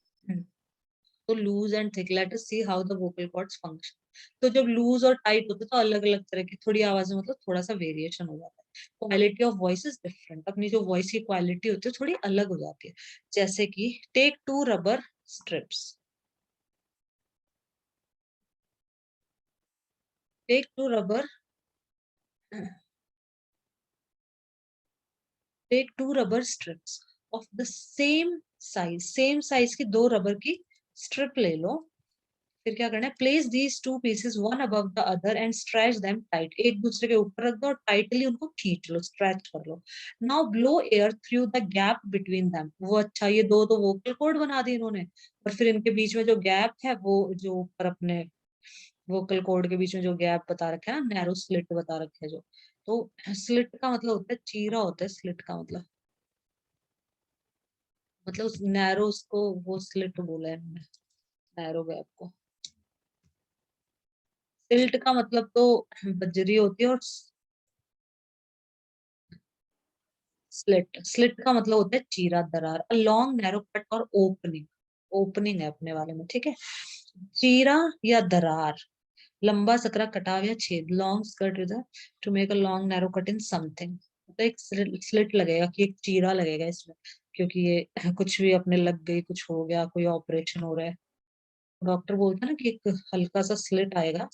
तो loose and thick, let us see how the vocal cords function. तो जब लूज और टाइट होते हैं तो अलग अलग तरह की थोड़ी आवाज में मतलब थोड़ा सा वेरिएशन हो जाता है। Quality of voice is different, अपनी जो वॉइस की क्वालिटी होती है थोड़ी अलग हो जाती है। जैसे कि take 2 rubber strips, take 2 rubber, take 2 rubber strips of the same size की 2 रबर की स्ट्रिप ले लो। फिर क्या करना है, place these 2 pieces one above the other and stretch them tight, एक दूसरे के ऊपर रख दो और टाइटली उनको खींच लो, स्ट्रेच कर लो। Now blow air through the gap between them. वो अच्छा, ये दो तो वोकल कॉर्ड बना दी इन्होंने, और फिर इनके बीच में जो गैप है, वो जो ऊपर अपने वोकल कॉर्ड के बीच में जो गैप बता रखा है ना, नैरो स्लिट बता रखे है जो, तो स्लिट का मतलब होता है चीरा, होता है स्लिट का मतलब उस नैरो, उसको वो स्लिट बोला है इन्होंने, नैरो गैप को। सिल्ट का मतलब तो बजरी होती है, और स्लिट, स्लिट का मतलब होता है चीरा, दरार। अ लॉन्ग नैरो कट और ओपनिंग, ओपनिंग है अपने वाले में, ठीक है। चीरा या दरार, लंबा सकरा कटाव या छेद, long skirt is to make a long narrow cut in something. तो एक स्लिट लगेगा कि एक चीरा लगेगा इसमें, क्योंकि ये कुछ भी अपने लग गई, कुछ हो गया, कोई ऑपरेशन हो रहा है, डॉक्टर बोलता है ना कि एक हल्का सा स्लिट आएगा।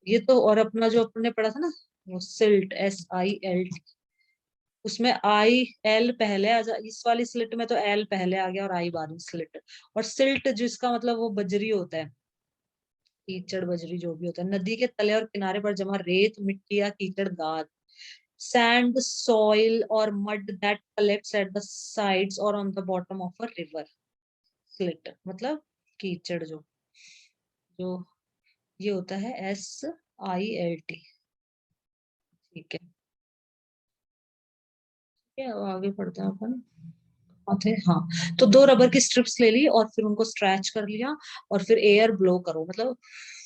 ये तो, और अपना जो अपने पढ़ा था ना, वो सिल्ट, SILT, उसमें IL पहले आ जा, इस वाली स्लिट में तो L पहले आ गया और I बाद में स्लिट। और सिल्ट जिसका मतलब वो बजरी होता है, कीचड़ बजरी जो भी होता है, नदी के तले और किनारे पर जमा रेत, मिट्टी या कीचड़ दाग, सैंड, सॉइल और mud that collects at the sides और on the bottom of a river. Silt मतलब कीचड़ जो जो ये होता है SILT। ठीक है, अब आगे पढ़ते हैं अपन। थे हाँ, तो 2 रबर की स्ट्रिप्स ले ली और फिर उनको स्ट्रेच कर लिया और फिर एयर ब्लो करो, मतलब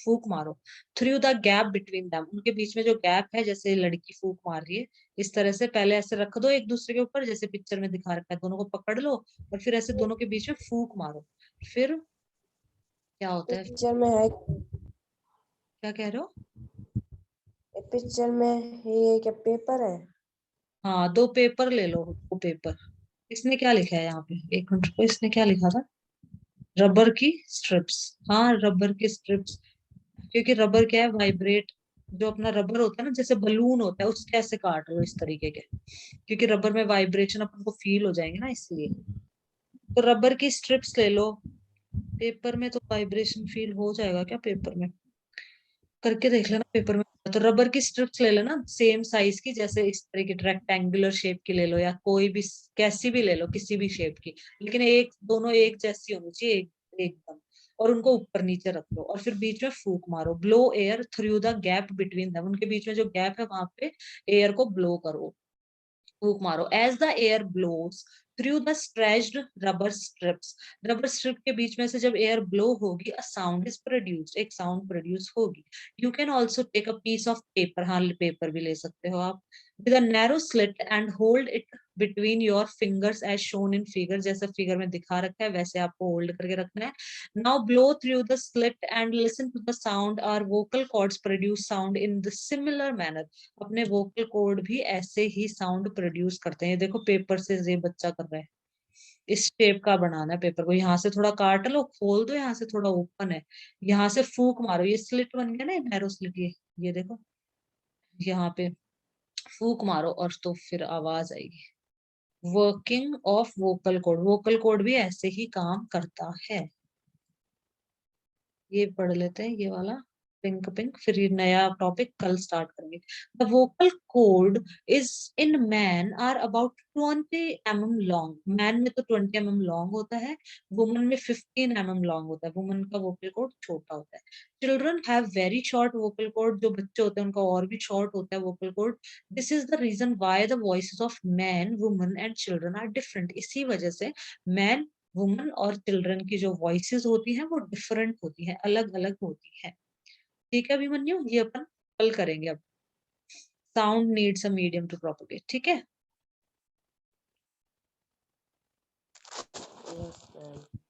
फूक मारो through the gap between them, उनके बीच में जो गैप है, जैसे लड़की फूक मार रही है इस तरह से, पहले ऐसे रख दो एक दूसरे के ऊपर जैसे पिक्चर में दिखा रखा है, दोनों को पकड़ लो और फिर ऐसे दोनों के बीच में फूक मारो। फिर क्या होता है? पिक्चर में है, क्या कह रहे हो? पिक्चर में ये क्या पेपर है? हाँ, 2 पेपर ले लो, 2 पेपर। इसने क्या लिखा है यहाँ पे, एक मिनट को, इसने क्या लिखा था? रबर की स्ट्रिप्स। हाँ, रबर की स्ट्रिप्स, क्योंकि रबर क्या है, वाइब्रेट, जो अपना रबर होता है ना, जैसे बलून होता है उसके ऐसे काट लो इस तरीके के, क्योंकि रबर में वाइब्रेशन अपन को फील हो जाएंगे ना, इसलिए। तो रबर की स्ट्रिप्स ले लो। पेपर में तो वाइब्रेशन फील हो जाएगा क्या? पेपर में करके देख लेना, पेपर में। तो रबर की स्ट्रिप्स ले लेना सेम साइज की, जैसे इस तरीके रेक्टेंगुलर शेप की ले लो, या कोई भी कैसी भी ले लो, किसी भी शेप की, लेकिन एक दोनों एक जैसी होनी चाहिए, एकदम। और उनको ऊपर नीचे रख लो और फिर बीच में फूक मारो, blow air through the gap between them, उनके बीच में जो गैप है वहां पे एयर को ब्लो करो, फूक मारो। As the air blows through the stretched rubber strips, rubber strip के बीच में से जब एयर ब्लो होगी, अ साउंड इज प्रोड्यूस्ड, एक साउंड प्रोड्यूस होगी। You can also take a piece of paper, हाँ पेपर भी ले सकते हो आप, with a narrow slit and hold it between your fingers as shown in figure, जैसे फिगर में दिखा रखा है वैसे आपको होल्ड करके रखना है। Now blow through the slit and listen to the sound, our vocal cords produce sound in the similar manner, अपने वोकल कॉर्ड भी ऐसे ही साउंड प्रोड्यूस करते हैं। देखो पेपर से ये बच्चा कर रहा है, इस शेप का बनाना है पेपर को, यहाँ से थोड़ा काट लो, खोल दो, यहाँ से थोड़ा ओपन है, यहाँ से फूक मारो, ये स्लिट बन गया ना, नैरो स्लिट, ये देखो, यहाँ पे फूक मारो और तो फिर आवाज आएगी। Working of vocal cord, vocal cord भी ऐसे ही काम करता है। ये पढ़ लेते हैं ये वाला, पिंक पिंक, फिर ये नया टॉपिक कल स्टार्ट करेंगे। The vocal cord is in man are about 20 mm long, man में तो 20 mm लॉन्ग होता है, वुमन में 15 mm लॉन्ग होता है, वुमन का वोकल कॉर्ड छोटा होता है। Children have very short vocal cord, जो बच्चे होते हैं उनका और भी शॉर्ट होता है vocal cord. This is the reason why the voices of man, woman and children are different, इसी वजह से मैन, वुमन और चिल्ड्रन की जो वॉइसेस होती हैं वो डिफरेंट होती हैं, अलग अलग होती हैं। ठीक है अभिमन्यु, ये अपन कल करेंगे। अब sound needs a medium to propagate, ठीक है। Yes, ma'am.